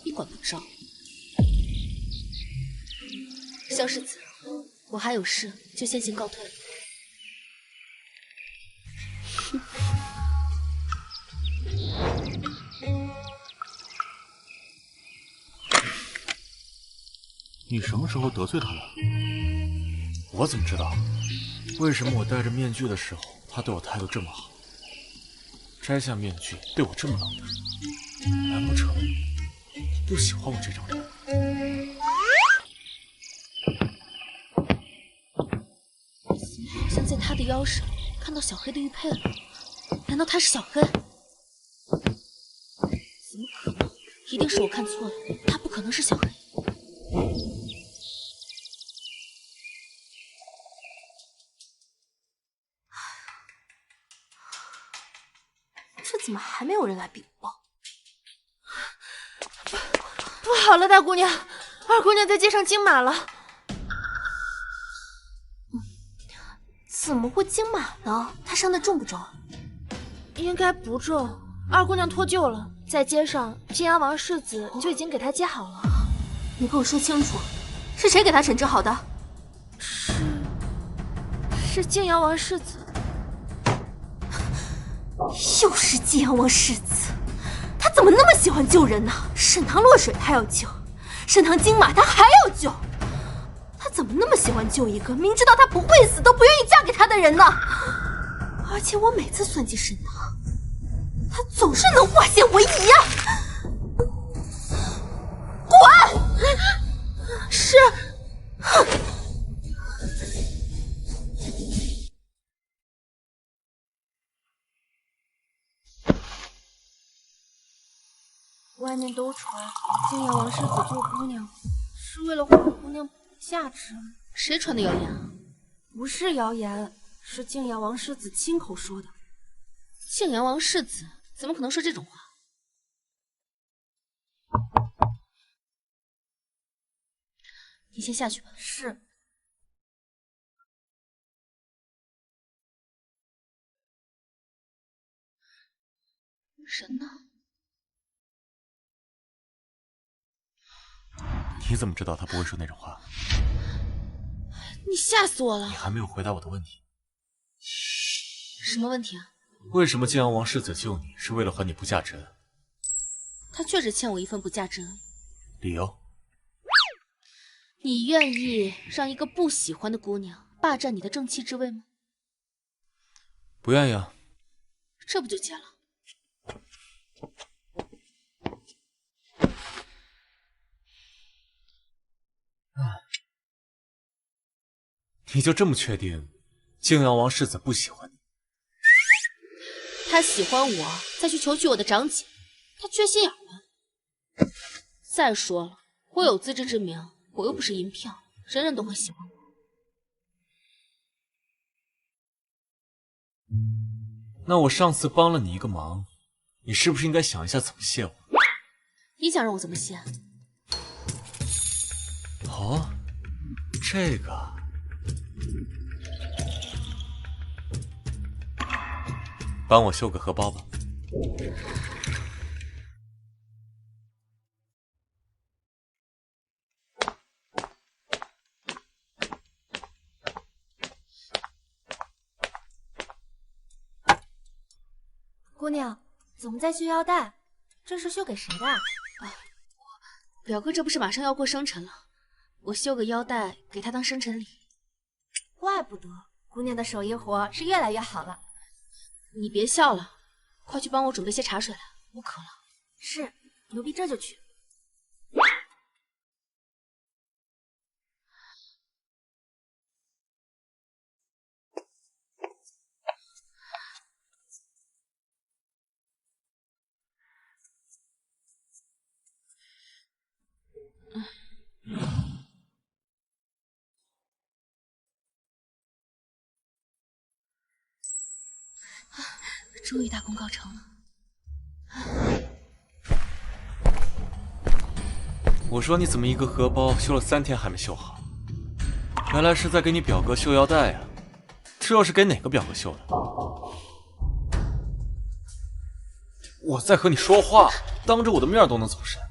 你管不着。萧世子，我还有事，就先行告退了。你什么时候得罪他了？我怎么知道？为什么我戴着面具的时候，他对我态度这么好？摘下面具，对我这么冷淡？难不成不喜欢我这种人？好像在他的腰上看到小黑的玉佩了，难道他是小黑？怎么可能？一定是我看错了，他不可能是小黑。这怎么还没有人来禀报？不好了，大姑娘，二姑娘在街上惊马了。怎么会惊马呢？她伤得重不重？应该不重。二姑娘脱臼了，在街上，晋阳王世子就已经给她接好了。你给我说清楚，是谁给她诊治好的？是晋阳王世子。又是晋阳王世子，他怎么那么喜欢救人呢？沈堂落水他要救，沈堂惊马他还要救，他怎么那么喜欢救一个明知道他不会死都不愿意嫁给他的人呢？而且我每次算计沈堂，他总是能化险为夷呀！滚！是。哼。外面都传晋阳王世子救姑娘，是为了换姑娘价值。谁传的谣言啊？不是谣言，是晋阳王世子亲口说的。晋阳王世子怎么可能说这种话？你先下去吧。是。人呢？你怎么知道他不会说那种话？你吓死我了！你还没有回答我的问题。什么问题啊？为什么晋阳王世子救你是为了还你不嫁之恩？他确实欠我一份不嫁之恩。理由？你愿意让一个不喜欢的姑娘霸占你的正妻之位吗？不愿意啊。这不就结了？你就这么确定泾阳王世子不喜欢你？他喜欢我，再去求娶我的长姐，他缺心眼吗？再说了，我有自知之明，我又不是银票，人人都会喜欢我。那我上次帮了你一个忙，你是不是应该想一下怎么谢我？你想让我怎么谢？哦，这个，帮我绣个荷包吧。姑娘，怎么在绣腰带？这是绣给谁的？表哥这不是马上要过生辰了，我绣个腰带给他当生辰礼。怪不得，姑娘的手艺活是越来越好了。你别笑了，快去帮我准备些茶水来，我渴了。是，奴婢这就去。终于大功告成了。我说你怎么一个荷包绣了3天还没绣好？原来是在给你表哥绣腰带呀！这又是给哪个表哥绣的？我在和你说话，当着我的面都能走神。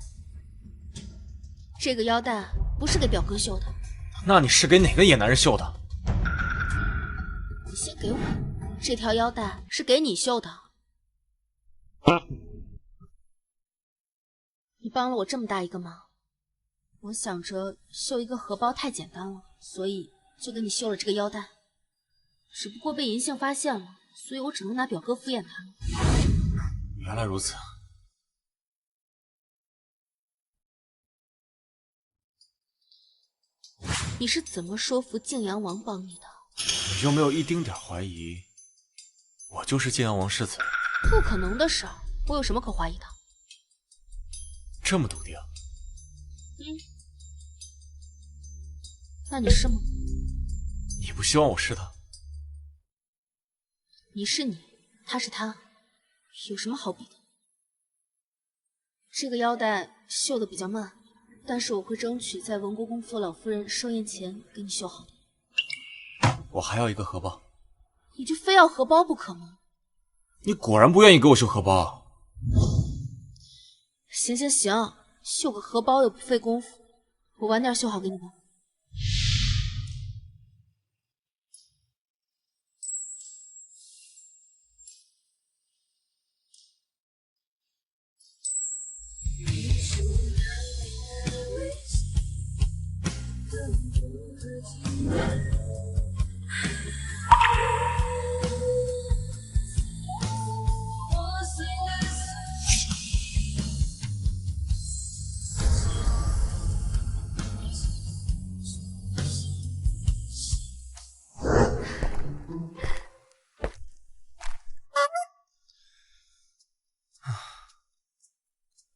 这个腰带不是给表哥绣的，那你是给哪个野男人绣的？你先给我，这条腰带是给你绣的。你帮了我这么大一个忙，我想着绣一个荷包太简单了，所以就给你绣了这个腰带。只不过被银杏发现了，所以我只能拿表哥敷衍他。原来如此。你是怎么说服泾阳王帮你的？你就没有一丁点怀疑我就是泾阳王世子？不可能的事儿，我有什么可怀疑的？这么笃定？那你是吗？你不希望我是他？你是你，他是他，有什么好比的？这个腰带绣的比较慢，但是我会争取在文国公府老夫人寿宴前给你绣好的。我还要一个荷包。你就非要荷包不可吗？你果然不愿意给我绣荷包。行行行，绣个荷包又不费功夫，我晚点绣好给你吧。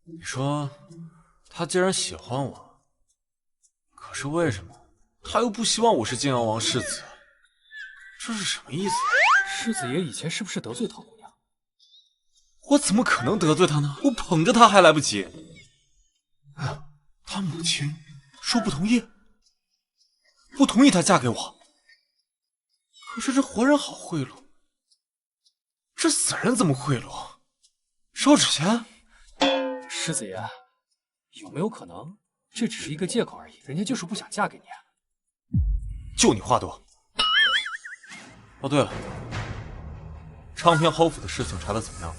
你说他既然喜欢我，可是为什么他又不希望我是泾阳王世子？这是什么意思？世子爷以前是不是得罪唐姑娘？我怎么可能得罪他呢？我捧着他还来不及。他母亲说不同意，不同意她嫁给我。可是这活人好贿赂，这死人怎么贿赂？烧纸钱？世子爷，有没有可能这只是一个借口而已？人家就是不想嫁给你啊！就你话多。哦，对了，昌平侯府的事情查得怎么样？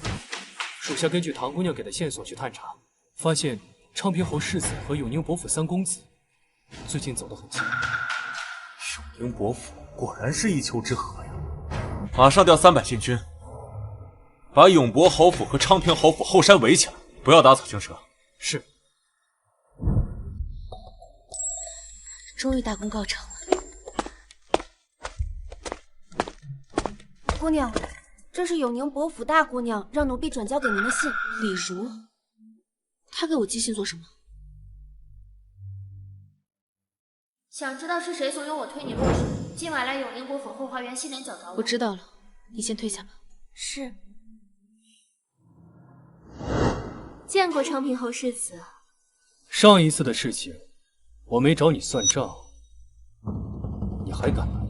属下根据唐姑娘给的线索去探查，发现昌平侯世子和永宁伯府三公子最近走得很近。永宁伯府果然是一丘之貉呀！马上调300禁军，把永伯侯府和昌平侯府后山围起来，不要打草惊蛇。是。终于大功告成了。姑娘，这是永宁伯府大姑娘让奴婢转交给您的信。李如，她给我寄信做什么？想知道是谁怂恿我推你入室，今晚来永宁伯府后花园西南角找我。我知道了，你先退下吧。是。见过昌平侯世子。上一次的事情，我没找你算账，你还敢来？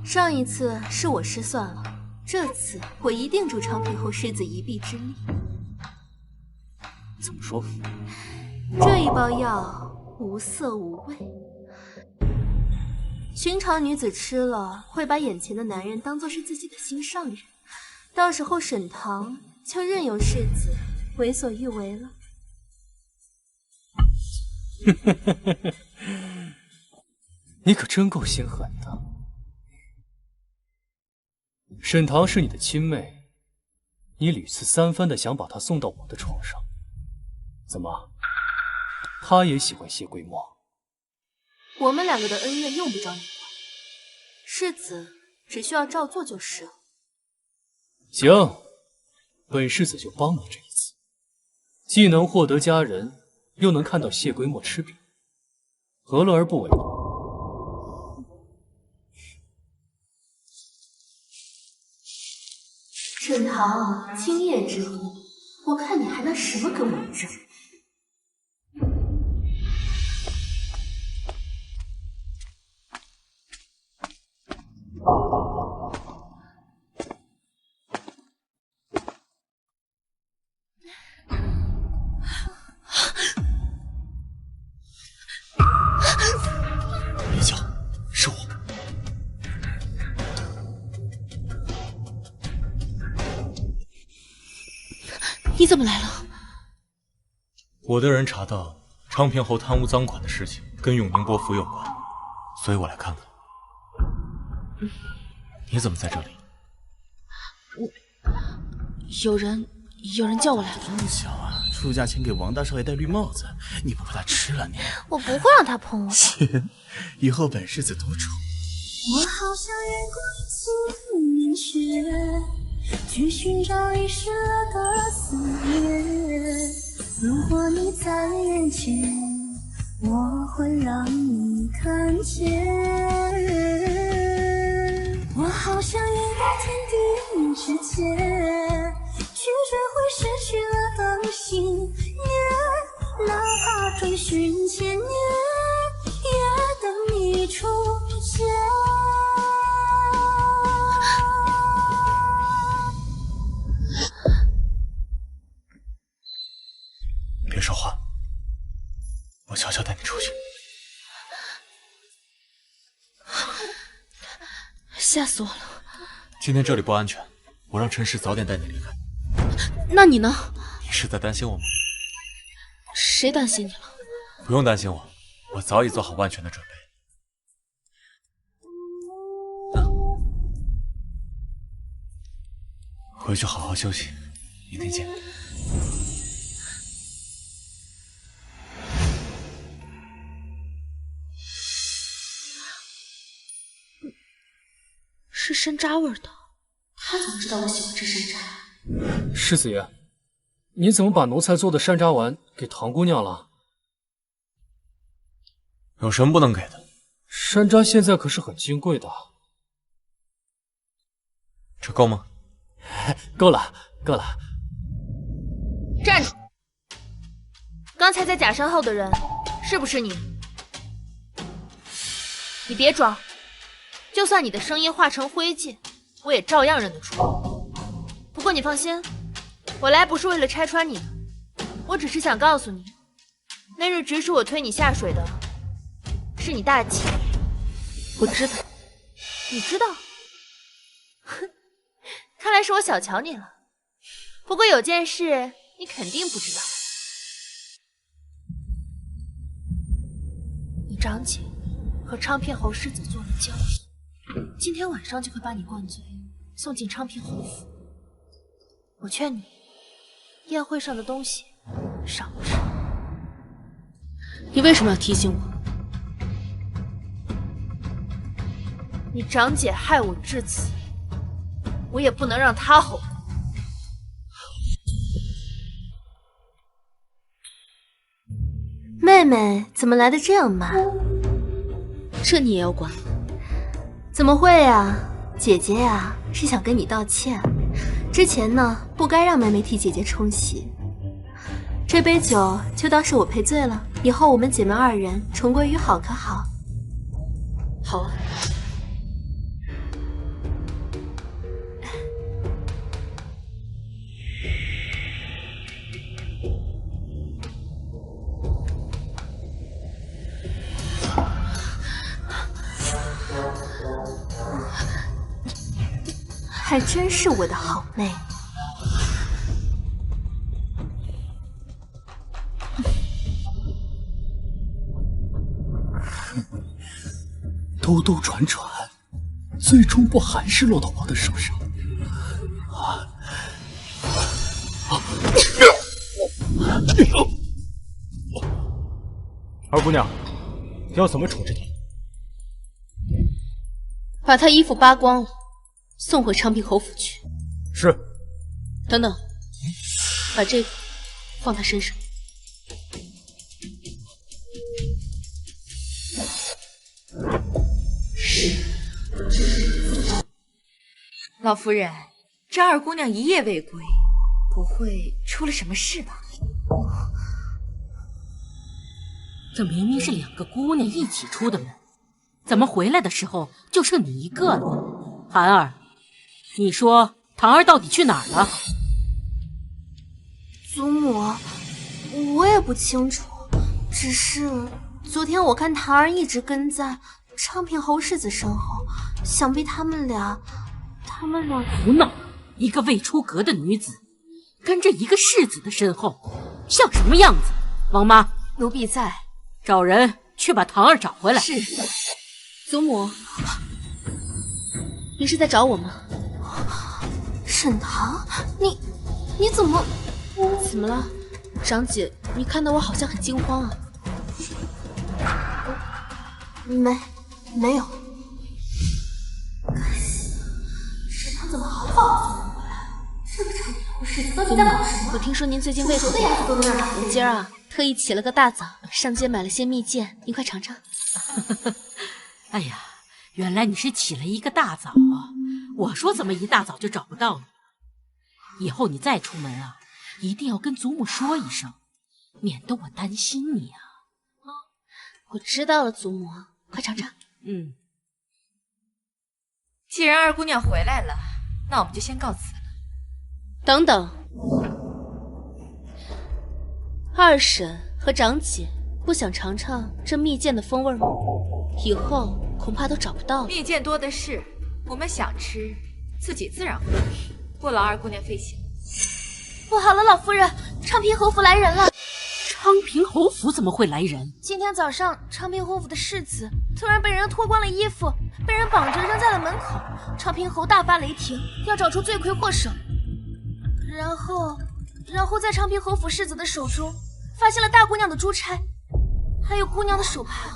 上一次是我失算了，这次我一定助昌平侯世子一臂之力。怎么说？这一包药无色无味，寻常女子吃了会把眼前的男人当作是自己的心上人，到时候沈棠就任由世子为所欲为了。你可真够心狠的。沈棠是你的亲妹，你屡次三番的想把她送到我的床上，怎么？她也喜欢谢桂墨？我们两个的恩怨用不着你管，世子只需要照做就是了。行，本世子就帮你这一次，既能获得佳人，又能看到谢桂墨吃饼，何乐而不为呢？沈棠，今夜之后，我看你还拿什么跟我争？别叫，是我。你怎么来了？我的人查到昌平侯贪污赃款的事情跟永宁伯府有关，所以我来看看。你怎么在这里？有人叫我来了。真巧啊！出嫁前给王大少爷戴绿帽子，你不怕他吃了你？我不会让他碰我。切，以后本世子多宠。我好像远过几年雪，去寻找遗失了的思念。如果你在眼前，我会让你看见。我好想远到天地之间，去追回失去了的信念，哪怕追寻千年，也等你出现。别说话，我悄悄带你出去。吓死我了！今天这里不安全，我让陈氏早点带你离开。那你呢？你是在担心我吗？谁担心你了？不用担心我，我早已做好万全的准备。回去好好休息，明天见。是山楂味的，他怎么知道我喜欢吃山楂？世子爷，你怎么把奴才做的山楂丸给唐姑娘了？有什么不能给的？山楂现在可是很金贵的。这够吗？够了，够了。站住！刚才在假山后的人，是不是你？你别装，就算你的声音化成灰烬，我也照样认得出。不过你放心，我来不是为了拆穿你的，我只是想告诉你，那日指使我推你下水的，是你大姐。我知道。你知道？哼，看来是我小瞧你了。不过有件事你肯定不知道，你长姐和昌平侯世子做了交易，今天晚上就会把你灌醉，送进昌平侯府。我劝你，宴会上的东西少吃。你为什么要提醒我？你长姐害我至此，我也不能让他后悔。妹妹怎么来的这样慢？这你也要管？怎么会呀？姐姐呀，是想跟你道歉。之前呢，不该让妹妹替姐姐冲洗。这杯酒就当是我赔罪了，以后我们姐妹二人重归于好，可好？好啊。还真是我的好妹。兜兜转转，最终不还是落到我的手上？二姑娘，你要怎么处置他？把他衣服扒光了，送回昌平侯府去。是。等等，把这个放他身上。老夫人，这二姑娘一夜未归，不会出了什么事吧？这明明是2个姑娘一起出的门，怎么回来的时候就剩你一个了？涵儿，你说唐儿到底去哪儿了？祖母，我也不清楚，只是昨天我看唐儿一直跟在昌平侯世子身后，想必他们俩胡闹！一个未出阁的女子，跟着一个世子的身后，像什么样子？王妈，奴婢在，找人去把唐儿找回来。是。祖母，你是在找我吗？沈棠，你怎么？怎么了，长姐？你看到我好像很惊慌啊。没有。沈棠怎么好早就能回来？这个昌平侯世子到底在搞什么？我听说您最近胃口不好，我今儿啊特意起了个大早，上街买了些蜜饯，您快尝尝。哎呀，原来你是起了一个大早啊！我说怎么一大早就找不到你？以后你再出门啊，一定要跟祖母说一声，免得我担心你啊。我知道了，祖母，快尝尝。既然二姑娘回来了，那我们就先告辞了。等等，二婶和长姐不想尝尝这蜜饯的风味吗？以后恐怕都找不到了。蜜饯多的是，我们想吃，自己自然会有，不劳二姑娘费心。不好了，老夫人，昌平侯府来人了。昌平侯府怎么会来人？今天早上，昌平侯府的世子突然被人脱光了衣服，被人绑着扔在了门口。昌平侯大发雷霆，要找出罪魁祸首。然后在昌平侯府世子的手中发现了大姑娘的珠钗，还有姑娘的手帕。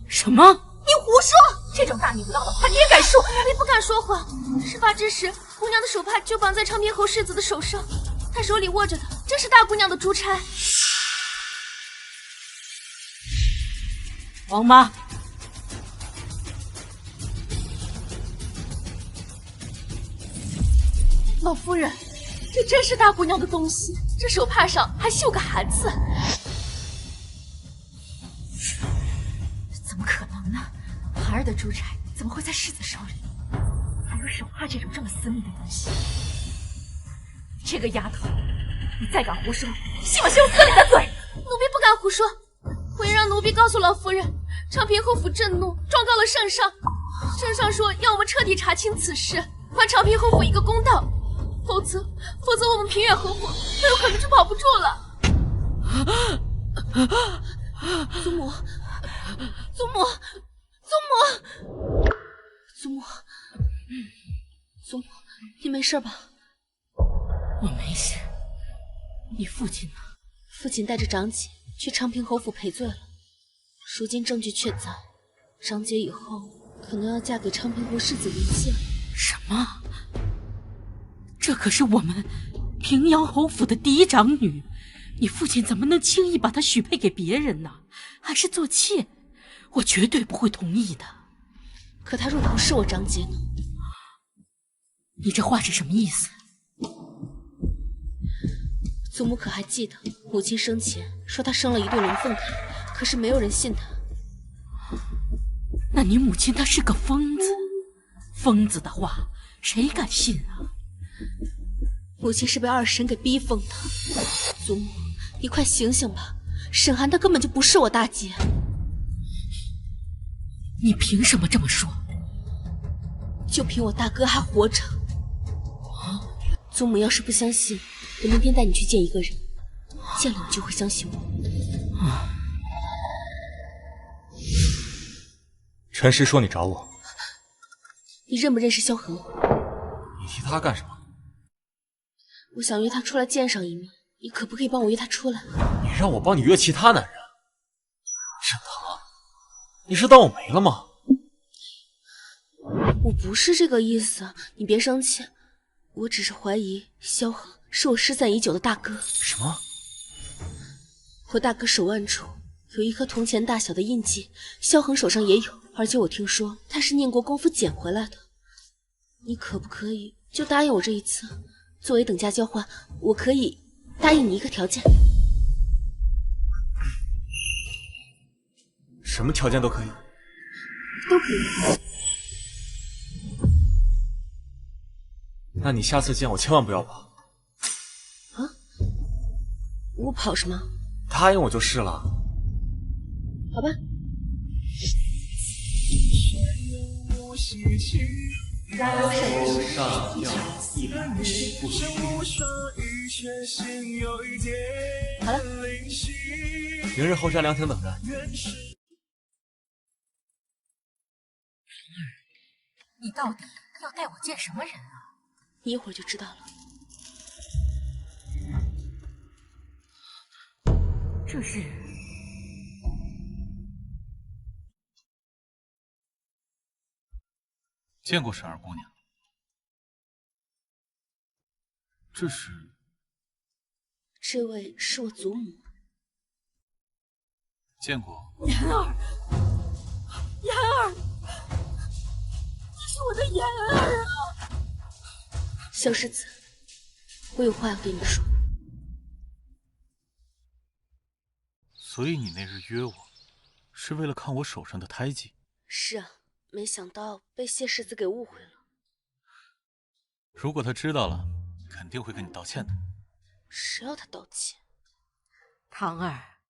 什么？你胡说！这种大逆不道的话你也敢说？你不敢说谎。事发之时，姑娘的手帕就绑在昌平侯世子的手上，他手里握着的正是大姑娘的珠钗。王妈，老夫人，这真是大姑娘的东西，这手帕上还绣个寒字。怎么可能呢？孩儿的珠钗怎么会在世子手里？还有手帕这种这么私密的东西？这个丫头，你再敢胡说，信不信我撕你的嘴？奴婢不敢胡说，回让奴婢告诉老夫人，昌平侯府震怒，状告了圣上。圣上说要我们彻底查清此事，还昌平侯府一个公道，否则我们平远侯府很有可能就保不住了。祖母，你没事吧？我没事。你父亲呢？父亲带着长姐去昌平侯府赔罪了。如今证据确凿，长姐以后可能要嫁给昌平侯世子为妾。什么？这可是我们平阳侯府的嫡长女，你父亲怎么能轻易把她许配给别人呢？还是做妾，我绝对不会同意的。可她若不是我长姐呢？你这话是什么意思？祖母可还记得，母亲生前说她生了一对龙凤胎，可是没有人信她。那你母亲她是个疯子，疯子的话谁敢信啊？母亲是被二婶给逼疯的。祖母，你快醒醒吧，沈寒她根本就不是我大姐。你凭什么这么说？就凭我大哥还活着。祖母要是不相信，我明天带你去见一个人，见了你就会相信我。陈师说你找我，你认不认识萧恒？你提他干什么？我想约他出来见上一面，你可不可以帮我约他出来？你让我帮你约其他男人？沈腾，你是当我没了吗？我不是这个意思，你别生气。我只是怀疑萧恒是我失散已久的大哥。什么？我大哥手腕处有一颗铜钱大小的印记，萧恒手上也有，而且我听说他是念过功夫捡回来的。你可不可以就答应我这一次？作为等价交换，我可以答应你一个条件。什么条件都可以？都可以。那你下次见我千万不要跑。啊？我跑什么？答应我就是了。好吧。上吊一百不好了，明日后山凉亭等着。你到底要带我见什么人啊？你一会儿就知道了。这是见过沈二姑娘。这是？这位是我祖母。见过。妍儿，妍儿，你是我的妍儿啊！萧世子，我有话要对你说。所以你那日约我，是为了看我手上的胎记？是啊，没想到被谢世子给误会了。如果他知道了，肯定会跟你道歉的。谁要他道歉？唐儿，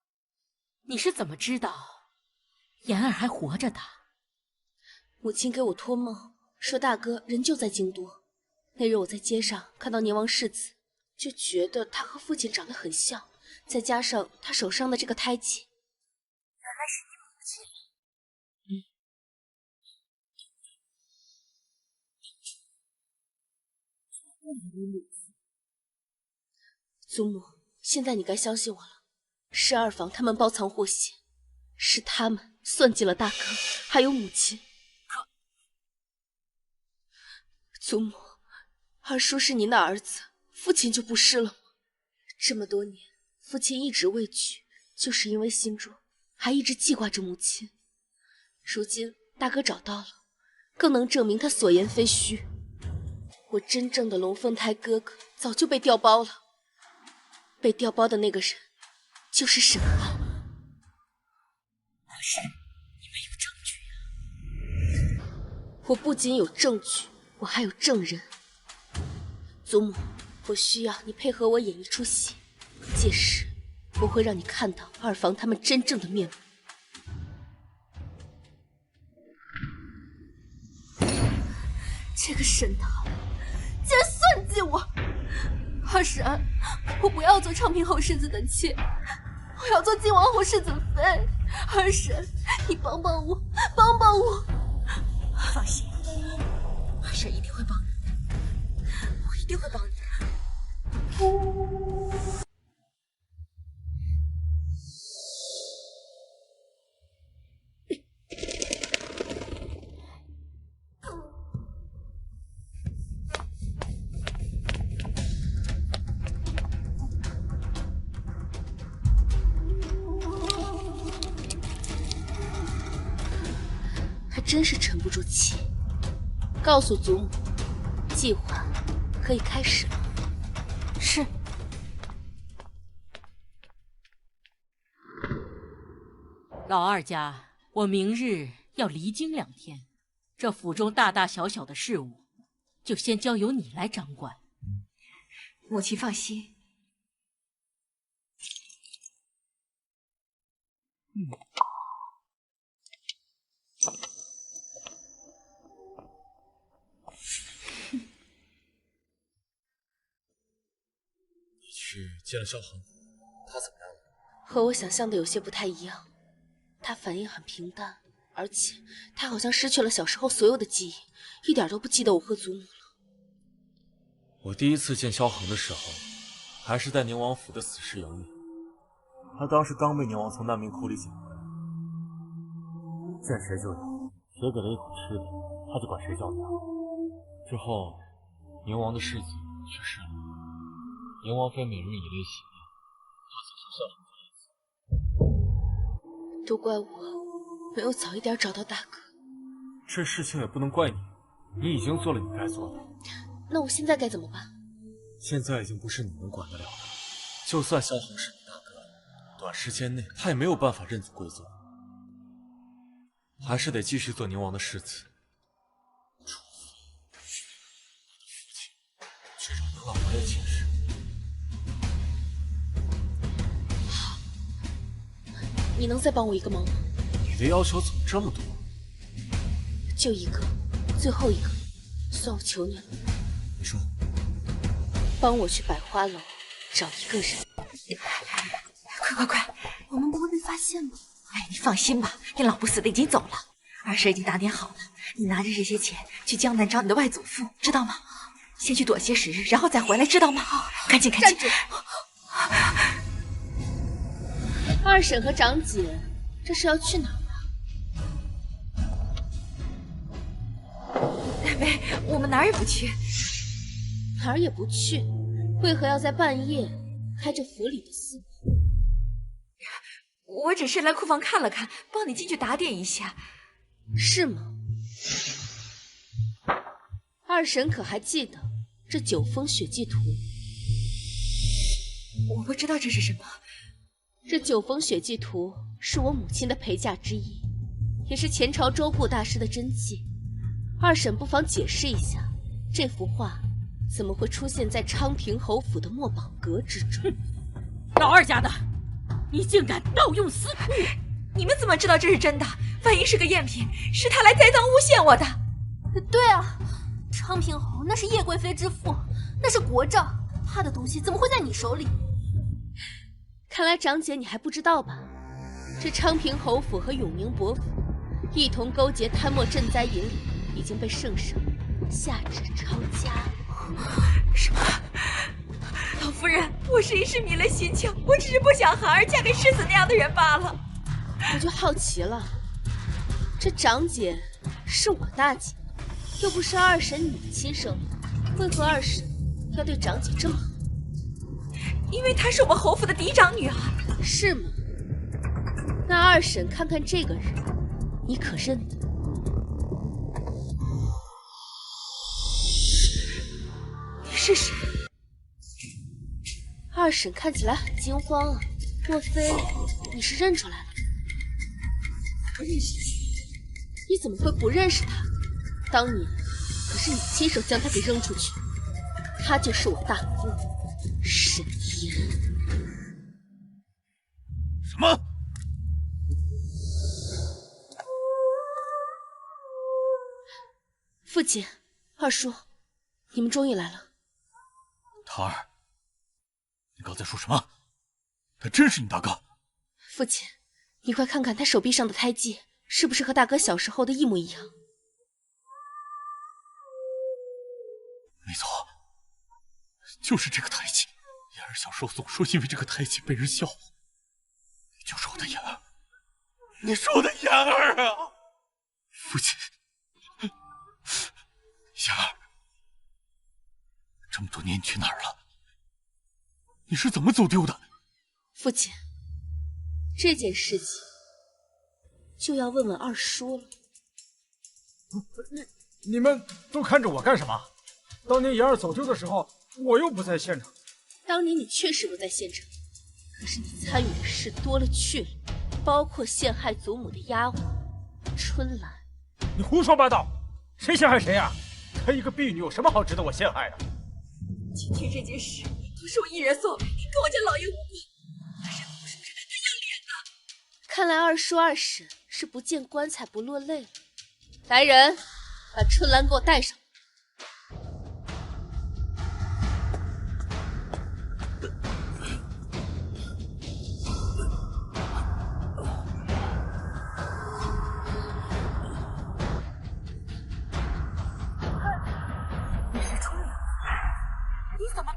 你是怎么知道妍儿还活着的？母亲给我托梦说大哥人就在京都。那日我在街上看到年王世子，就觉得他和父亲长得很像，再加上他手上的这个胎记，原来是你母亲。祖母，现在你该相信我了。是二房他们包藏祸心，是他们算计了大哥，还有母亲。祖母，二叔是您的儿子，父亲就不是了吗？这么多年，父亲一直畏惧，就是因为心中还一直记挂着母亲。如今大哥找到了，更能证明他所言非虚。我真正的龙凤胎哥哥早就被调包了，被调包的那个人就是沈寒。可是你没有证据啊！我不仅有证据，我还有证人。祖母，我需要你配合我演一出戏，届时我会让你看到二房他们真正的面目。这个沈棠竟然算计我！二婶，我不要做昌平侯世子的妾，我要做晋王侯世子妃。二婶，你帮帮我，帮帮我！放心，二婶一定会帮你，我一定会帮你的。还真是沉不住气。告诉祖母，计划可以开始了。是。老二家，我明日要离京2天，这府中大大小小的事务，就先交由你来掌管。母亲放心。你去见了萧恒，他怎么样了？和我想象的有些不太一样，他反应很平淡，而且他好像失去了小时候所有的记忆，一点都不记得我和祖母了。我第一次见萧恒的时候，还是在宁王府的死尸营里。他当时刚被宁王从难民窟里捡回来，见谁就咬，谁给了一口吃的，他就管谁叫娘。之后，宁王的世子去世了，宁王妃每日以泪洗面，他总是笑很都怪我没有早一点找到大哥。这事情也不能怪你，你已经做了你该做的。那我现在该怎么办？现在已经不是你能管得了的。就算萧恒是你大哥，短时间内他也没有办法认祖归宗，还是得继续做宁王的世子。除非我的父亲去找宁老伯爷请示。好，你能再帮我一个忙吗？你的要求怎么这么多？就一个，最后一个，算我求你了。你说，帮我去百花楼找一个人。快！我们不会被发现吧？哎，你放心吧，你老不死的已经走了，二婶已经打点好了。你拿着这些钱去江南找你的外祖父，知道吗？先去躲些时日，然后再回来，知道吗？赶紧！站住！二婶和长姐，这是要去哪儿啊？没，我们哪儿也不去。哪儿也不去，为何要在半夜开着府里的私铺？我只是来库房看了看，帮你进去打点一下。是吗？二婶可还记得这9封血迹图？我不知道这是什么。这9封血迹图是我母亲的陪嫁之一，也是前朝周顾大师的真迹。二婶不妨解释一下，这幅画怎么会出现在昌平侯府的墨宝阁之中？老二家的，你竟敢盗用私库！你们怎么知道这是真的？万一是个赝品，是他来栽赃诬陷我的。对啊，昌平侯那是叶贵妃之父，那是国丈，他的东西怎么会在你手里？看来长姐你还不知道吧？这昌平侯府和永宁伯府一同勾结贪墨赈灾营里，已经被圣上下旨抄家了。什么？老夫人，我是一时迷了心窍，我只是不想孩儿嫁给世子那样的人罢了。我就好奇了，这长姐是我大姐，又不是二婶你的亲生的，为何二婶要对长姐这么好？因为她是我们侯府的嫡长女儿。是吗？那二婶看看这个人，你可认得？你是谁？二婶看起来很惊慌啊，莫非你是认出来了？不认识？你怎么会不认识他？当年可是你亲手将他给扔出去，他就是我大夫沈烟。什么？父亲，二叔，你们终于来了。桃儿，你刚才说什么？他真是你大哥？父亲，你快看看他手臂上的胎记，是不是和大哥小时候的一模一样？没错，就是这个胎记。妍儿小时候总说因为这个胎记被人笑话，你就是我的妍儿，你是我的妍儿啊！父亲，妍儿，这么多年你去哪儿了？你是怎么走丢的？父亲，这件事情就要问问二叔了。你们都看着我干什么？当年言儿走丢的时候，我又不在现场。当年你确实不在现场，可是你参与的事多了去了，包括陷害祖母的丫鬟春兰。你胡说八道！谁陷害谁呀？她一个婢女有什么好值得我陷害的？今天这件事不是我一人所为，跟我家老爷无关。他是不是他要脸呢？看来二叔二婶是不见棺材不落泪了。来人，把春兰给我带上。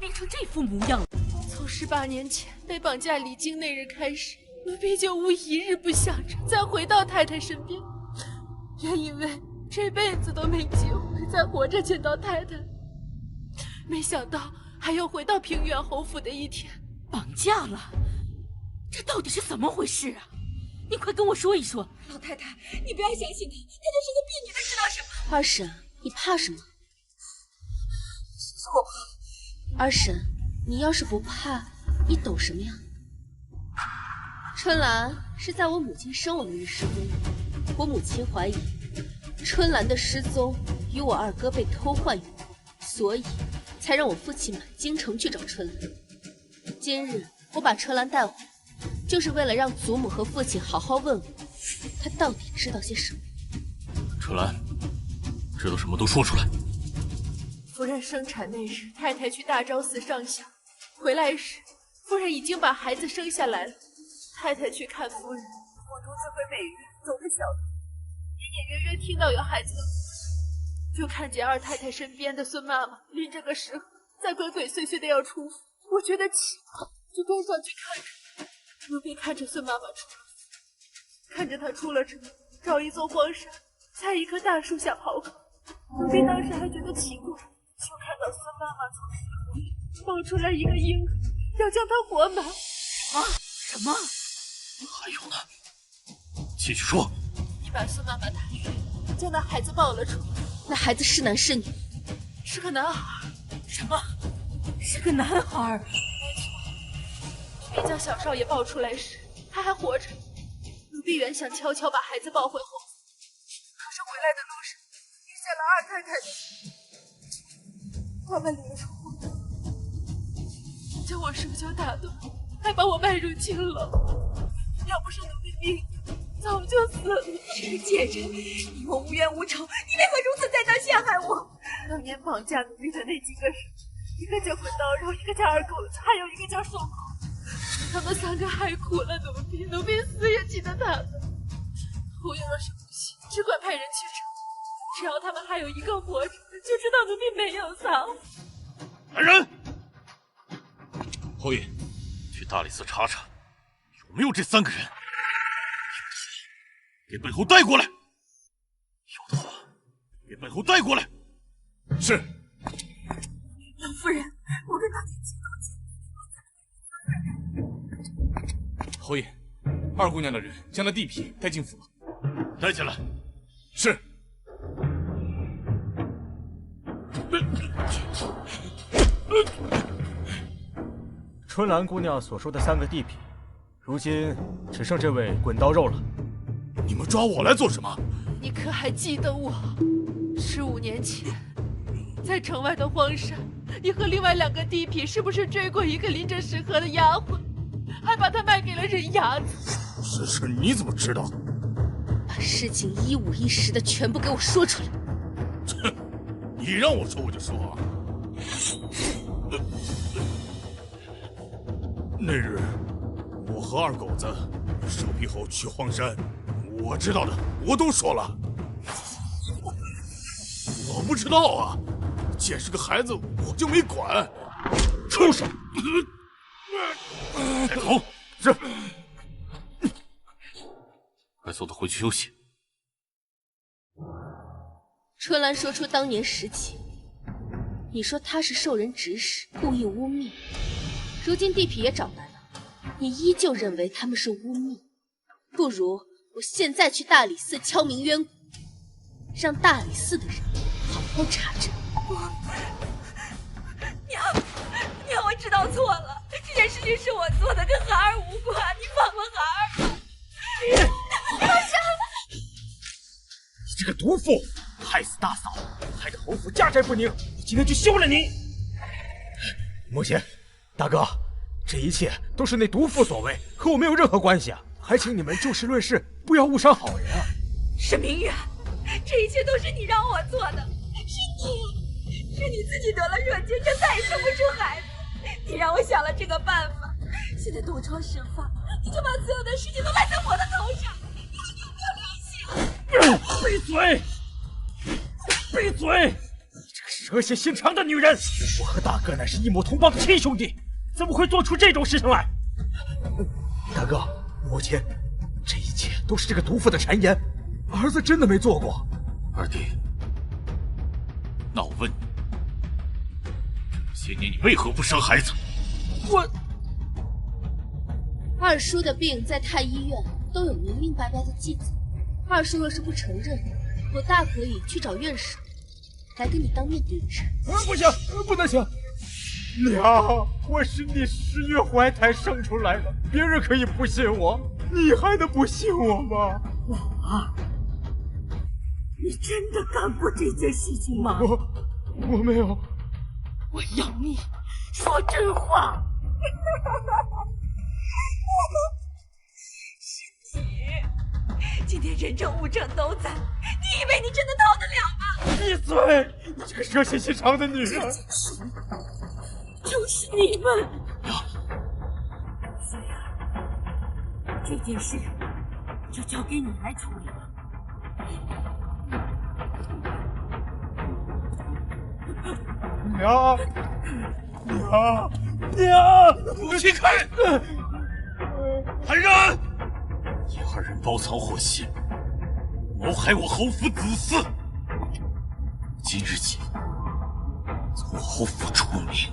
变成这副模样了。从18年前被绑架离京那日开始，奴婢就无一日不想着再回到太太身边，原以为这辈子都没机会再活着见到太太，没想到还有回到平原侯府的一天。绑架了？这到底是怎么回事啊？你快跟我说一说。老太太，你不要相信他，他就是个婢女，他知道什么？二婶，你怕什么？我二婶，你要是不怕，你懂什么呀？春兰是在我母亲生我那日失踪的，我母亲怀疑春兰的失踪与我二哥被偷换有关，所以才让我父亲满京城去找春兰。今日我把春兰带回来，就是为了让祖母和父亲好好问问她到底知道些什么。春兰，知道什么都说出来。夫人生产那日，太太去大昭寺上香，回来时，夫人已经把孩子生下来了。太太去看夫人，我独自回北院走着小路，隐隐约约听到有孩子的哭声，就看见二太太身边的孙妈妈拎着个食盒，在鬼鬼祟祟的要出府。我觉得奇怪，就跟上去看着。奴婢看着孙妈妈出了府，看着她出了城，找一座荒山，在一棵大树下刨口。奴婢当时还觉得奇怪，就看到孙妈妈从石头里抱出来一个婴儿，要将他活埋。什么？还有呢？继续说。你把孙妈妈打晕，将那孩子抱了出来。那孩子是男是女？是个男孩。什么？是个男孩？没错。奴婢将小少爷抱出来时，他还活着。奴婢原想悄悄把孩子抱回后府，可是回来的路上遇见了二太太的，他们离了婚，将我手脚打断，还把我卖入青楼。要不是奴婢命早就死了。这个贱人，你我无冤无仇，你为何如此栽赃陷害我？当年绑架奴婢的那几个人，一个叫滚刀肉，一个叫二狗子，还有一个叫瘦狗。他们三个害苦了奴婢，奴婢死也记得他们。侯爷若是不信，只管派人去查，只要他们还有一个活着，就知道奴婢没有撒谎。来人！侯爷，去大理寺查查，有没有这3个人？给背后带过来。有的话，给背后带过来。是。老夫人，我跟大姐侯爷，二姑娘的人将那地痞带进府了。带进来。是。春兰姑娘所说的3个地痞，如今只剩这位滚刀肉了。你们抓我来做什么？你可还记得我？15年前，在城外的荒山，你和另外2个地痞是不是追过一个拎着食盒的丫鬟，还把她卖给了人牙子？此事你怎么知道？把事情一五一十的全部给我说出来。哼，你让我说我就说啊。那日，我和二狗子收皮后去荒山，我知道的我都说了。我不知道啊，见是个孩子我就没管。畜生！带走。是。快送他回去休息。春兰说出当年实情，你说他是受人指使，故意污蔑。如今地痞也找来了，你依旧认为他们是污蔑。不如我现在去大理寺敲鸣冤鼓，让大理寺的人好好查证。娘，我知道错了，这件事情是我做的，跟孩儿无关，你放了孩儿吧。你这个毒妇，害死大嫂，害得侯府家宅不宁，我今天就休了你！母亲，大哥，这一切都是那毒妇所为，和我没有任何关系啊！还请你们就事论事，不要误伤好人啊！沈明远，这一切都是你让我做的，是你自己得了热结症，再也生不出孩子，你让我想了这个办法，现在东窗事发，你就把所有的事情都赖在我的头上，你有没有良心？闭嘴！闭嘴！你这个蛇蝎心肠的女人！我和大哥乃是一母同胞的亲兄弟，怎么会做出这种事情来？大哥，母亲，这一切都是这个毒妇的谗言，儿子真的没做过。二弟，那我问你，这些年你为何不生孩子？我二叔的病在太医院都有明明白白的记载，二叔若是不承认，我大可以去找院士来跟你当面对质。不行，不能行！娘，我是你10月怀胎生出来的，别人可以不信我，你还能不信我吗？老二，你真的干过这件事情吗？我没有。我要你说真话。是你，今天人证物证都在，你以为你真的逃得了吗？闭嘴！你这个蛇蝎心肠的女人！这件事就是你们。虽然这件事就交给你来处理了。娘，母亲开！来人！你二人包藏祸心，谋害我侯府子嗣。今日起，从侯府出名，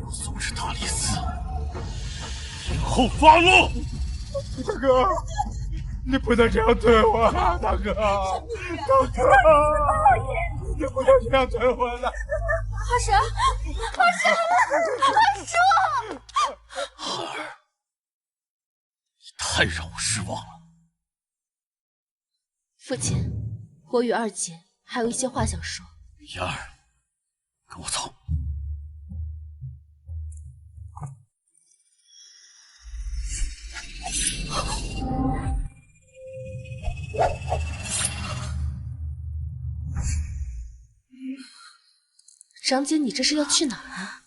我送至大理寺，听候发落。大哥，你不能这样对我，大哥，你不能这样对我的。二婶，二叔，孩儿，你太让我失望了。父亲，我与二姐还有一些话想说。妍儿，跟我走。长姐，你这是要去哪儿啊？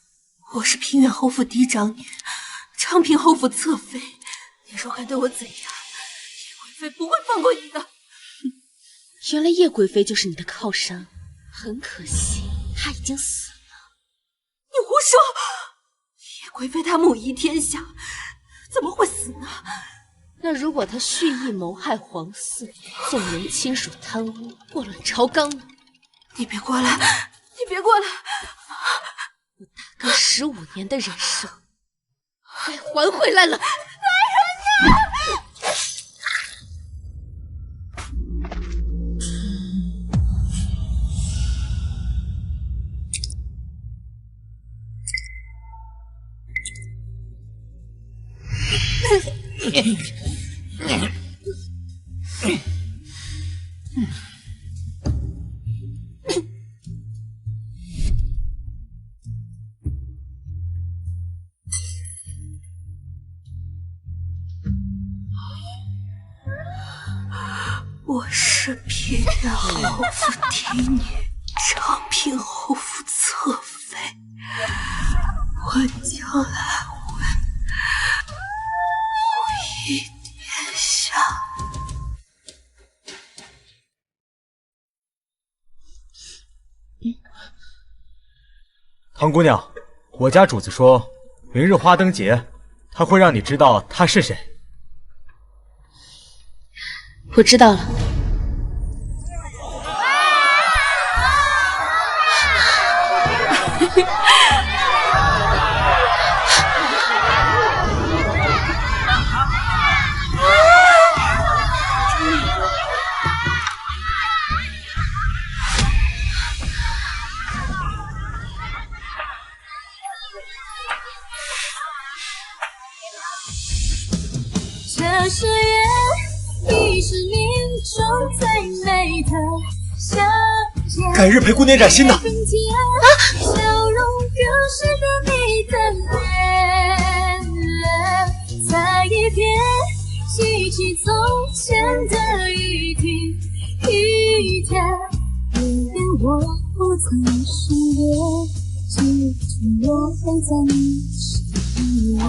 我是平远侯府嫡长女，昌平侯府侧妃。你若还对我怎样，叶贵妃不会放过你的。原来叶贵妃就是你的靠山，很可惜，她已经死了。你胡说！叶贵妃她母仪天下，怎么会死呢？那如果她蓄意谋害皇嗣，纵容亲属贪污，祸乱朝纲呢？你别过来！你别过来！我大哥15年的人生，该还回来了。我是平远侯府嫡女，昌平侯府侧妃。我将来会母仪天下。唐姑娘，我家主子说，明日花灯节，他会让你知道他是谁。我知道了。中最美的相见。改日陪姑娘染新的。笑容如诗的你的脸，再一遍记起从前的一滴一点，别连我不在身边，记住我还在你身边。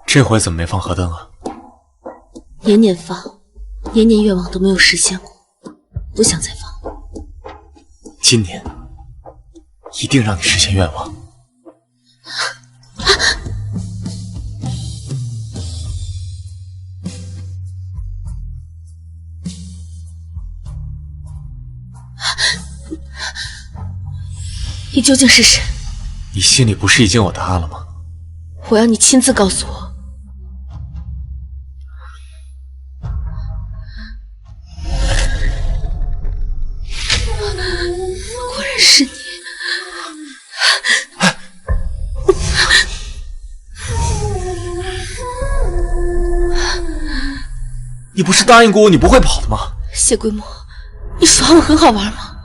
这回怎么没放河灯啊？年年放，年年愿望都没有实现过，不想再放。今年一定让你实现愿望。你究竟是谁？你心里不是已经有答案了吗？我要你亲自告诉我。果然是你。你不是答应过我你不会跑的吗？谢归墨，你耍我很好玩吗？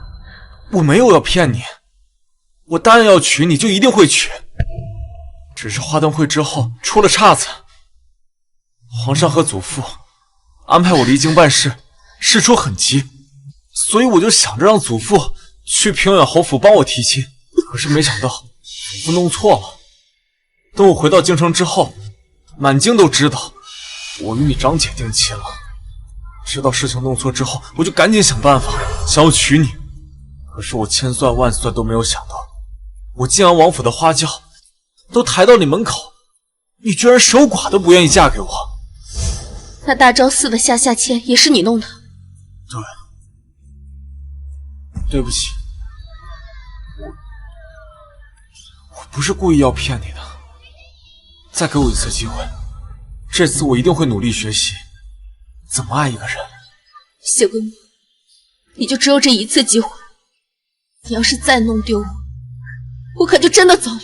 我没有要骗你，我答应要娶你就一定会娶。只是花灯会之后出了岔子，皇上和祖父安排我离京办事，事出很急，所以我就想着让祖父去平远侯府帮我提亲。可是没想到祖父弄错了。等我回到京城之后，满京都知道我与你长姐定亲了。知道事情弄错之后，我就赶紧想办法想要娶你。可是我千算万算都没有想到，我晋阳王府的花轿都抬到你门口，你居然守寡都不愿意嫁给我。那大昭寺的下签也是你弄的？对，对不起，我不是故意要骗你的。再给我一次机会，这次我一定会努力学习怎么爱一个人。谢归墨，你就只有这一次机会，你要是再弄丢我，我可就真的走了。